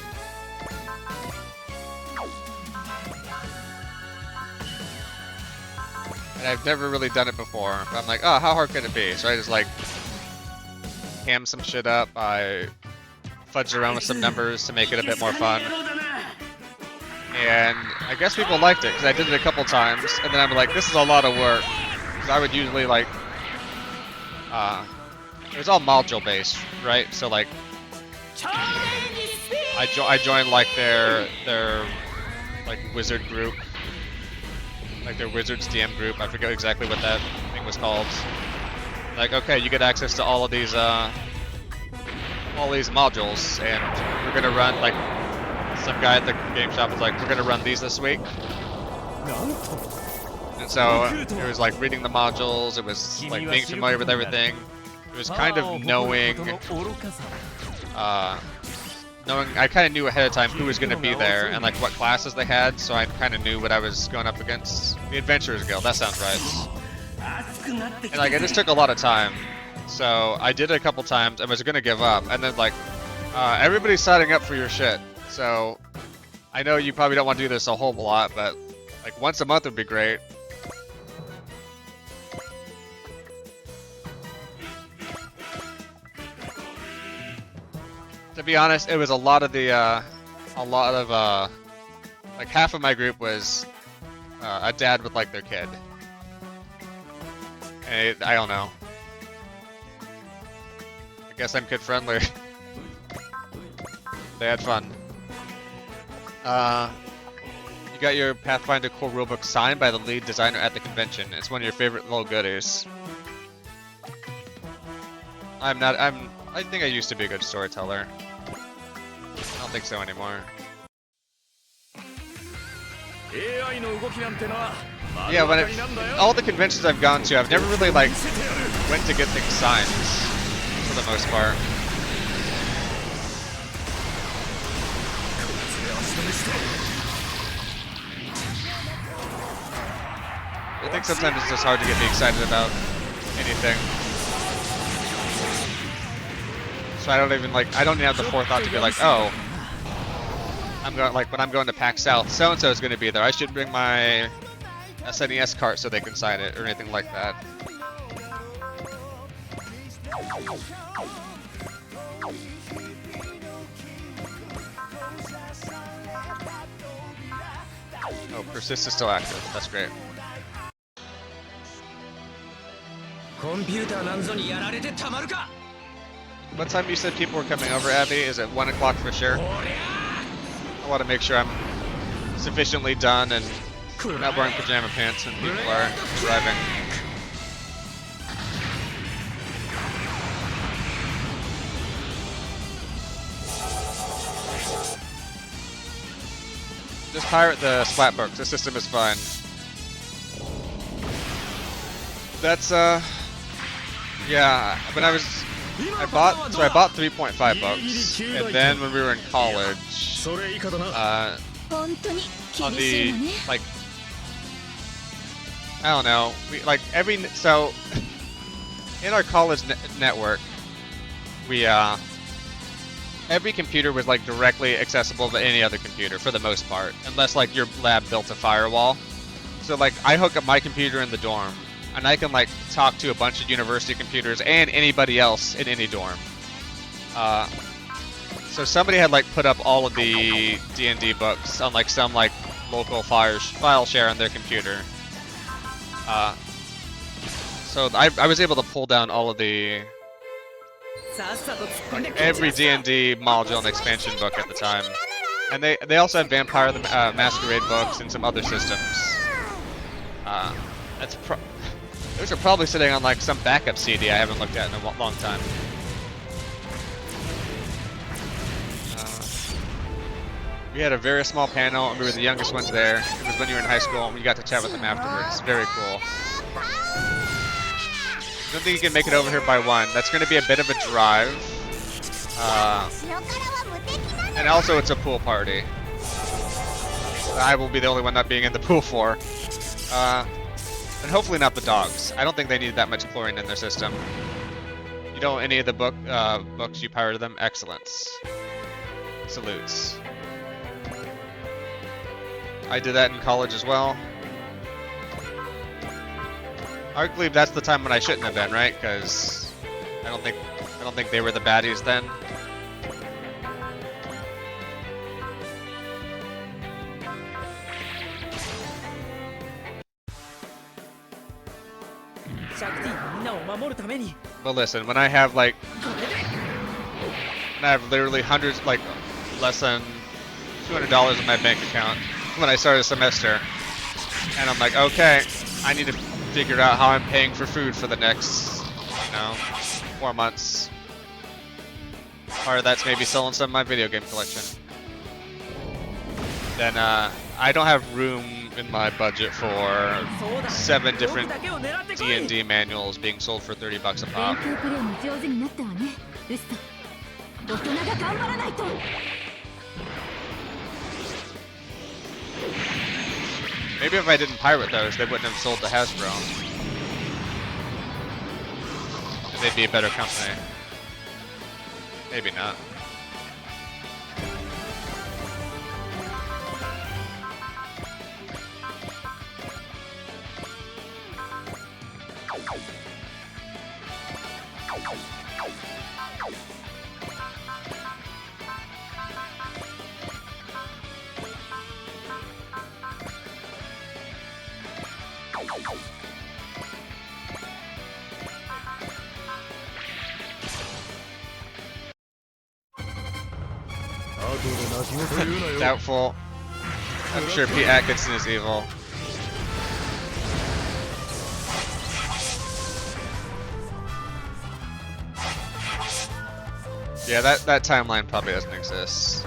[SPEAKER 1] And I've never really done it before. But I'm like, oh, how hard can it be? So I just like ham some shit up. I fudged around with some numbers to make it a bit more fun. And I guess people liked it because I did it a couple times. And then I'm like, this is a lot of work. Because I would usually like, it was all module based, right? So like, I joined like their like wizard group, like their wizards DM group. I forget exactly what that thing was called. Like, okay, you get access to all these modules, and we're gonna run like some guy at the game shop was like, we're gonna run these this week. And so it was like reading the modules. It was like being familiar with everything. It was kind of knowing. I kind of knew ahead of time who was going to be there and like what classes they had, so I kind of knew what I was going up against. The Adventurers Guild, that sounds right. And like it just took a lot of time, so I did it a couple times. I was going to give up, and then like everybody's signing up for your shit. So I know you probably don't want to do this a whole lot, but like once a month would be great. To be honest, it was a lot of like half of my group was a dad with like their kid. And I don't know. I guess I'm kid friendly. They had fun. You got your Pathfinder core rulebook signed by the lead designer at the convention. It's one of your favorite little goodies. I think I used to be a good storyteller. I don't think so anymore. Yeah, all the conventions I've gone to, I've never really like went to get things signed for the most part. I think sometimes it's just hard to get me excited about anything. So I don't even have the forethought to be like, oh, I'm going when I'm going to PAX South, so and so is going to be there. I should bring my SNES cart so they can sign it or anything like that. Oh, Persist is still active. That's great. What time you said people were coming over, Abby? Is it 1 o'clock for sure? I want to make sure I'm sufficiently done and not wearing pajama pants when people are arriving. Just pirate the splat books. The system is fine. That's yeah. When I bought 3.5 books, and then when we were in college, on the like, I don't know, so in our college network, we every computer was like directly accessible to any other computer for the most part, unless like your lab built a firewall. So like I hook up my computer in the dorm, and I can like talk to a bunch of university computers and anybody else in any dorm. So somebody had like put up all of the D&D books on like some like local file share on their computer. So I was able to pull down all of the every D&D module and expansion book at the time, and they also had Vampire the Masquerade books and some other systems. Those are probably sitting on like some backup CD I haven't looked at in a long time. We had a very small panel, and we were the youngest ones there. It was when you were in high school, and we got to chat with them afterwards. Very cool. I don't think you can make it over here by 1. That's going to be a bit of a drive. And also, it's a pool party. I will be the only one not being in the pool for. And hopefully not the dogs. I don't think they need that much chlorine in their system. You know any of the books you pirated them? Excellence. Salutes. I did that in college as well. Arguably, that's the time when I shouldn't have been, right? Because I don't think they were the baddies then. But listen, when I have like, when I have literally hundreds, like less than $200 in my bank account when I start a semester, and I'm like, okay, I need to figure out how I'm paying for food for the next, 4 months. Part of that's maybe selling some of my video game collection. Then I don't have room in my budget for 7 different D&D manuals being sold for $30 a pop. Maybe if I didn't pirate those, they wouldn't have sold to Hasbro. And they'd be a better company. Maybe not. Doubtful. I'm sure Pete Atkinson is evil. Yeah, that timeline probably doesn't exist.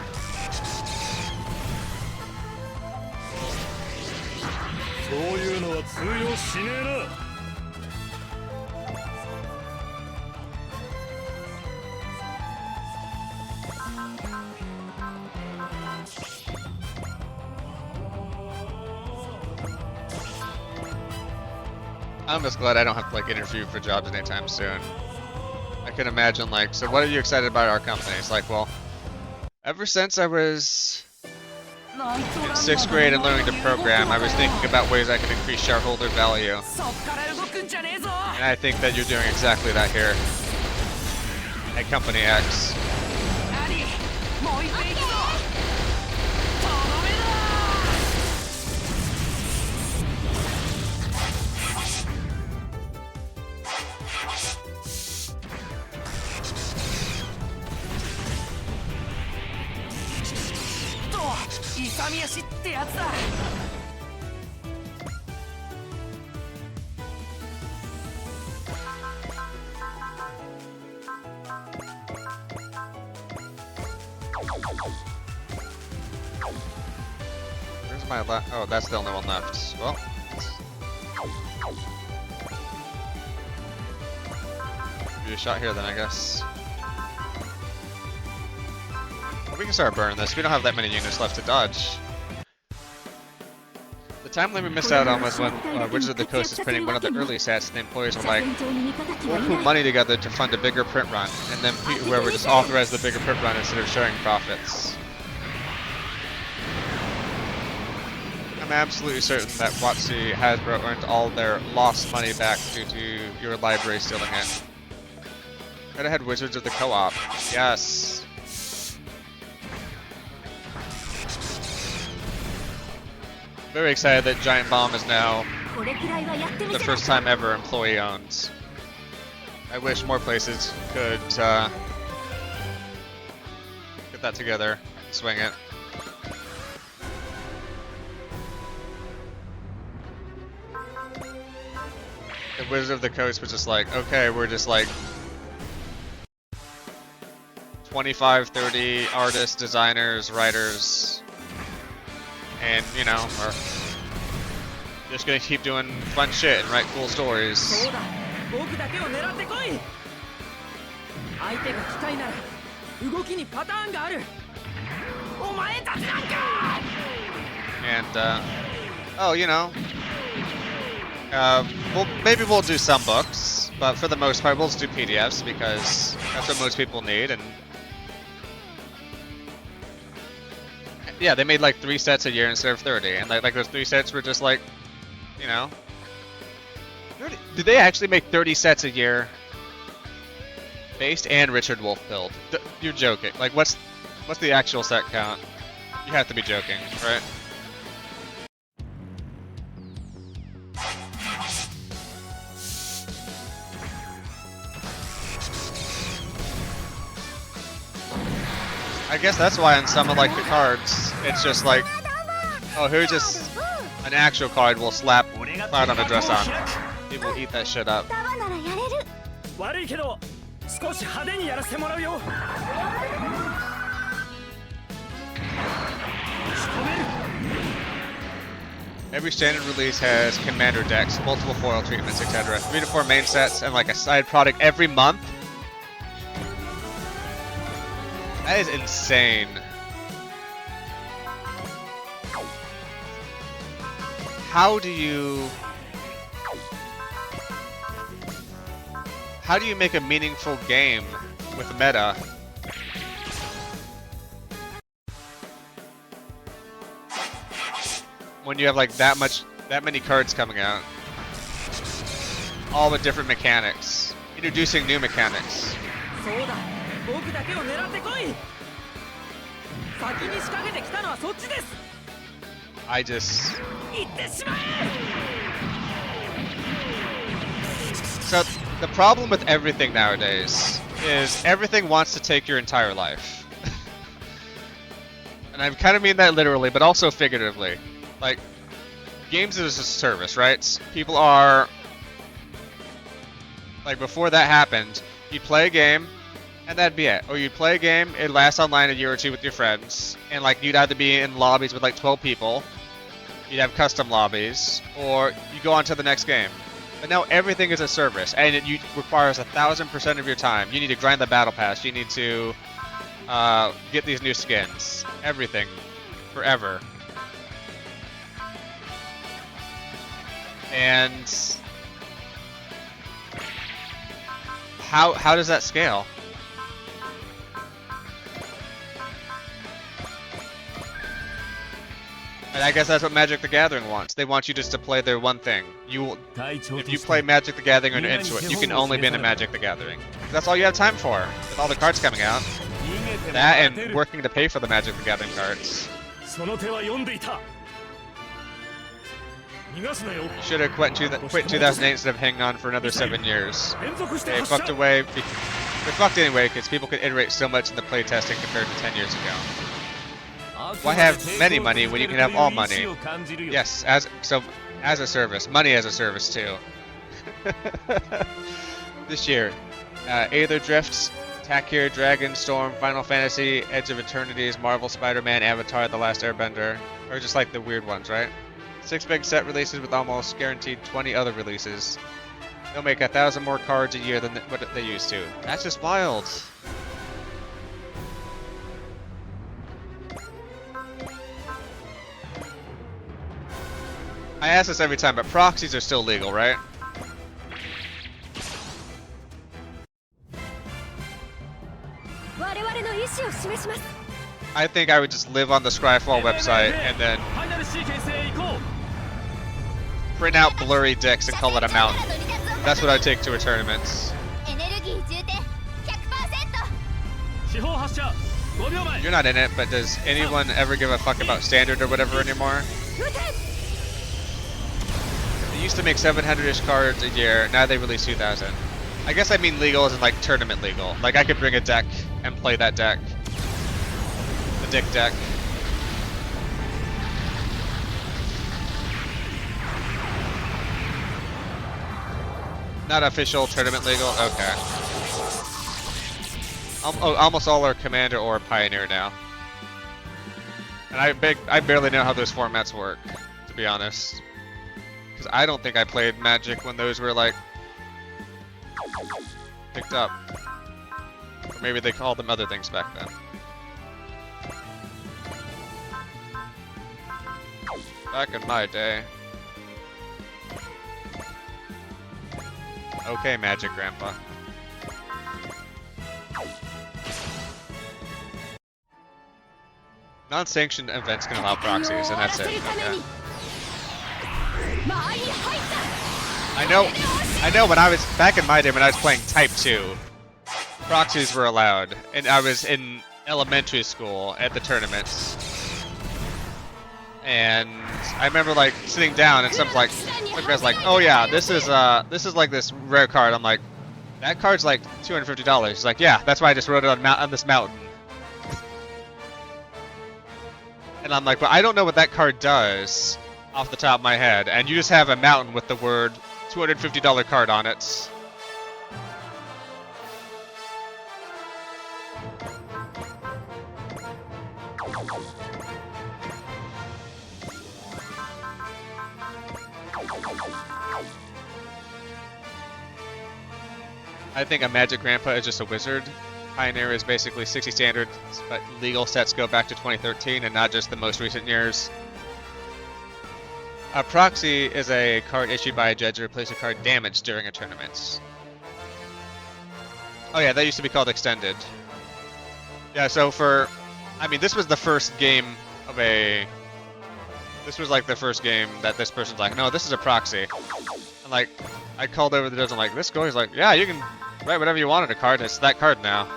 [SPEAKER 1] I'm just glad I don't have to like interview for jobs anytime soon. I can imagine like, so what are you excited about our company? It's like, well, ever since I was in 6th grade and learning to program, I was thinking about ways I could increase shareholder value. And I think that you're doing exactly that here at Company X. Where's my left? Oh, that's the only one left. Well, do a shot here then, I guess. We can start burning this. We don't have that many units left to dodge. The time limit we missed out on was when Wizards of the Coast is printing one of the early sets, and the employees were like, we'll put money together to fund a bigger print run, and then whoever just authorized the bigger print run instead of showing profits. I'm absolutely certain that WotC Hasbro earned all their lost money back due to your library stealing it. Right ahead, Wizards of the Co-op. Yes. Very excited that Giant Bomb is now the first time ever employee owned. I wish more places could get that together and swing it. The Wizard of the Coast was just like, okay, we're just like 25, 30 artists, designers, writers, and you know, we're just gonna keep doing fun shit and write cool stories. And oh, you know, maybe we'll do some books, but for the most part we'll just do PDFs because that's what most people need. And yeah, they made like 3 sets a year instead of 30, and like those 3 sets were just like, you know, Do they actually make 30 sets a year? Based and Richard Wolf build. You're joking. Like, what's the actual set count? You have to be joking, right? I guess that's why on some of like the cards, it's just like, oh, here's just an actual card we'll slap Cloud on a dress on. People eat that shit up.
[SPEAKER 5] 悪いけど少し派手にやらせてもらうよ。
[SPEAKER 1] Every standard release has commander decks, multiple foil treatments, etc. 3 to 4 main sets, and like a side product every month. That is insane. How do you make a meaningful game with meta? When you have like that many cards coming out, all with different mechanics, introducing new mechanics. I just... So the problem with everything nowadays is everything wants to take your entire life. And I kind of mean that literally, but also figuratively. Like, games is a service, right? People are... Like, before that happened, you'd play a game, and that'd be it. Or you'd play a game, it'd last online a year or two with your friends, and like, you'd either be in lobbies with like 12 people, you'd have custom lobbies, or you go on to the next game. But now everything is a service, and it requires 1,000% of your time. You need to grind the battle pass, you need to get these new skins. Everything. Forever. And how does that scale? And I guess that's what Magic the Gathering wants. They want you just to play their one thing. If you play Magic the Gathering or into it, you can only be in a Magic the Gathering. That's all you have time for, with all the cards coming out. That and working to pay for the Magic the Gathering cards. You should have quit 2008 instead of hanging on for another 7 years. They fucked away. They're fucked anyway because people could iterate so much in the playtesting compared to 10 years ago. Why have many money when you can have all money? Yes, as a service, money as a service too. This year, Aether Drifts, Takir, Dragon, Storm, Final Fantasy, Edge of Eternities, Marvel, Spider-Man, Avatar, The Last Airbender, or just like the weird ones, right? 6 big set releases with almost guaranteed 20 other releases. They'll make 1,000 more cards a year than what they used to. That's just wild. I ask this every time, but proxies are still legal, right? I think I would just live on the Scryfall website and then print out blurry dicks and call it a mountain. That's what I take to a tournament. You're not in it, but does anyone ever give a fuck about standard or whatever anymore? They used to make 700-ish cards a year, now they release 2,000. I guess I mean legal isn't like tournament legal. Like I could bring a deck and play that deck. The dick deck. Not official tournament legal? Okay. Almost all are Commander or Pioneer now. And I barely know how those formats work, to be honest. Because I don't think I played Magic when those were like picked up. Or maybe they called them other things back then. Back in my day. Okay, Magic Grandpa. Non-sanctioned events can allow proxies, and that's it. Okay. I know when I was back in my day when I was playing Type 2, proxies were allowed, and I was in elementary school at the tournaments. And I remember like sitting down and some guy's like, "Oh yeah, this is like this rare card." I'm like, "That card's like $250." He's like, "Yeah, that's why I just wrote it on this mountain." And I'm like, "But I don't know what that card does off the top of my head." And you just have a mountain with the word $250 card on it. I think a Magic Grandpa is just a wizard. Pioneer is basically 60 standard, but legal sets go back to 2013 and not just the most recent years. A proxy is a card issued by a judge to replace a card damaged during a tournament. Oh yeah, that used to be called extended. Yeah, so this was the first game of this was like the first game that this person's like, "No, this is a proxy." And like, I called over the judge, I'm like, "This goal?" He's like, "Yeah, you can write whatever you want on a card, it's that card now."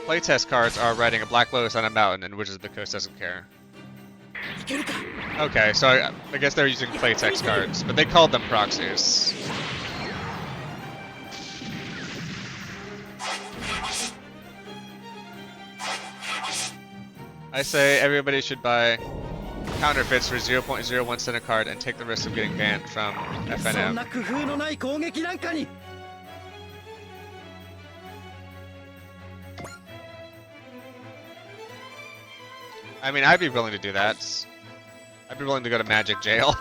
[SPEAKER 1] Playtest cards are writing a Black Lotus on a mountain, and Wizards of the Coast doesn't care. Okay, so I guess they're using playtext cards, but they called them proxies. I say everybody should buy counterfeits for 0.01 cent a card and take the risk of getting banned from FNM. I mean, I'd be willing to do that. I'd be willing to go to Magic Jail.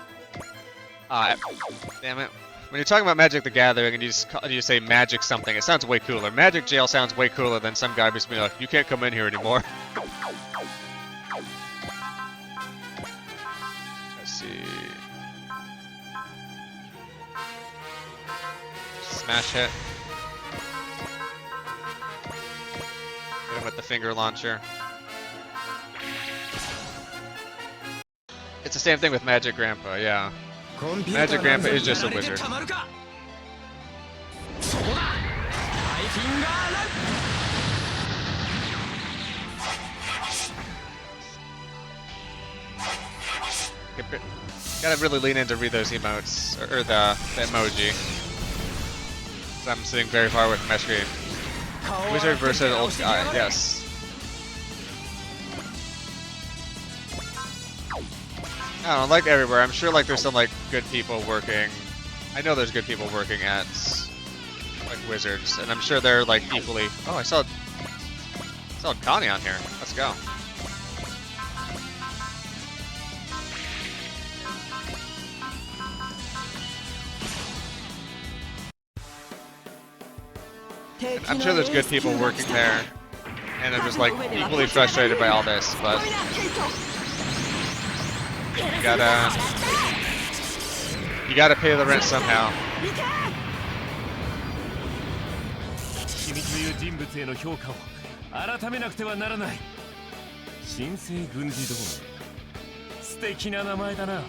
[SPEAKER 1] Damn it. When you're talking about Magic the Gathering and you just say Magic something, it sounds way cooler. Magic Jail sounds way cooler than some guy just being like, "You can't come in here anymore." Let's see. Smash hit. Hit him with the finger launcher. It's the same thing with Magic Grandpa, yeah. Magic Grandpa is just a wizard. Gotta really lean in to read those emotes, or the emoji. So I'm sitting very far away from my screen. Wizard versus old guy, yes. I don't know, like everywhere, I'm sure like there's some like good people working. I know there's good people working at like Wizards, and I'm sure they're like equally. Oh, I saw Connie on here. Let's go. I'm sure there's good people working there, and I'm just like equally frustrated by all this, but. You gotta pay the rent somehow.
[SPEAKER 2] 君という人物への評価を改めなくてはならない。新生軍事同盟。素敵な名前だな。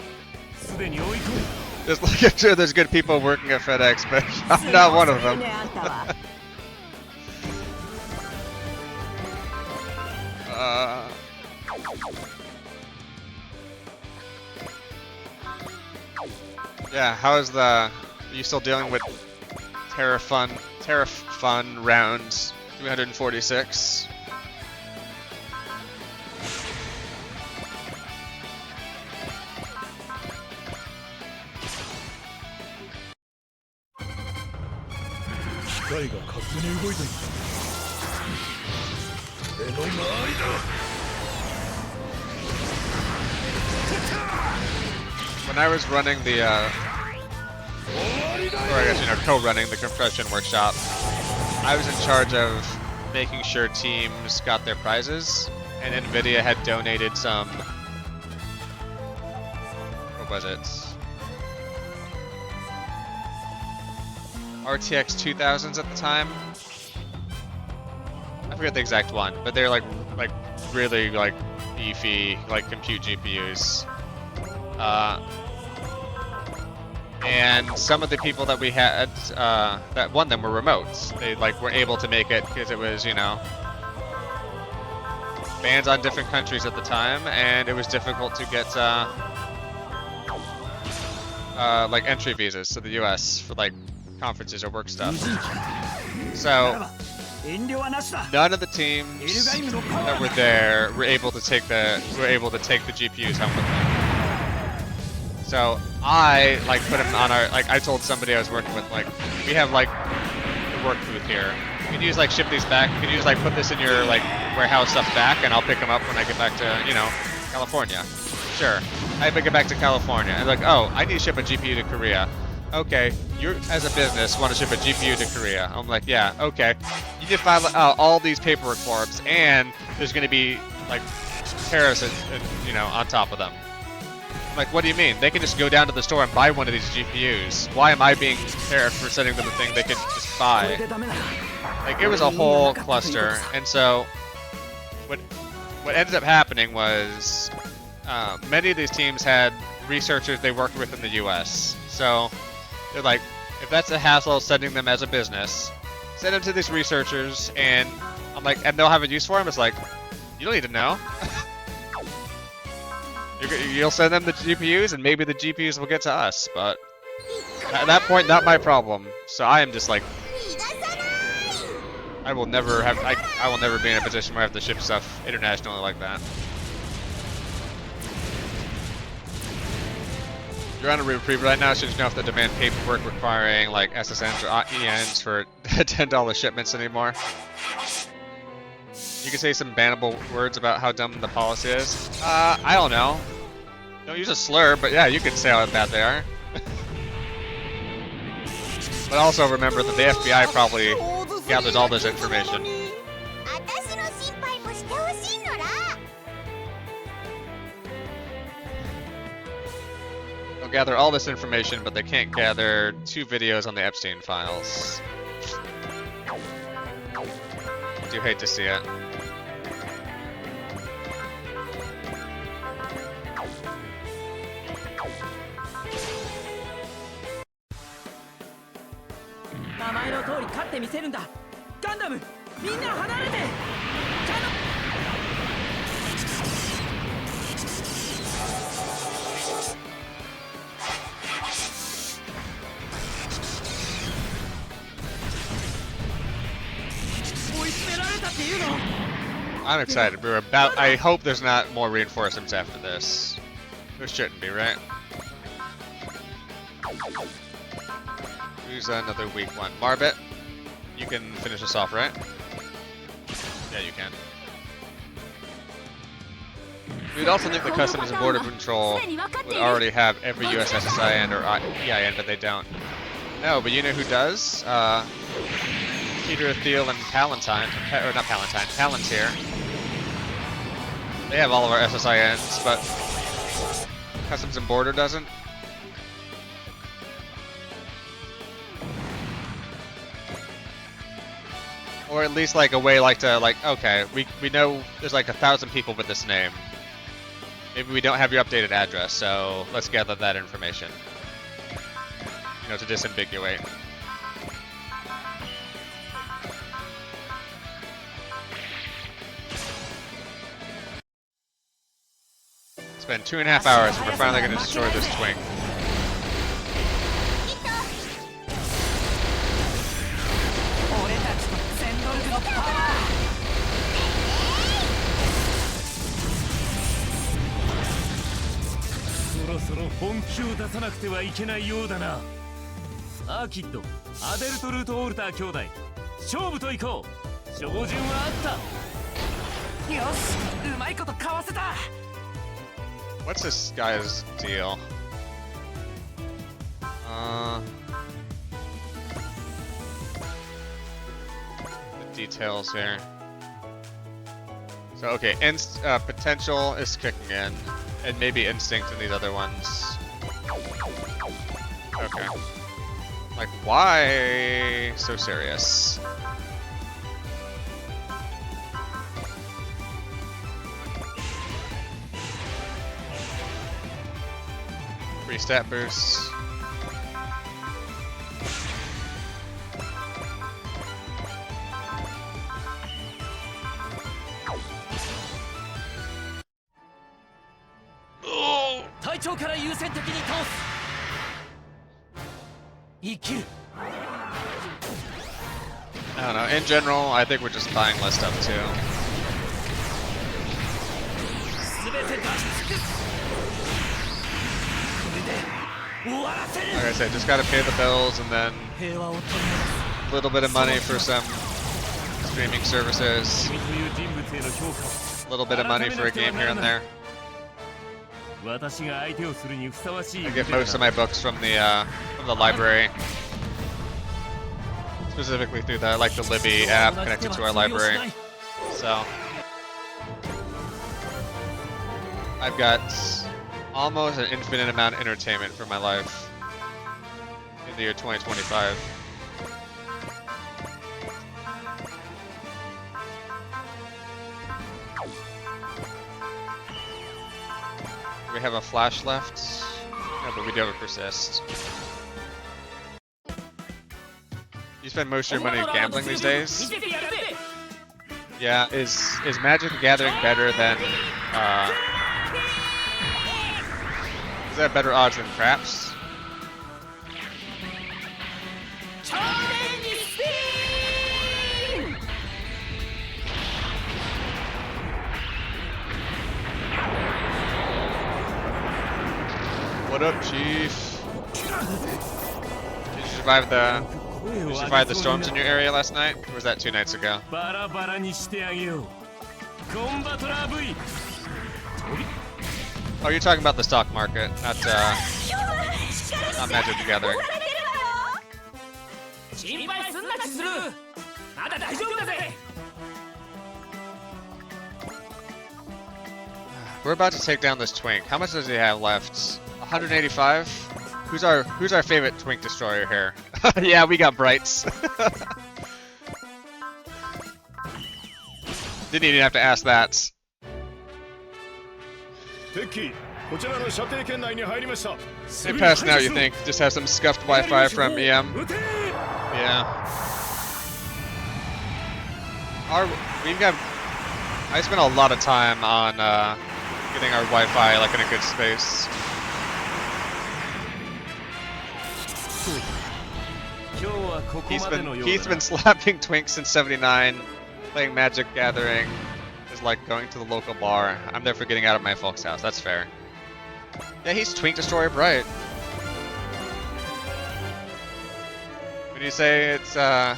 [SPEAKER 2] すでに追い込め。
[SPEAKER 1] Just like I'm sure there's good people working at FedEx, but I'm not one of them. Yeah, how is are you still dealing with Tariff Fun round 346? When I was running the, or I guess, co-running the compression workshop, I was in charge of making sure teams got their prizes, and NVIDIA had donated some, what was it? RTX 2000s at the time? I forget the exact one, but they're like really beefy, like, compute GPUs. And some of the people that we had that won them were remotes. They like were able to make it because it was, you know, bans on different countries at the time, and it was difficult to get like entry visas to the US for like conferences or work stuff. So none of the teams that were there were able to take the GPUs home with them. So I like put them on our, like I told somebody I was working with, like, we have like the work booth here. You can use like ship these back. You can use like put this in your like warehouse stuff back, and I'll pick them up when I get back to, you know, California. Sure. I get back to California and like, oh, I need to ship a GPU to Korea. Okay, you as a business want to ship a GPU to Korea. I'm like, yeah, okay. You need to file all these paperwork forms, and there's going to be like tariffs, you know, on top of them. I'm like, what do you mean? They can just go down to the store and buy one of these GPUs. Why am I being tariffed for sending them a thing they could just buy? Like, it was a whole cluster. And so, what ended up happening was, many of these teams had researchers they worked with in the US. So, they're like, if that's a hassle sending them as a business, send them to these researchers, and I'm like, and they'll have a use for them? It's like, you don't need to know. You'll send them the GPUs, and maybe the GPUs will get to us, but at that point, not my problem. So I am just like, I will never be in a position where I have to ship stuff internationally like that. You're on a reprieve right now, so you don't have to demand paperwork requiring like SSNs or ENs for $10 shipments anymore. You can say some bannable words about how dumb the policy is. I don't know. Don't use a slur, but yeah, you can say how bad they are. But also remember that the FBI probably gathers all this information. They'll gather all this information, but they can't gather 2 videos on the Epstein files. I do hate to see it. I'm excited. We're about. I hope there's not more reinforcements after this. There shouldn't be, right? Who's another weak one? Marbet, you can finish us off, right? Yeah, you can. We'd also think the Customs and Border Control would already have every US SSIN or EIN, but they don't. No, but you know who does? Peter, Thiel, and Palantine, or not Palantine, Palantir. They have all of our SSINs, but Customs and Border doesn't. Or at least like a way like to like, okay, we know there's like 1,000 people with this name. Maybe we don't have your updated address, so let's gather that information. You know, to disambiguate. It's been 2.5 hours and we're finally going to destroy this Twink. What's this guy's deal? The details here. So okay, potential is kicking in, and maybe instinct in these other ones. Okay. Like, why so serious? Free stat boosts. Oh!
[SPEAKER 2] 隊長から優先的に倒す生きる
[SPEAKER 1] I don't know. In general, I think we're just buying less stuff too.
[SPEAKER 2] 全て出し尽くすこれで終わらせる
[SPEAKER 1] Like I said, just gotta pay the bills and then
[SPEAKER 2] 平和を取り
[SPEAKER 1] a little bit of money for some streaming services,
[SPEAKER 2] 戻す君という人物への評価を
[SPEAKER 1] a little bit of money for a game here and there.
[SPEAKER 2] 私が相手をするにふさわしい
[SPEAKER 1] I get most of my books from the library, specifically through the Libby app connected to our library. So I've got almost an infinite amount of entertainment for my life in the year 2025. Do we have a flash left? No, but we do have a persist. You spend most of your money gambling these days? Yeah, is Magic the Gathering better than is that better odds than craps? What up, Chief? Did you survive the storms in your area last night? Or was that 2 nights ago?
[SPEAKER 2] バラバラにしてあげようコンバトラー V
[SPEAKER 1] Oh, you're talking about the stock market, not Magic the Gathering.
[SPEAKER 2] 心配すんな千鶴まだ大丈夫だぜ
[SPEAKER 1] We're about to take down this Twink. How much does he have left? 185? Who's our favorite Twink destroyer here? Yeah, we got Brights. Didn't even have to ask that.
[SPEAKER 7] テッキー、こちらの射程圏内に入りました。
[SPEAKER 1] They passed now, you think? Just have some scuffed Wi-Fi from EM?
[SPEAKER 2] 撃て
[SPEAKER 1] Yeah. I spent a lot of time on getting our Wi-Fi like in a good space.
[SPEAKER 2] 今日はここ
[SPEAKER 1] He's
[SPEAKER 2] までの
[SPEAKER 1] been
[SPEAKER 2] よう
[SPEAKER 1] he's
[SPEAKER 2] だ
[SPEAKER 1] been slapping Twink since '79. Playing Magic Gathering is like going to the local bar. I'm there for getting out of my folks' house. That's fair. Yeah, he's Twink Destroyer Bright. When you say it's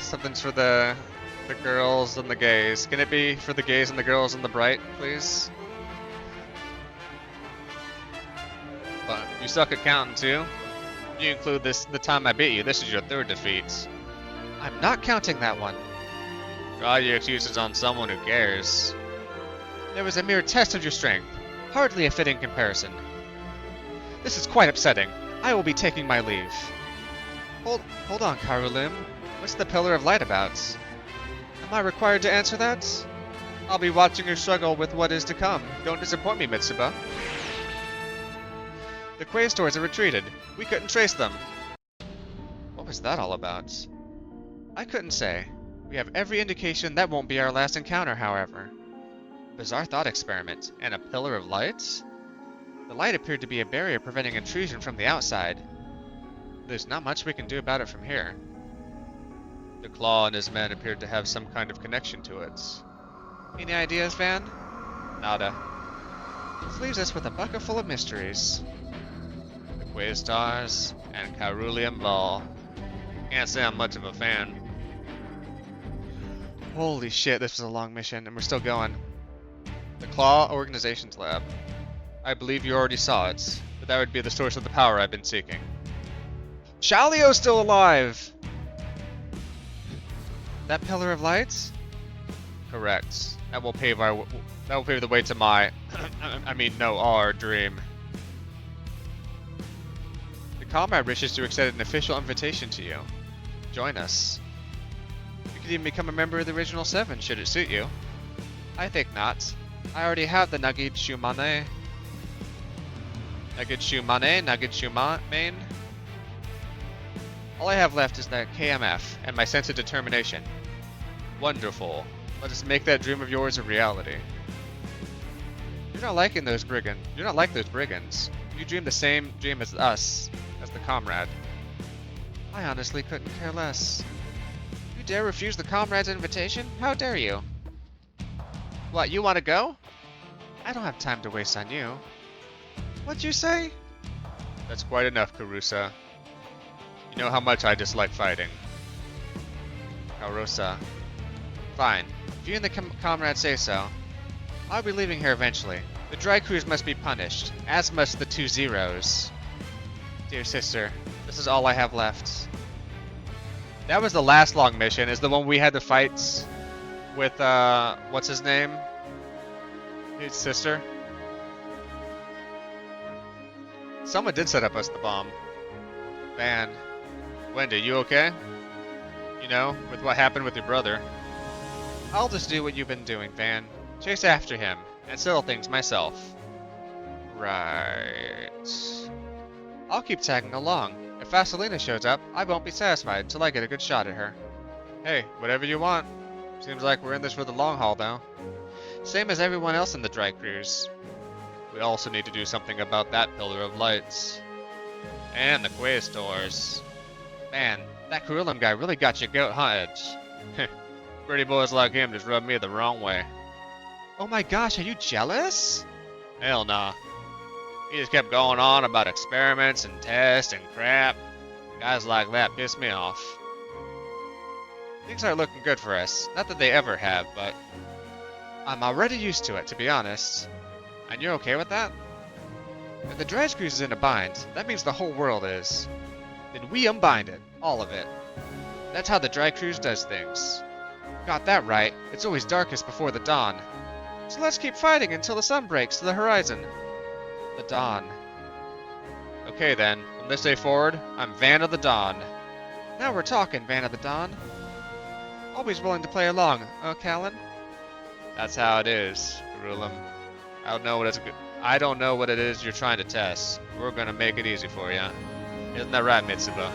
[SPEAKER 1] something's for the girls and the gays, can it be for the gays and the girls and the Bright, please? But you suck at counting too. You include the time I beat you. This is your 3rd defeat. I'm not counting that one. Draw your excuses on someone who cares. It was a mere test of your strength. Hardly a fitting comparison. This is quite upsetting. I will be taking my leave. Hold on, Karulim. What's the Pillar of Light about? Am I required to answer that? I'll be watching your struggle with what is to come. Don't disappoint me, Mitsuba. The Quaestors have retreated. We couldn't trace them. What was that all about? I couldn't say. We have every indication that won't be our last encounter, however. Bizarre thought experiment, and a pillar of light? The light appeared to be a barrier preventing intrusion from the outside. There's not much we can do about it from here. The Claw and his men appeared to have some kind of connection to it. Any ideas, Van? Nada. This leaves us with a bucket full of mysteries. The Quaestars and Carulian Ball. Can't say I'm much of a fan. Holy shit, this was a long mission, and we're still going. The Claw Organizations Lab. I believe you already saw it, but that would be the source of the power I've been seeking. Shalio's still alive! That Pillar of Lights? Correct. That will pave the way to my, our dream. The comrade wishes to extend an official invitation to you. Join us. You could even become a member of the original 7, should it suit you. I think not. I already have the Nagi Shumane. Nagetsu Mane, Nagetsu Main. All I have left is that KMF and my sense of determination. Wonderful. Let us make that dream of yours a reality. You're not liking those brigands. You're not like those brigands. You dream the same dream as us, as the comrade. I honestly couldn't care less. You dare refuse the comrade's invitation? How dare you? What, you want to go? I don't have time to waste on you. What'd you say? That's quite enough, Karusa. You know how much I dislike fighting. Karusa. Fine. If you and the comrade say so. I'll be leaving here eventually. The dry crews must be punished, as must the 2 zeros. Dear sister, this is all I have left. That was the last long mission, is the one we had to fight with, what's his name? His sister? Someone did set up us the bomb. Man. Wendy, you okay? You know, with what happened with your brother. I'll just do what you've been doing, Van. Chase after him, and settle things myself. Right. I'll keep tagging along. If Vasilina shows up, I won't be satisfied until I get a good shot at her. Hey, whatever you want. Seems like we're in this for the long haul, though. Same as everyone else in the dry cruise. We also need to do something about that pillar of lights. And the Quaestors. Man, that Curulum guy really got your goat, huh, Edge? Pretty boys like him just rub me the wrong way. Oh my gosh, are you jealous? Hell nah. He just kept going on about experiments and tests and crap. Guys like that piss me off. Things aren't looking good for us. Not that they ever have, but I'm already used to it, to be honest. And you're okay with that? If the dredge cruise is in a bind, that means the whole world is. Then we unbind it, all of it. That's how the dry cruise does things. Got that right, it's always darkest before the dawn. So let's keep fighting until the sun breaks to the horizon. The dawn. Okay then, from this day forward, I'm Van of the Dawn. Now we're talking, Van of the Dawn. Always willing to play along, Callan? That's how it is, Garulum. I don't know what it is you're trying to test. We're gonna make it easy for you. Isn't that right, Mitsuba?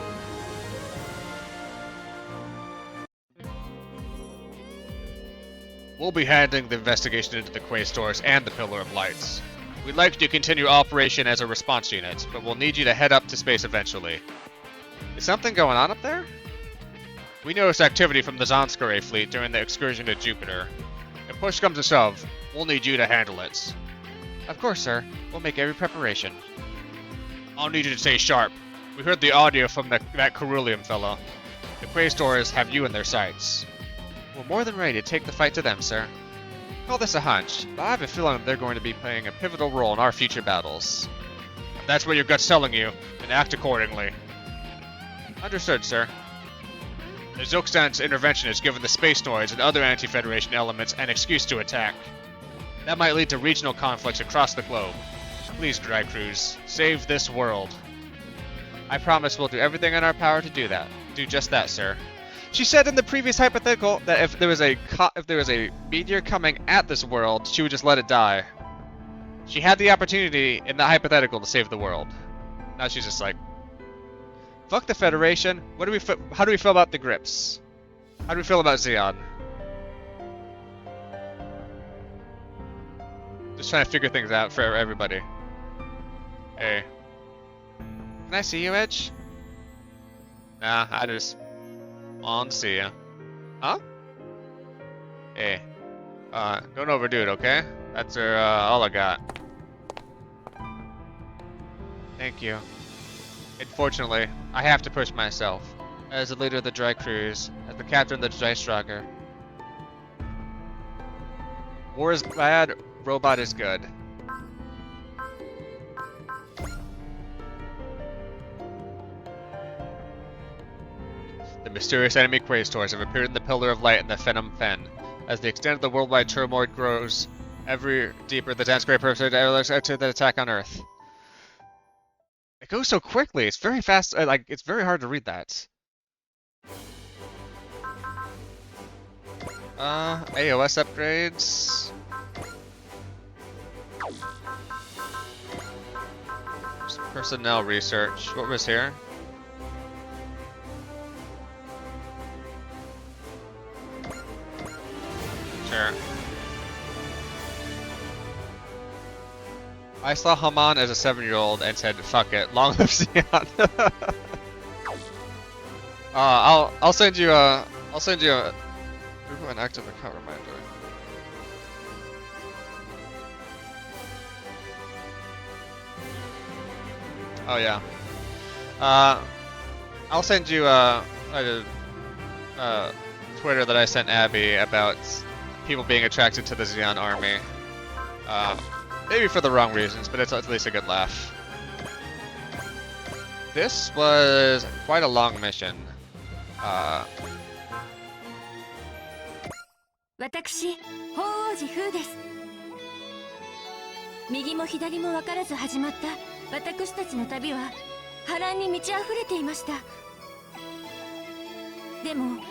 [SPEAKER 1] We'll be handling the investigation into the Quaestors and the Pillar of Lights. We'd like you to continue operation as a response unit, but we'll need you to head up to space eventually. Is something going on up there? We noticed activity from the Zanskare fleet during the excursion to Jupiter. If push comes to shove, we'll need you to handle it. Of course, sir. We'll make every preparation. I'll need you to stay sharp. We heard the audio from that Cerulean fellow. The Quaestors have you in their sights. We're more than ready to take the fight to them, sir. Call this a hunch, but I have a feeling they're going to be playing a pivotal role in our future battles. If that's what your gut's telling you, then act accordingly. Understood, sir. The Zilkstan's intervention has given the Space Noids and other anti-Federation elements an excuse to attack. That might lead to regional conflicts across the globe. Please, Dry Cruise, save this world. I promise we'll do everything in our power to do that. Do just that, sir. She said in the previous hypothetical that if there was a meteor coming at this world, she would just let it die. She had the opportunity in the hypothetical to save the world. Now she's just like, fuck the Federation. How do we feel about the Grips? How do we feel about Xeon? Just trying to figure things out for everybody. Hey. Can I see you, Edge? Nah, I just want to see you. Huh? Hey. Don't overdo it, okay? That's all I got. Thank you. Unfortunately, I have to push myself. As the leader of the Dry Cruise, as the captain of the Dry Striker. War is bad, robot is good. The mysterious enemy Quaestors have appeared in the Pillar of Light in the Phenom Fen. As the extent of the worldwide turmoil grows ever deeper, the Zanskare purpose to the attack on Earth. It goes so quickly. It's very fast. It's very hard to read that. AOS upgrades. Personnel research. What was here? Sure. I saw Haman as a 7-year-old and said, "Fuck it, long live Xion." I'll send you an active account reminder. Oh yeah. I'll send you a Twitter that I sent Abby about people being attracted to the Xion army. Maybe for the wrong reasons, but it's at least a good laugh. This was quite a long mission.
[SPEAKER 4] 私、法王子風です。右も左も分からず始まった私たちの旅は波乱に満ち溢れていました。でも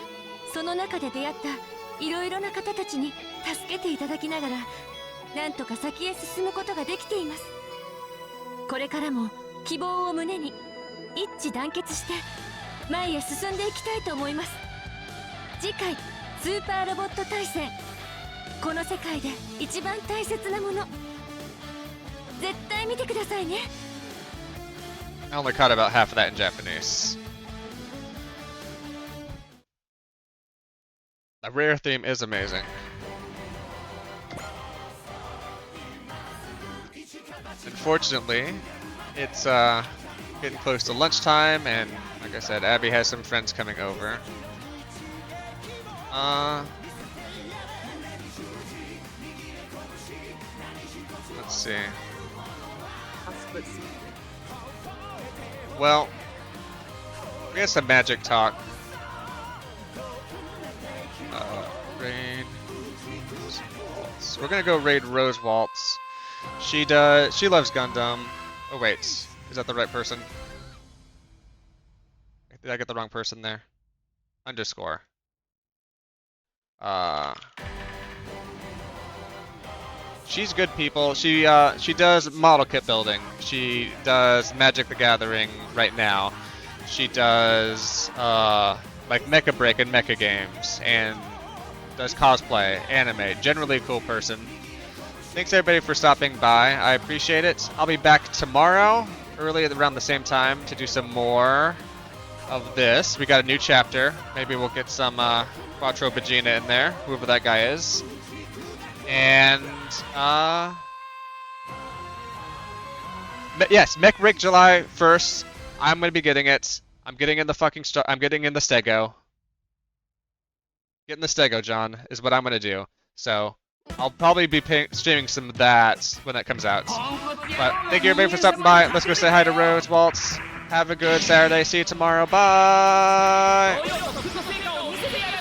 [SPEAKER 4] その中で出会ったいろいろな方たちに助けていただきながら、なんとか先へ進むことができています。これからも希望を胸に一致団結して前へ進んでいきたいと思います。次回スーパーロボット対戦、この世界で一番大切なもの、絶対見てくださいね。
[SPEAKER 1] I only caught about half of that in Japanese. The rare theme is amazing. Unfortunately, it's getting close to lunchtime, and like I said, Abby has some friends coming over. Let's see. Well, we had some magic talk. Raid Rose Waltz. We're gonna go raid Rose Waltz. She loves Gundam. Oh wait, is that the right person? Did I get the wrong person there? Underscore. She's good people. She does model kit building. She does Magic the Gathering right now. She does like Mecha Break and Mecha games, and does cosplay, anime. Generally a cool person. Thanks everybody for stopping by. I appreciate it. I'll be back tomorrow, early around the same time, to do some more of this. We got a new chapter. Maybe we'll get some Quattro Vegeta in there, whoever that guy is. And yes, Mech Rig July 1st. I'm gonna be getting it. I'm getting in the fucking I'm getting in the Stego. Getting the Stego, John, is what I'm gonna do. So I'll probably be streaming some of that when that comes out. But thank you everybody for stopping by. Let's go say hi to Rose Waltz. Have a good Saturday. See you tomorrow. Bye.